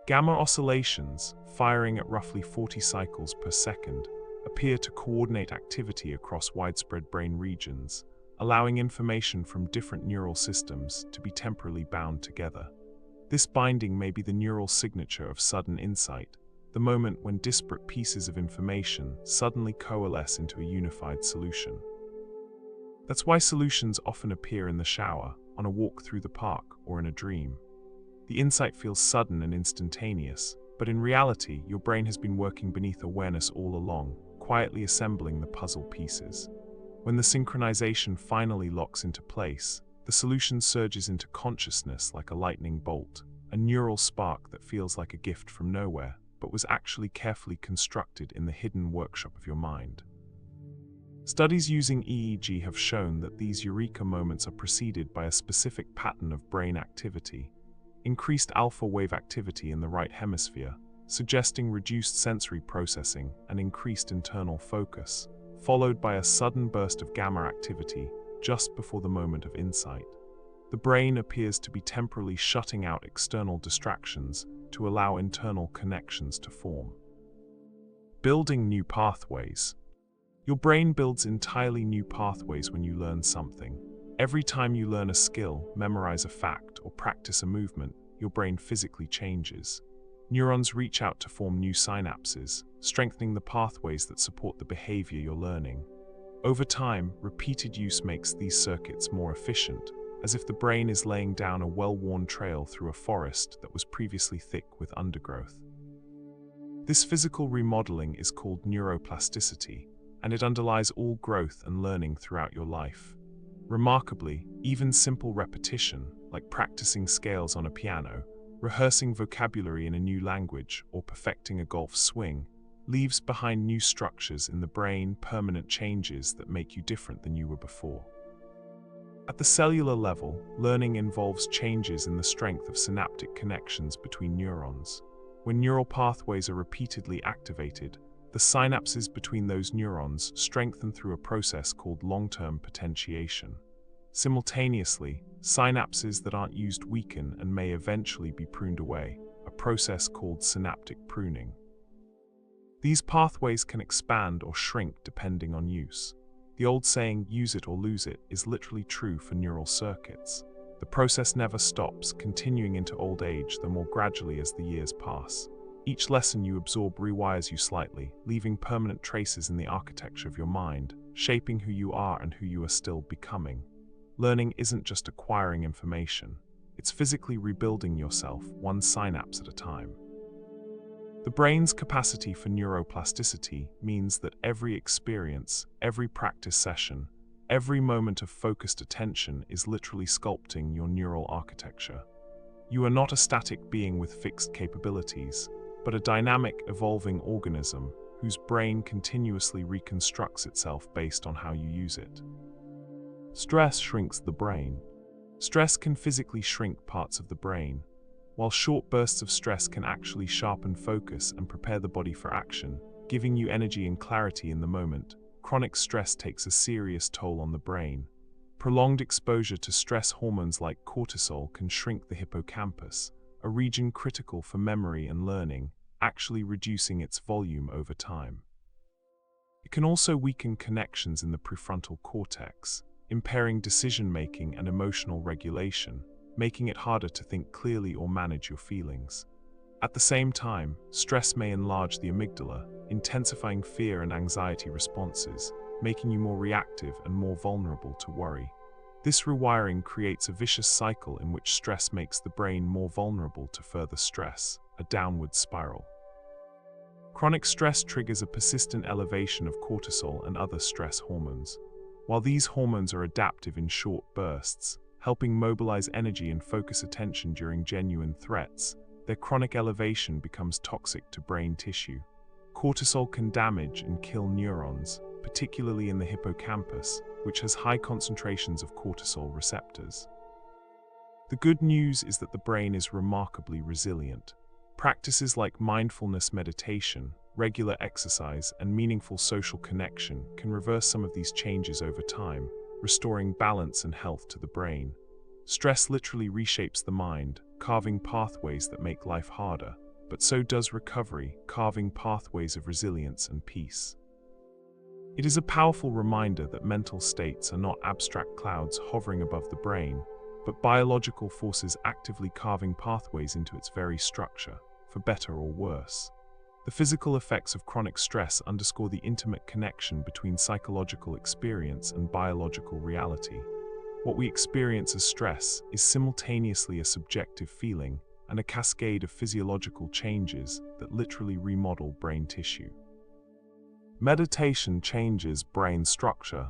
[SPEAKER 1] Gamma oscillations, firing at roughly 40 cycles per second, appear to coordinate activity across widespread brain regions, allowing information from different neural systems to be temporarily bound together. This binding may be the neural signature of sudden insight, the moment when disparate pieces of information suddenly coalesce into a unified solution. That's why solutions often appear in the shower, on a walk through the park, or in a dream. The insight feels sudden and instantaneous, but in reality, your brain has been working beneath awareness all along, quietly assembling the puzzle pieces. When the synchronization finally locks into place, the solution surges into consciousness like a lightning bolt, a neural spark that feels like a gift from nowhere, but was actually carefully constructed in the hidden workshop of your mind. Studies using EEG have shown that these eureka moments are preceded by a specific pattern of brain activity, increased alpha wave activity in the right hemisphere, suggesting reduced sensory processing and increased internal focus, followed by a sudden burst of gamma activity just before the moment of insight. The brain appears to be temporarily shutting out external distractions to allow internal connections to form. Building new pathways. Your brain builds entirely new pathways when you learn something. Every time you learn a skill, memorize a fact, or practice a movement, your brain physically changes. Neurons reach out to form new synapses, strengthening the pathways that support the behavior you're learning. Over time, repeated use makes these circuits more efficient, as if the brain is laying down a well-worn trail through a forest that was previously thick with undergrowth. This physical remodeling is called neuroplasticity, and it underlies all growth and learning throughout your life. Remarkably, even simple repetition, like practicing scales on a piano, rehearsing vocabulary in a new language, or perfecting a golf swing, leaves behind new structures in the brain, permanent changes that make you different than you were before. At the cellular level, learning involves changes in the strength of synaptic connections between neurons. When neural pathways are repeatedly activated, the synapses between those neurons strengthen through a process called long-term potentiation. Simultaneously, synapses that aren't used weaken and may eventually be pruned away, a process called synaptic pruning. These pathways can expand or shrink depending on use. The old saying, "use it or lose it," is literally true for neural circuits. The process never stops, continuing into old age, though more gradually as the years pass. Each lesson you absorb rewires you slightly, leaving permanent traces in the architecture of your mind, shaping who you are and who you are still becoming. Learning isn't just acquiring information, it's physically rebuilding yourself, one synapse at a time. The brain's capacity for neuroplasticity means that every experience, every practice session, every moment of focused attention is literally sculpting your neural architecture. You are not a static being with fixed capabilities, but a dynamic, evolving organism whose brain continuously reconstructs itself based on how you use it. Stress shrinks the brain. Stress can physically shrink parts of the brain, while short bursts of stress can actually sharpen focus and prepare the body for action, giving you energy and clarity in the moment. Chronic stress takes a serious toll on the brain. Prolonged exposure to stress hormones like cortisol can shrink the hippocampus, a region critical for memory and learning, actually reducing its volume over time. It can also weaken connections in the prefrontal cortex, impairing decision-making and emotional regulation, making it harder to think clearly or manage your feelings. At the same time, stress may enlarge the amygdala, intensifying fear and anxiety responses, making you more reactive and more vulnerable to worry. This rewiring creates a vicious cycle in which stress makes the brain more vulnerable to further stress, a downward spiral. Chronic stress triggers a persistent elevation of cortisol and other stress hormones. While these hormones are adaptive in short bursts, helping mobilize energy and focus attention during genuine threats, their chronic elevation becomes toxic to brain tissue. Cortisol can damage and kill neurons, particularly in the hippocampus, which has high concentrations of cortisol receptors. The good news is that the brain is remarkably resilient. Practices like mindfulness meditation, regular exercise, and meaningful social connection can reverse some of these changes over time, restoring balance and health to the brain. Stress literally reshapes the mind, carving pathways that make life harder, but so does recovery, carving pathways of resilience and peace. It is a powerful reminder that mental states are not abstract clouds hovering above the brain, but biological forces actively carving pathways into its very structure, for better or worse. The physical effects of chronic stress underscore the intimate connection between psychological experience and biological reality. What we experience as stress is simultaneously a subjective feeling and a cascade of physiological changes that literally remodel brain tissue. Meditation changes brain structure.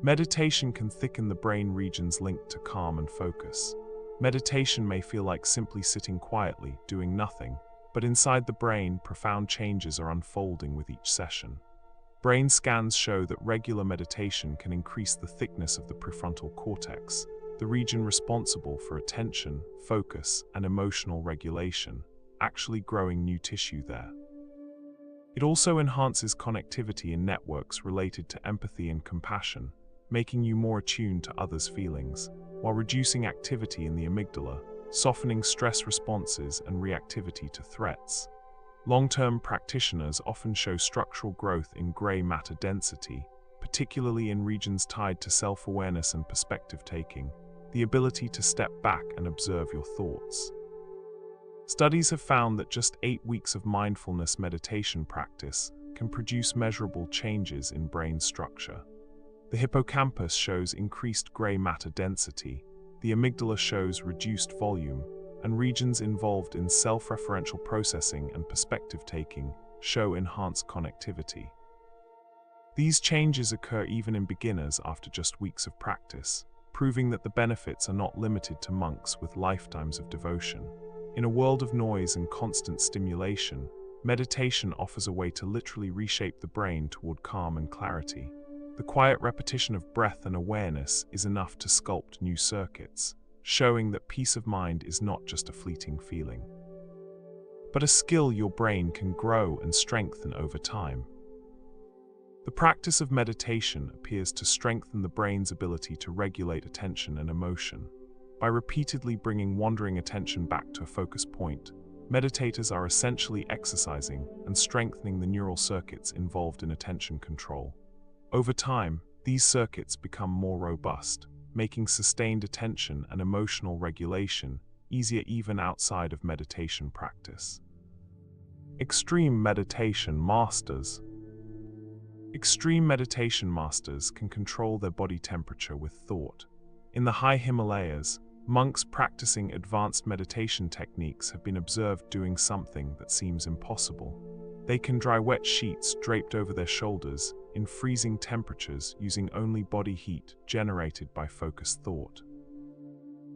[SPEAKER 1] Meditation can thicken the brain regions linked to calm and focus. Meditation may feel like simply sitting quietly, doing nothing, but inside the brain, profound changes are unfolding with each session. Brain scans show that regular meditation can increase the thickness of the prefrontal cortex, the region responsible for attention, focus, and emotional regulation, actually growing new tissue there. It also enhances connectivity in networks related to empathy and compassion, making you more attuned to others' feelings, while reducing activity in the amygdala, softening stress responses and reactivity to threats. Long-term practitioners often show structural growth in gray matter density, particularly in regions tied to self-awareness and perspective-taking, the ability to step back and observe your thoughts. Studies have found that just 8 weeks of mindfulness meditation practice can produce measurable changes in brain structure. The hippocampus shows increased gray matter density, the amygdala shows reduced volume, and regions involved in self-referential processing and perspective-taking show enhanced connectivity. These changes occur even in beginners after just weeks of practice, proving that the benefits are not limited to monks with lifetimes of devotion. In a world of noise and constant stimulation, meditation offers a way to literally reshape the brain toward calm and clarity. The quiet repetition of breath and awareness is enough to sculpt new circuits, showing that peace of mind is not just a fleeting feeling, but a skill your brain can grow and strengthen over time. The practice of meditation appears to strengthen the brain's ability to regulate attention and emotion. By repeatedly bringing wandering attention back to a focus point, meditators are essentially exercising and strengthening the neural circuits involved in attention control. Over time, these circuits become more robust, making sustained attention and emotional regulation easier even outside of meditation practice. Extreme meditation masters. Extreme meditation masters can control their body temperature with thought. In the high Himalayas, monks practicing advanced meditation techniques have been observed doing something that seems impossible. They can dry wet sheets draped over their shoulders in freezing temperatures using only body heat generated by focused thought.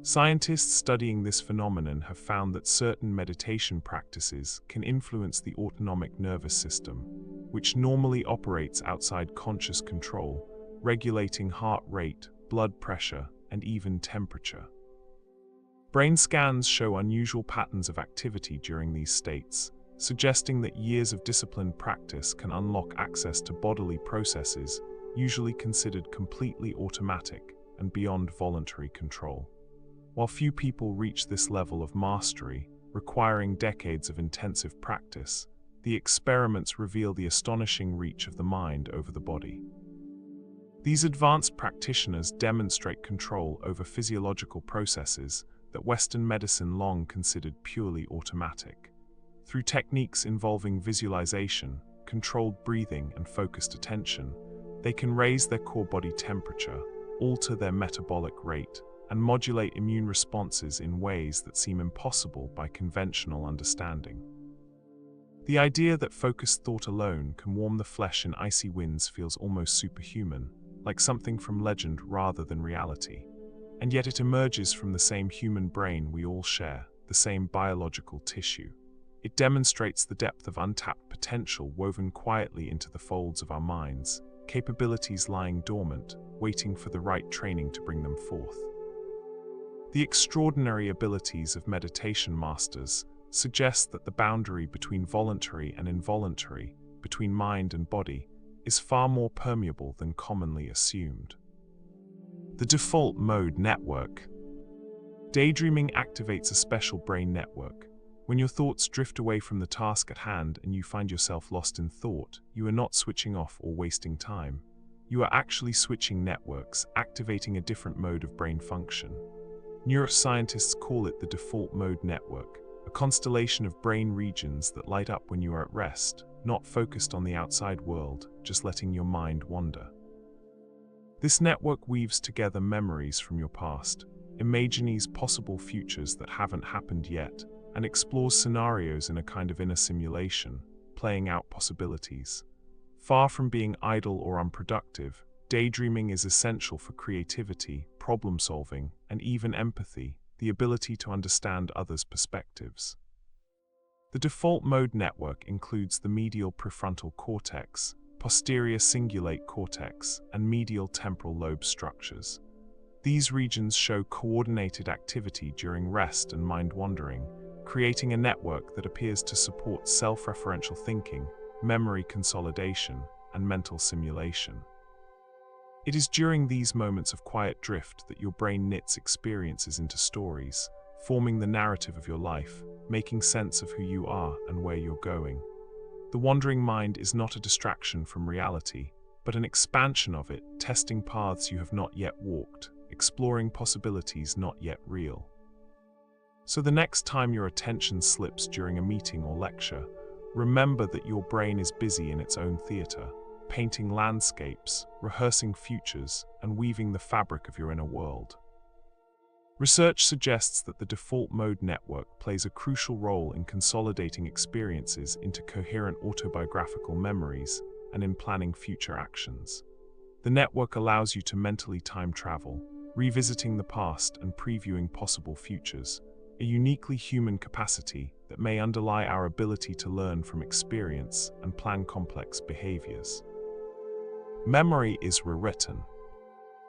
[SPEAKER 1] Scientists studying this phenomenon have found that certain meditation practices can influence the autonomic nervous system, which normally operates outside conscious control, regulating heart rate, blood pressure, and even temperature. Brain scans show unusual patterns of activity during these states, suggesting that years of disciplined practice can unlock access to bodily processes usually considered completely automatic and beyond voluntary control. While few people reach this level of mastery, requiring decades of intensive practice, the experiments reveal the astonishing reach of the mind over the body. These advanced practitioners demonstrate control over physiological processes that Western medicine long considered purely automatic. Through techniques involving visualization, controlled breathing, and focused attention, they can raise their core body temperature, alter their metabolic rate, and modulate immune responses in ways that seem impossible by conventional understanding. The idea that focused thought alone can warm the flesh in icy winds feels almost superhuman, like something from legend rather than reality. And yet it emerges from the same human brain we all share, the same biological tissue. It demonstrates the depth of untapped potential woven quietly into the folds of our minds, capabilities lying dormant, waiting for the right training to bring them forth. The extraordinary abilities of meditation masters suggest that the boundary between voluntary and involuntary, between mind and body, is far more permeable than commonly assumed. The default mode network. Daydreaming activates a special brain network. When your thoughts drift away from the task at hand and you find yourself lost in thought, you are not switching off or wasting time. You are actually switching networks, activating a different mode of brain function. Neuroscientists call it the default mode network, a constellation of brain regions that light up when you are at rest, not focused on the outside world, just letting your mind wander. This network weaves together memories from your past, imagines possible futures that haven't happened yet, and explores scenarios in a kind of inner simulation, playing out possibilities. Far from being idle or unproductive, daydreaming is essential for creativity, problem-solving, and even empathy, the ability to understand others' perspectives. The default mode network includes the medial prefrontal cortex, posterior cingulate cortex, and medial temporal lobe structures. These regions show coordinated activity during rest and mind wandering, creating a network that appears to support self-referential thinking, memory consolidation, and mental simulation. It is during these moments of quiet drift that your brain knits experiences into stories, forming the narrative of your life, making sense of who you are and where you're going. The wandering mind is not a distraction from reality, but an expansion of it, testing paths you have not yet walked, exploring possibilities not yet real. So the next time your attention slips during a meeting or lecture, remember that your brain is busy in its own theater, painting landscapes, rehearsing futures, and weaving the fabric of your inner world. Research suggests that the default mode network plays a crucial role in consolidating experiences into coherent autobiographical memories and in planning future actions. The network allows you to mentally time travel, revisiting the past and previewing possible futures, a uniquely human capacity that may underlie our ability to learn from experience and plan complex behaviors. Memory is rewritten.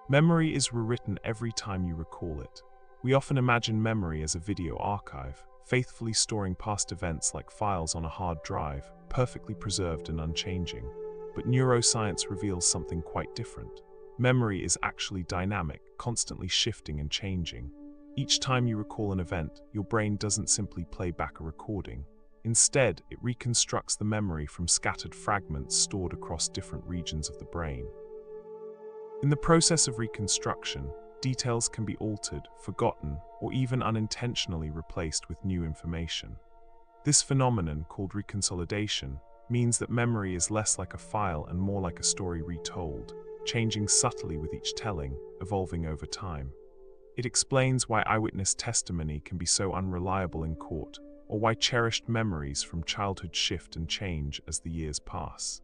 [SPEAKER 1] Memory is rewritten every time you recall it. We often imagine memory as a video archive, faithfully storing past events like files on a hard drive, perfectly preserved and unchanging. But neuroscience reveals something quite different. Memory is actually dynamic, constantly shifting and changing. Each time you recall an event, your brain doesn't simply play back a recording. Instead, it reconstructs the memory from scattered fragments stored across different regions of the brain. In the process of reconstruction, details can be altered, forgotten, or even unintentionally replaced with new information. This phenomenon, called reconsolidation, means that memory is less like a file and more like a story retold, changing subtly with each telling, evolving over time. It explains why eyewitness testimony can be so unreliable in court, or why cherished memories from childhood shift and change as the years pass.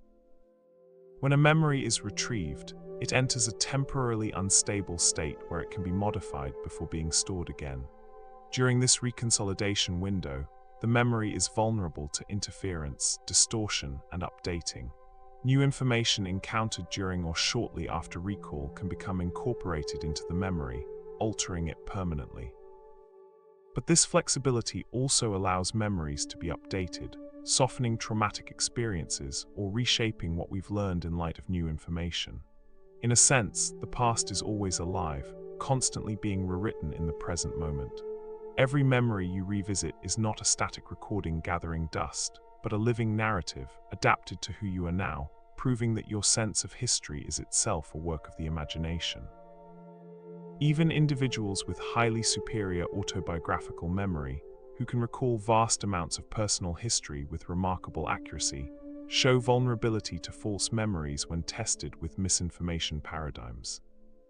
[SPEAKER 1] When a memory is retrieved, it enters a temporarily unstable state where it can be modified before being stored again. During this reconsolidation window, the memory is vulnerable to interference, distortion, and updating. New information encountered during or shortly after recall can become incorporated into the memory, altering it permanently. But this flexibility also allows memories to be updated, softening traumatic experiences or reshaping what we've learned in light of new information. In a sense, the past is always alive, constantly being rewritten in the present moment. Every memory you revisit is not a static recording gathering dust, but a living narrative adapted to who you are now, proving that your sense of history is itself a work of the imagination. Even individuals with highly superior autobiographical memory, who can recall vast amounts of personal history with remarkable accuracy, show vulnerability to false memories when tested with misinformation paradigms.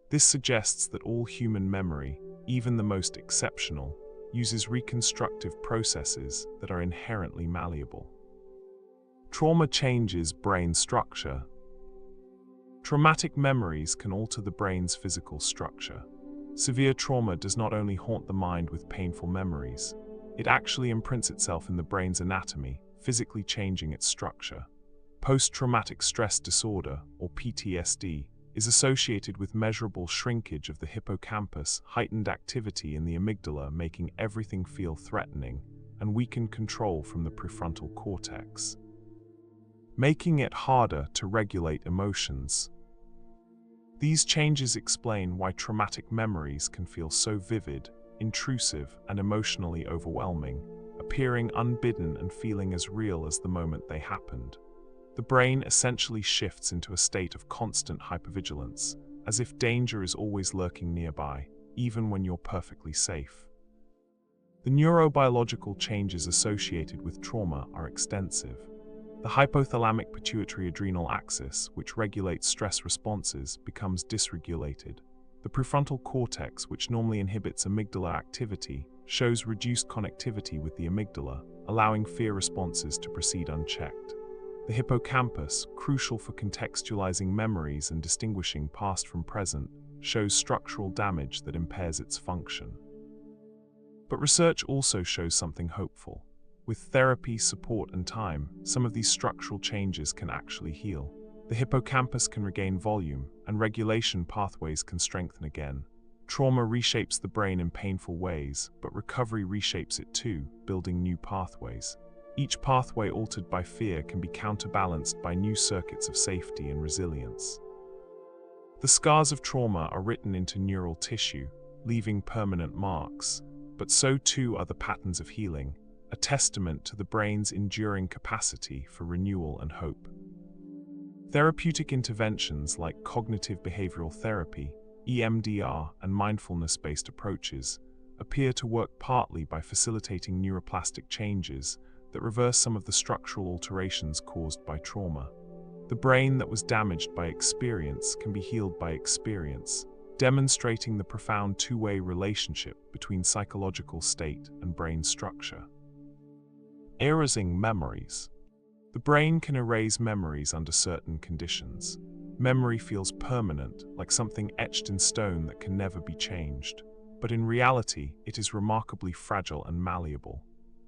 [SPEAKER 1] This suggests that all human memory, even the most exceptional, uses reconstructive processes that are inherently malleable. Trauma changes brain structure. Traumatic memories can alter the brain's physical structure. Severe trauma does not only haunt the mind with painful memories, it actually imprints itself in the brain's anatomy, physically changing its structure. Post-traumatic stress disorder, or PTSD, is associated with measurable shrinkage of the hippocampus, heightened activity in the amygdala making everything feel threatening, and weakened control from the prefrontal cortex, making it harder to regulate emotions. These changes explain why traumatic memories can feel so vivid, intrusive, and emotionally overwhelming, a appearing unbidden and feeling as real as the moment they happened. The brain essentially shifts into a state of constant hypervigilance, as if danger is always lurking nearby, even when you're perfectly safe. The neurobiological changes associated with trauma are extensive. The hypothalamic pituitary adrenal axis, which regulates stress responses, becomes dysregulated. The prefrontal cortex, which normally inhibits amygdala activity, shows reduced connectivity with the amygdala, allowing fear responses to proceed unchecked. The hippocampus, crucial for contextualizing memories and distinguishing past from present, shows structural damage that impairs its function. But research also shows something hopeful. With therapy, support, and time, some of these structural changes can actually heal. The hippocampus can regain volume, and regulation pathways can strengthen again. Trauma reshapes the brain in painful ways, but recovery reshapes it too, building new pathways. Each pathway altered by fear can be counterbalanced by new circuits of safety and resilience. The scars of trauma are written into neural tissue, leaving permanent marks, but so too are the patterns of healing, a testament to the brain's enduring capacity for renewal and hope. Therapeutic interventions like cognitive behavioral therapy, EMDR, and mindfulness-based approaches appear to work partly by facilitating neuroplastic changes that reverse some of the structural alterations caused by trauma. The brain that was damaged by experience can be healed by experience, demonstrating the profound two-way relationship between psychological state and brain structure. Erasing memories. The brain can erase memories under certain conditions. Memory feels permanent, like something etched in stone that can never be changed. But in reality, it is remarkably fragile and malleable.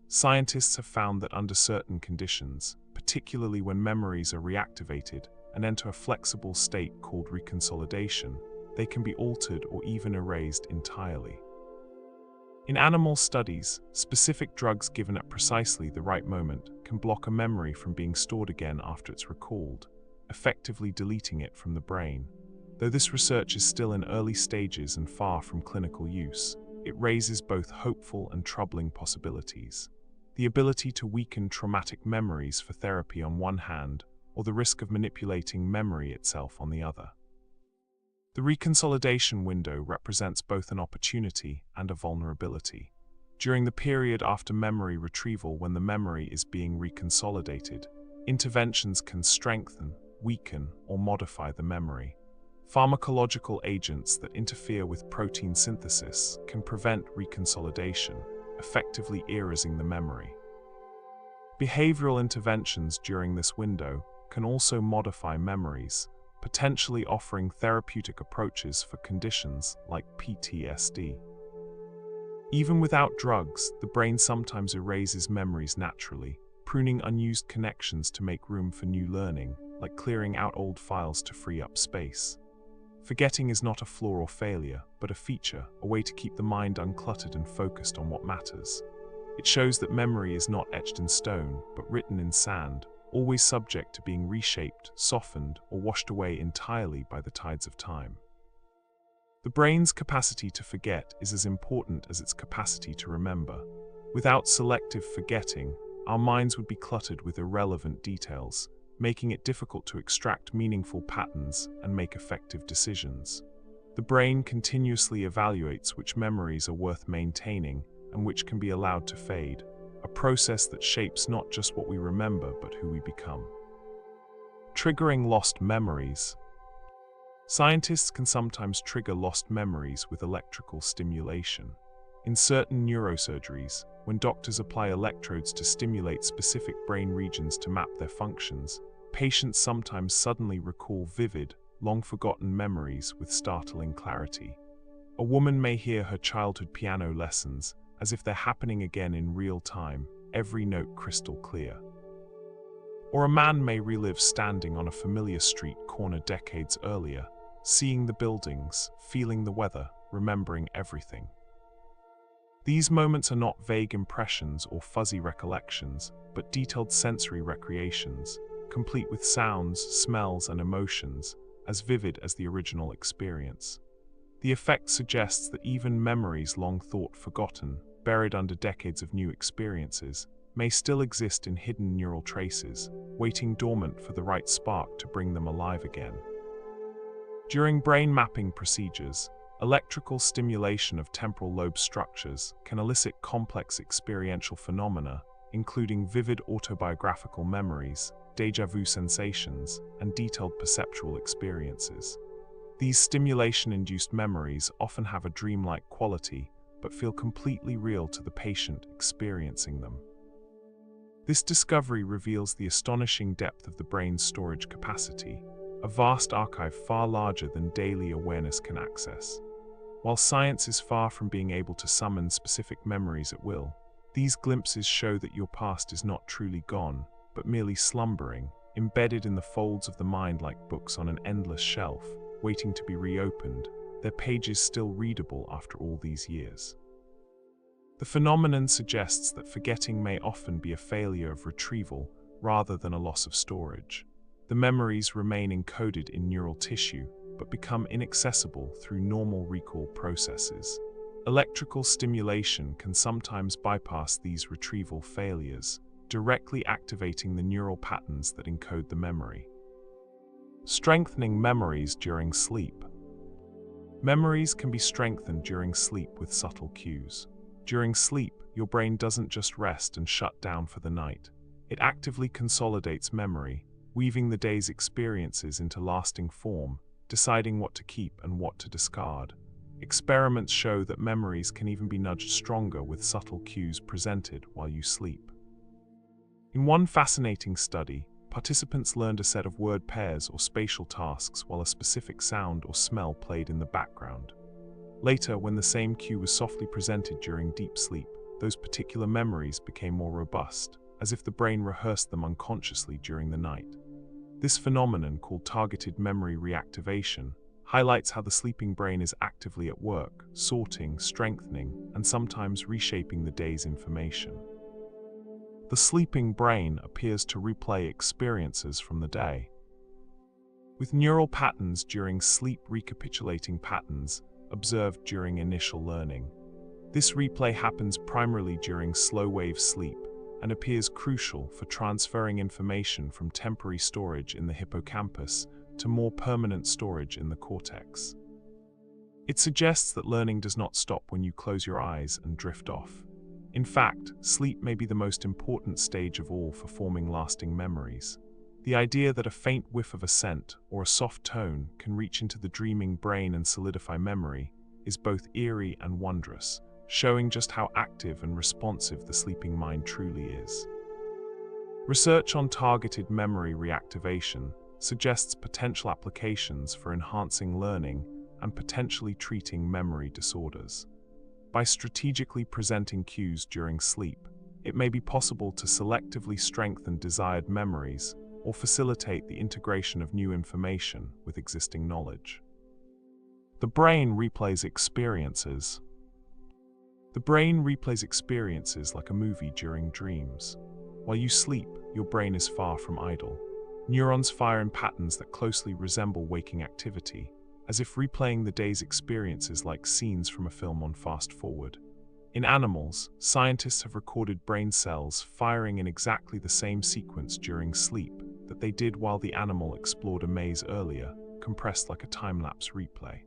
[SPEAKER 1] Scientists have found that under certain conditions, particularly when memories are reactivated and enter a flexible state called reconsolidation, they can be altered or even erased entirely. In animal studies, specific drugs given at precisely the right moment can block a memory from being stored again after it's recalled, effectively deleting it from the brain. Though this research is still in early stages and far from clinical use, it raises both hopeful and troubling possibilities. The ability to weaken traumatic memories for therapy on one hand, or the risk of manipulating memory itself on the other. The reconsolidation window represents both an opportunity and a vulnerability. During the period after memory retrieval, when the memory is being reconsolidated, interventions can strengthen, weaken, or modify the memory. Pharmacological agents that interfere with protein synthesis can prevent reconsolidation, effectively erasing the memory. Behavioral interventions during this window can also modify memories, potentially offering therapeutic approaches for conditions like PTSD. Even without drugs, the brain sometimes erases memories naturally, pruning unused connections to make room for new learning, like clearing out old files to free up space. Forgetting is not a flaw or failure, but a feature, a way to keep the mind uncluttered and focused on what matters. It shows that memory is not etched in stone, but written in sand, always subject to being reshaped, softened, or washed away entirely by the tides of time. The brain's capacity to forget is as important as its capacity to remember. Without selective forgetting, our minds would be cluttered with irrelevant details, making it difficult to extract meaningful patterns and make effective decisions. The brain continuously evaluates which memories are worth maintaining and which can be allowed to fade, a process that shapes not just what we remember but who we become. Triggering lost memories. Scientists can sometimes trigger lost memories with electrical stimulation. In certain neurosurgeries, when doctors apply electrodes to stimulate specific brain regions to map their functions, patients sometimes suddenly recall vivid, long-forgotten memories with startling clarity. A woman may hear her childhood piano lessons as if they're happening again in real time, every note crystal clear. Or a man may relive standing on a familiar street corner decades earlier, seeing the buildings, feeling the weather, remembering everything. These moments are not vague impressions or fuzzy recollections, but detailed sensory recreations, complete with sounds, smells, and emotions, as vivid as the original experience. The effect suggests that even memories long thought forgotten buried under decades of new experiences, may still exist in hidden neural traces, waiting dormant for the right spark to bring them alive again. During brain mapping procedures, electrical stimulation of temporal lobe structures can elicit complex experiential phenomena, including vivid autobiographical memories, déjà vu sensations, and detailed perceptual experiences. These stimulation-induced memories often have a dreamlike quality, but feel completely real to the patient experiencing them. This discovery reveals the astonishing depth of the brain's storage capacity, a vast archive far larger than daily awareness can access. While science is far from being able to summon specific memories at will, these glimpses show that your past is not truly gone, but merely slumbering, embedded in the folds of the mind like books on an endless shelf, waiting to be reopened, their pages still readable after all these years. The phenomenon suggests that forgetting may often be a failure of retrieval rather than a loss of storage. The memories remain encoded in neural tissue, but become inaccessible through normal recall processes. Electrical stimulation can sometimes bypass these retrieval failures, directly activating the neural patterns that encode the memory. Strengthening memories during sleep. Memories can be strengthened during sleep with subtle cues. During sleep, your brain doesn't just rest and shut down for the night. It actively consolidates memory, weaving the day's experiences into lasting form, deciding what to keep and what to discard. Experiments show that memories can even be nudged stronger with subtle cues presented while you sleep. In one fascinating study, participants learned a set of word pairs or spatial tasks while a specific sound or smell played in the background. Later, when the same cue was softly presented during deep sleep, those particular memories became more robust, as if the brain rehearsed them unconsciously during the night. This phenomenon, called targeted memory reactivation, highlights how the sleeping brain is actively at work, sorting, strengthening, and sometimes reshaping the day's information. The sleeping brain appears to replay experiences from the day, with neural patterns during sleep recapitulating patterns observed during initial learning. This replay happens primarily during slow-wave sleep and appears crucial for transferring information from temporary storage in the hippocampus to more permanent storage in the cortex. It suggests that learning does not stop when you close your eyes and drift off. In fact, sleep may be the most important stage of all for forming lasting memories. The idea that a faint whiff of a scent or a soft tone can reach into the dreaming brain and solidify memory is both eerie and wondrous, showing just how active and responsive the sleeping mind truly is. Research on targeted memory reactivation suggests potential applications for enhancing learning and potentially treating memory disorders. By strategically presenting cues during sleep, it may be possible to selectively strengthen desired memories or facilitate the integration of new information with existing knowledge. The brain replays experiences. The brain replays experiences like a movie during dreams. While you sleep, your brain is far from idle. Neurons fire in patterns that closely resemble waking activity, as if replaying the day's experiences like scenes from a film on fast forward. In animals, scientists have recorded brain cells firing in exactly the same sequence during sleep that they did while the animal explored a maze earlier, compressed like a time-lapse replay.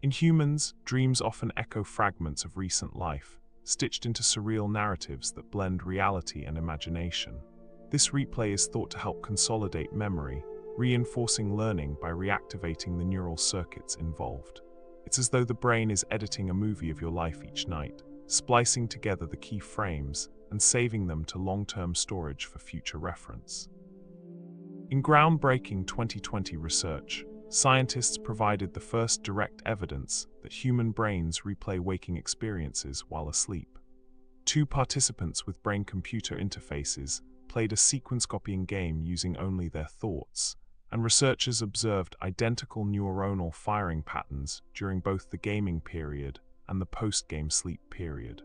[SPEAKER 1] In humans, dreams often echo fragments of recent life, stitched into surreal narratives that blend reality and imagination. This replay is thought to help consolidate memory, reinforcing learning by reactivating the neural circuits involved. It's as though the brain is editing a movie of your life each night, splicing together the key frames and saving them to long-term storage for future reference. In groundbreaking 2020 research, scientists provided the first direct evidence that human brains replay waking experiences while asleep. Two participants with brain-computer interfaces played a sequence-copying game using only their thoughts, and researchers observed identical neuronal firing patterns during both the gaming period and the post-game sleep period.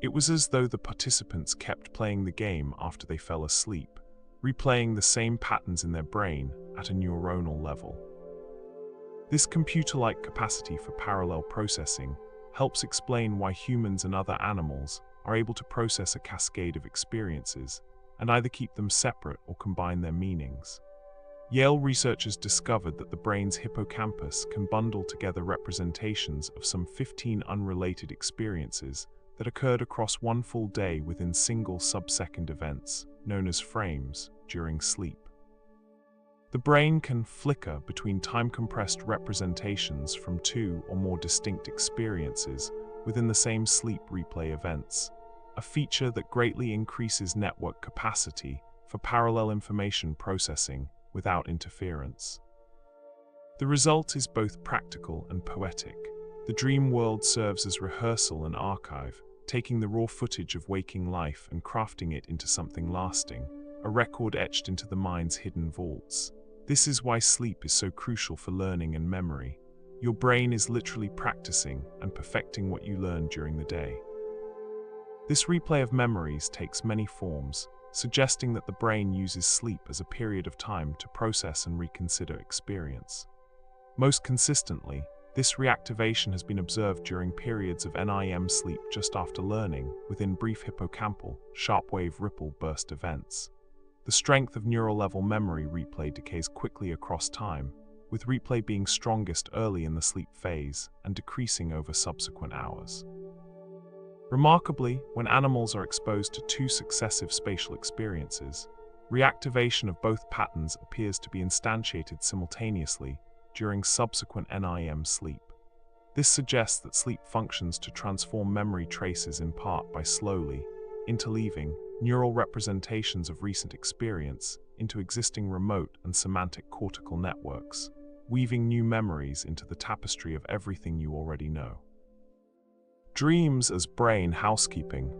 [SPEAKER 1] It was as though the participants kept playing the game after they fell asleep, replaying the same patterns in their brain at a neuronal level. This computer-like capacity for parallel processing helps explain why humans and other animals are able to process a cascade of experiences and either keep them separate or combine their meanings. Yale researchers discovered that the brain's hippocampus can bundle together representations of some 15 unrelated experiences that occurred across one full day within single sub-second events, known as frames, during sleep. The brain can flicker between time-compressed representations from two or more distinct experiences within the same sleep replay events, a feature that greatly increases network capacity for parallel information processing without interference. The result is both practical and poetic. The dream world serves as rehearsal and archive, taking the raw footage of waking life and crafting it into something lasting, a record etched into the mind's hidden vaults. This is why sleep is so crucial for learning and memory. Your brain is literally practicing and perfecting what you learned during the day. This replay of memories takes many forms, suggesting that the brain uses sleep as a period of time to process and reconsider experience. Most consistently, this reactivation has been observed during periods of NIM sleep just after learning, within brief hippocampal, sharp-wave ripple burst events. The strength of neural-level memory replay decays quickly across time, with replay being strongest early in the sleep phase and decreasing over subsequent hours. Remarkably, when animals are exposed to two successive spatial experiences, reactivation of both patterns appears to be instantiated simultaneously during subsequent NIM sleep. This suggests that sleep functions to transform memory traces in part by slowly interleaving neural representations of recent experience into existing remote and semantic cortical networks, weaving new memories into the tapestry of everything you already know. Dreams as brain housekeeping.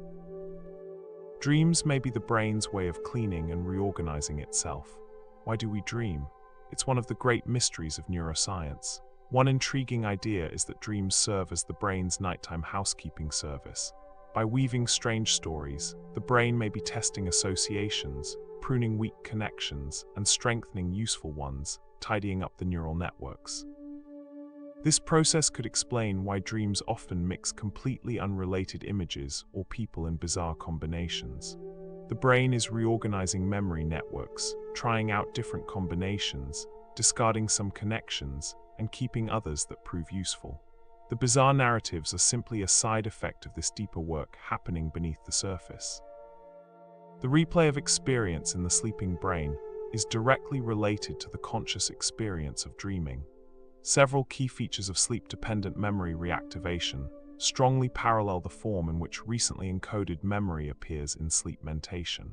[SPEAKER 1] Dreams may be the brain's way of cleaning and reorganizing itself. Why do we dream? It's one of the great mysteries of neuroscience. One intriguing idea is that dreams serve as the brain's nighttime housekeeping service. By weaving strange stories, the brain may be testing associations, pruning weak connections, and strengthening useful ones, tidying up the neural networks. This process could explain why dreams often mix completely unrelated images or people in bizarre combinations. The brain is reorganizing memory networks, trying out different combinations, discarding some connections, and keeping others that prove useful. The bizarre narratives are simply a side effect of this deeper work happening beneath the surface. The replay of experience in the sleeping brain is directly related to the conscious experience of dreaming. Several key features of sleep-dependent memory reactivation strongly parallel the form in which recently encoded memory appears in sleep mentation.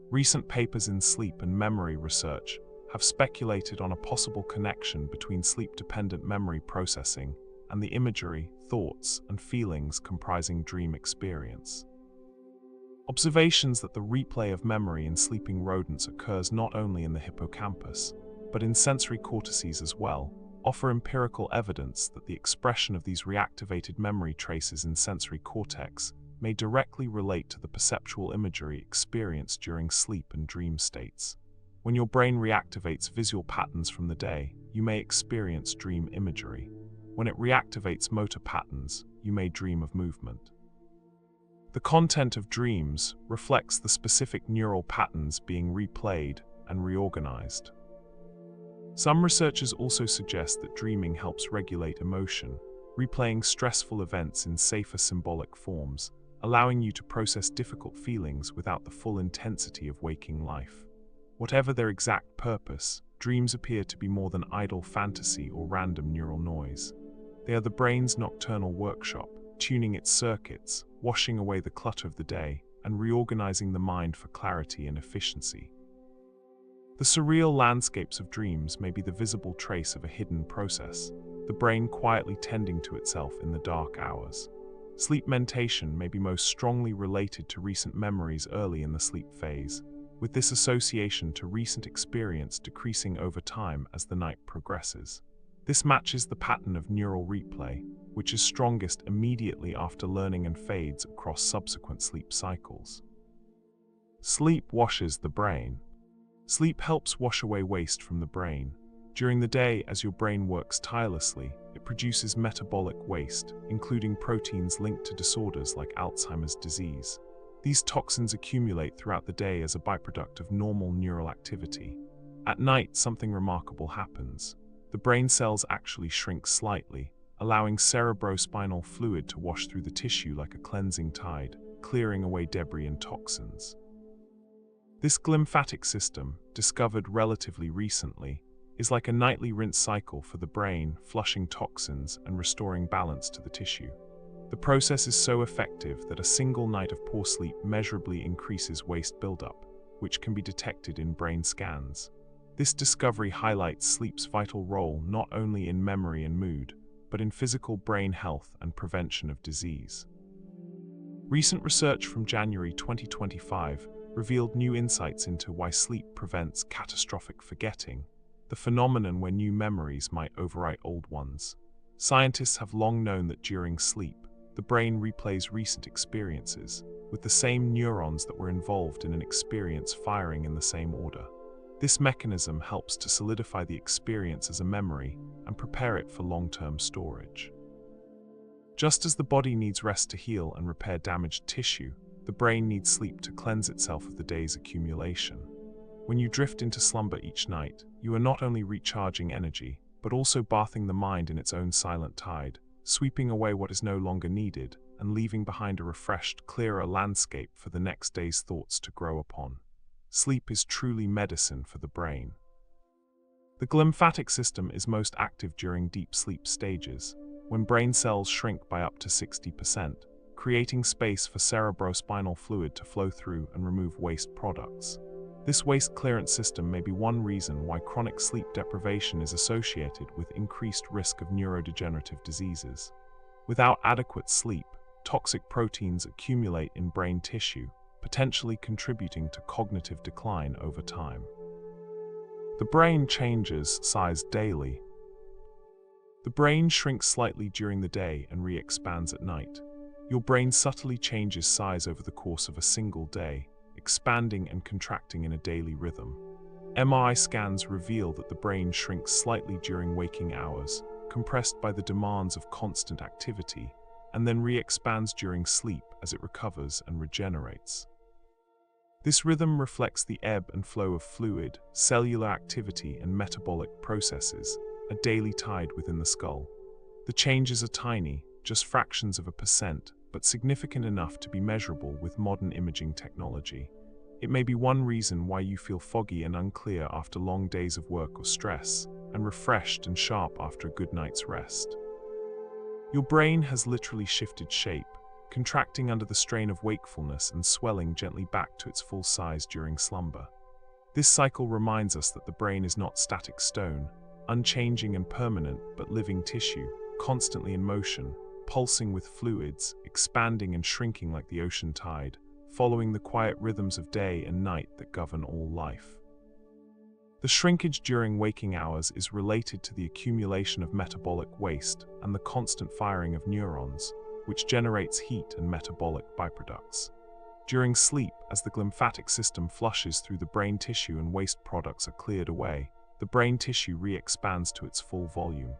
[SPEAKER 1] Recent papers in sleep and memory research have speculated on a possible connection between sleep-dependent memory processing and the imagery, thoughts, and feelings comprising dream experience. Observations that the replay of memory in sleeping rodents occurs not only in the hippocampus, but in sensory cortices as well, offer empirical evidence that the expression of these reactivated memory traces in sensory cortex may directly relate to the perceptual imagery experienced during sleep and dream states. When your brain reactivates visual patterns from the day, you may experience dream imagery. When it reactivates motor patterns, you may dream of movement. The content of dreams reflects the specific neural patterns being replayed and reorganized. Some researchers also suggest that dreaming helps regulate emotion, replaying stressful events in safer symbolic forms, allowing you to process difficult feelings without the full intensity of waking life. Whatever their exact purpose, dreams appear to be more than idle fantasy or random neural noise. They are the brain's nocturnal workshop, tuning its circuits, washing away the clutter of the day, and reorganizing the mind for clarity and efficiency. The surreal landscapes of dreams may be the visible trace of a hidden process, the brain quietly tending to itself in the dark hours. Sleep mentation may be most strongly related to recent memories early in the sleep phase, with this association to recent experience decreasing over time as the night progresses. This matches the pattern of neural replay, which is strongest immediately after learning and fades across subsequent sleep cycles. Sleep washes the brain. Sleep helps wash away waste from the brain. During the day, as your brain works tirelessly, it produces metabolic waste, including proteins linked to disorders like Alzheimer's disease. These toxins accumulate throughout the day as a byproduct of normal neural activity. At night, something remarkable happens. The brain cells actually shrink slightly, allowing cerebrospinal fluid to wash through the tissue like a cleansing tide, clearing away debris and toxins. This glymphatic system, discovered relatively recently, is like a nightly rinse cycle for the brain, flushing toxins and restoring balance to the tissue. The process is so effective that a single night of poor sleep measurably increases waste buildup, which can be detected in brain scans. This discovery highlights sleep's vital role not only in memory and mood, but in physical brain health and prevention of disease. Recent research from January 2025 revealed new insights into why sleep prevents catastrophic forgetting, the phenomenon where new memories might overwrite old ones. Scientists have long known that during sleep, the brain replays recent experiences, with the same neurons that were involved in an experience firing in the same order. This mechanism helps to solidify the experience as a memory and prepare it for long-term storage. Just as the body needs rest to heal and repair damaged tissue, the brain needs sleep to cleanse itself of the day's accumulation. When you drift into slumber each night, you are not only recharging energy, but also bathing the mind in its own silent tide, sweeping away what is no longer needed and leaving behind a refreshed, clearer landscape for the next day's thoughts to grow upon. Sleep is truly medicine for the brain. The glymphatic system is most active during deep sleep stages, when brain cells shrink by up to 60%, creating space for cerebrospinal fluid to flow through and remove waste products. This waste clearance system may be one reason why chronic sleep deprivation is associated with increased risk of neurodegenerative diseases. Without adequate sleep, toxic proteins accumulate in brain tissue, potentially contributing to cognitive decline over time. The brain changes size daily. The brain shrinks slightly during the day and re-expands at night. Your brain subtly changes size over the course of a single day, expanding and contracting in a daily rhythm. MRI scans reveal that the brain shrinks slightly during waking hours, compressed by the demands of constant activity, and then re-expands during sleep as it recovers and regenerates. This rhythm reflects the ebb and flow of fluid, cellular activity, and metabolic processes, a daily tide within the skull. The changes are tiny, just fractions of a percent, but significant enough to be measurable with modern imaging technology. It may be one reason why you feel foggy and unclear after long days of work or stress, and refreshed and sharp after a good night's rest. Your brain has literally shifted shape, contracting under the strain of wakefulness and swelling gently back to its full size during slumber. This cycle reminds us that the brain is not static stone, unchanging and permanent, but living tissue, constantly in motion, pulsing with fluids, expanding and shrinking like the ocean tide, following the quiet rhythms of day and night that govern all life. The shrinkage during waking hours is related to the accumulation of metabolic waste and the constant firing of neurons, which generates heat and metabolic byproducts. During sleep, as the glymphatic system flushes through the brain tissue and waste products are cleared away, the brain tissue re-expands to its full volume.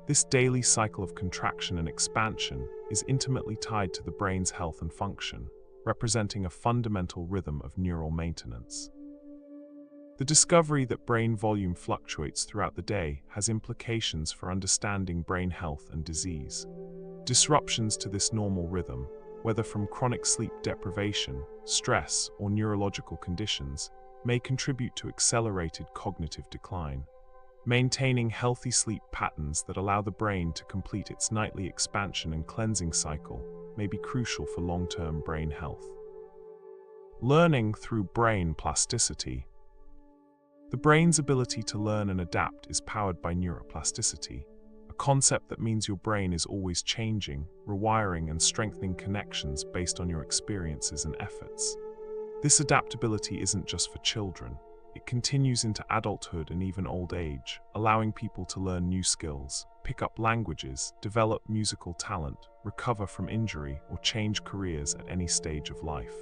[SPEAKER 1] This daily cycle of contraction and expansion is intimately tied to the brain's health and function, representing a fundamental rhythm of neural maintenance. The discovery that brain volume fluctuates throughout the day has implications for understanding brain health and disease. Disruptions to this normal rhythm, whether from chronic sleep deprivation, stress, or neurological conditions, may contribute to accelerated cognitive decline. Maintaining healthy sleep patterns that allow the brain to complete its nightly expansion and cleansing cycle may be crucial for long-term brain health. Learning through brain plasticity. The brain's ability to learn and adapt is powered by neuroplasticity, a concept that means your brain is always changing, rewiring, and strengthening connections based on your experiences and efforts. This adaptability isn't just for children. It continues into adulthood and even old age, allowing people to learn new skills, pick up languages, develop musical talent, recover from injury, or change careers at any stage of life.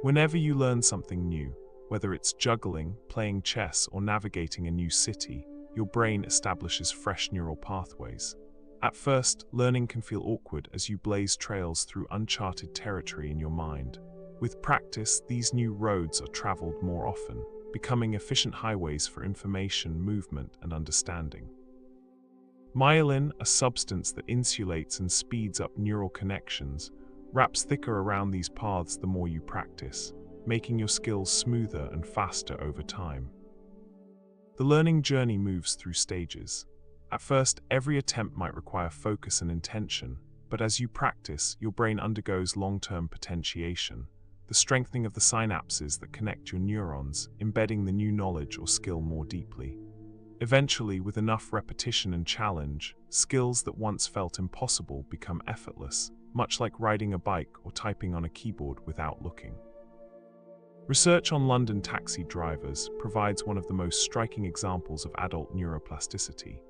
[SPEAKER 1] Whenever you learn something new, whether it's juggling, playing chess, or navigating a new city, your brain establishes fresh neural pathways. At first, learning can feel awkward as you blaze trails through uncharted territory in your mind. With practice, these new roads are traveled more often, becoming efficient highways for information, movement, and understanding. Myelin, a substance that insulates and speeds up neural connections, wraps thicker around these paths the more you practice, making your skills smoother and faster over time. The learning journey moves through stages. At first, every attempt might require focus and intention, but as you practice, your brain undergoes long-term potentiation, the strengthening of the synapses that connect your neurons, embedding the new knowledge or skill more deeply. Eventually, with enough repetition and challenge, skills that once felt impossible become effortless, much like riding a bike or typing on a keyboard without looking. Research on London taxi drivers provides one of the most striking examples of adult neuroplasticity.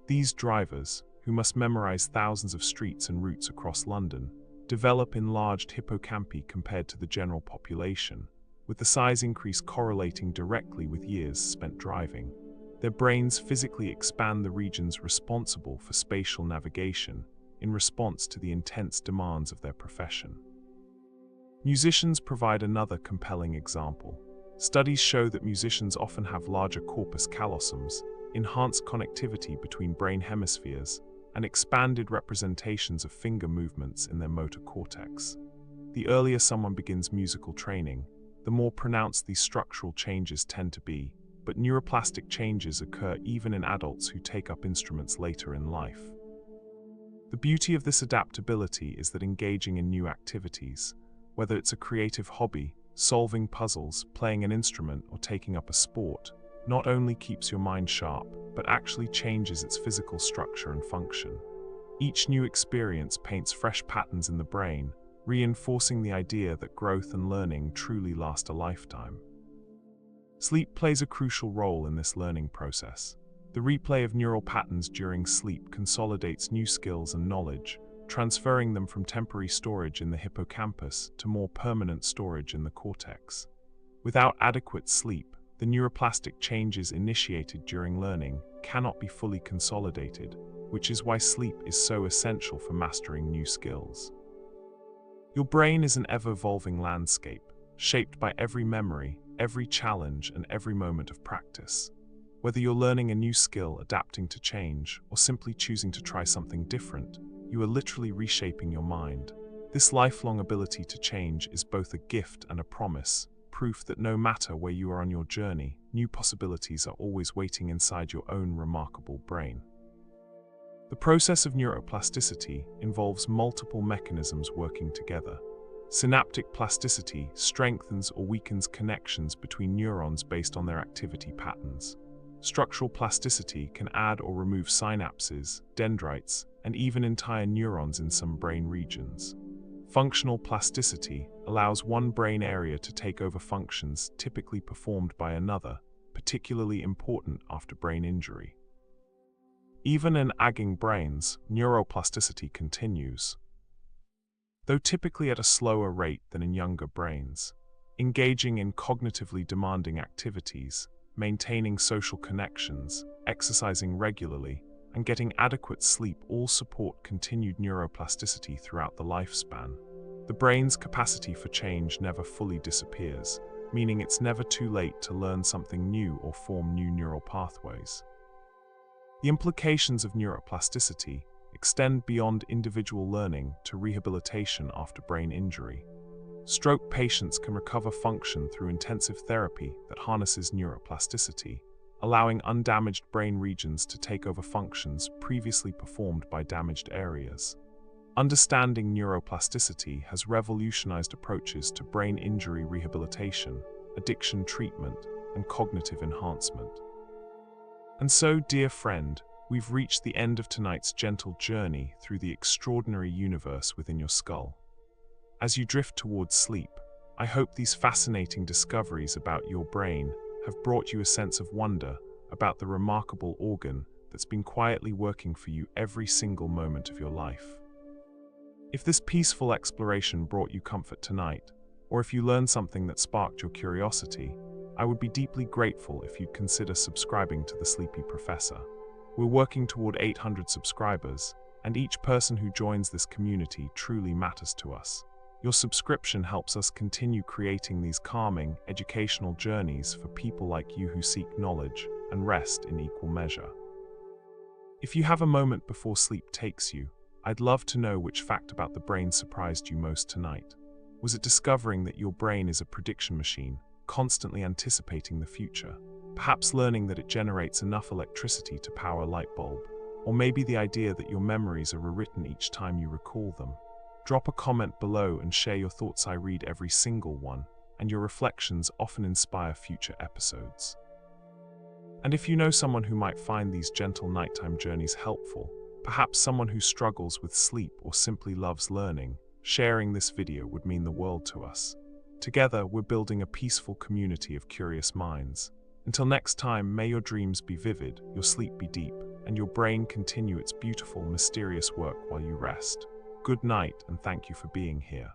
[SPEAKER 1] These drivers, who must memorize thousands of streets and routes across London, develop enlarged hippocampi compared to the general population, with the size increase correlating directly with years spent driving. Their brains physically expand the regions responsible for spatial navigation in response to the intense demands of their profession. Musicians provide another compelling example. Studies show that musicians often have larger corpus callosums, enhanced connectivity between brain hemispheres, and expanded representations of finger movements in their motor cortex. The earlier someone begins musical training, the more pronounced these structural changes tend to be, but neuroplastic changes occur even in adults who take up instruments later in life. The beauty of this adaptability is that engaging in new activities, whether it's a creative hobby, solving puzzles, playing an instrument, or taking up a sport, not only keeps your mind sharp, but actually changes its physical structure and function. Each new experience paints fresh patterns in the brain, reinforcing the idea that growth and learning truly last a lifetime. Sleep plays a crucial role in this learning process. The replay of neural patterns during sleep consolidates new skills and knowledge, transferring them from temporary storage in the hippocampus to more permanent storage in the cortex. Without adequate sleep, the neuroplastic changes initiated during learning cannot be fully consolidated, which is why sleep is so essential for mastering new skills. Your brain is an ever-evolving landscape, shaped by every memory, every challenge, and every moment of practice. Whether you're learning a new skill, adapting to change, or simply choosing to try something different, you are literally reshaping your mind. This lifelong ability to change is both a gift and a promise, proof that no matter where you are on your journey, new possibilities are always waiting inside your own remarkable brain. The process of neuroplasticity involves multiple mechanisms working together. Synaptic plasticity strengthens or weakens connections between neurons based on their activity patterns. Structural plasticity can add or remove synapses, dendrites, and even entire neurons in some brain regions. Functional plasticity allows one brain area to take over functions typically performed by another, particularly important after brain injury. Even in aging brains, neuroplasticity continues, though typically at a slower rate than in younger brains. Engaging in cognitively demanding activities, maintaining social connections, exercising regularly, and getting adequate sleep all support continued neuroplasticity throughout the lifespan. The brain's capacity for change never fully disappears, meaning it's never too late to learn something new or form new neural pathways. The implications of neuroplasticity extend beyond individual learning to rehabilitation after brain injury. Stroke patients can recover function through intensive therapy that harnesses neuroplasticity, allowing undamaged brain regions to take over functions previously performed by damaged areas. Understanding neuroplasticity has revolutionized approaches to brain injury rehabilitation, addiction treatment, and cognitive enhancement. And so, dear friend, we've reached the end of tonight's gentle journey through the extraordinary universe within your skull. As you drift towards sleep, I hope these fascinating discoveries about your brain have brought you a sense of wonder about the remarkable organ that's been quietly working for you every single moment of your life. If this peaceful exploration brought you comfort tonight, or if you learned something that sparked your curiosity, I would be deeply grateful if you'd consider subscribing to The Sleepy Professor. We're working toward 800 subscribers, and each person who joins this community truly matters to us. Your subscription helps us continue creating these calming, educational journeys for people like you who seek knowledge and rest in equal measure. If you have a moment before sleep takes you, I'd love to know which fact about the brain surprised you most tonight. Was it discovering that your brain is a prediction machine, constantly anticipating the future? Perhaps learning that it generates enough electricity to power a light bulb? Or maybe the idea that your memories are rewritten each time you recall them? Drop a comment below and share your thoughts. I read every single one, and your reflections often inspire future episodes. And if you know someone who might find these gentle nighttime journeys helpful, perhaps someone who struggles with sleep or simply loves learning, sharing this video would mean the world to us. Together, we're building a peaceful community of curious minds. Until next time, may your dreams be vivid, your sleep be deep, and your brain continue its beautiful, mysterious work while you rest. Good night, and thank you for being here.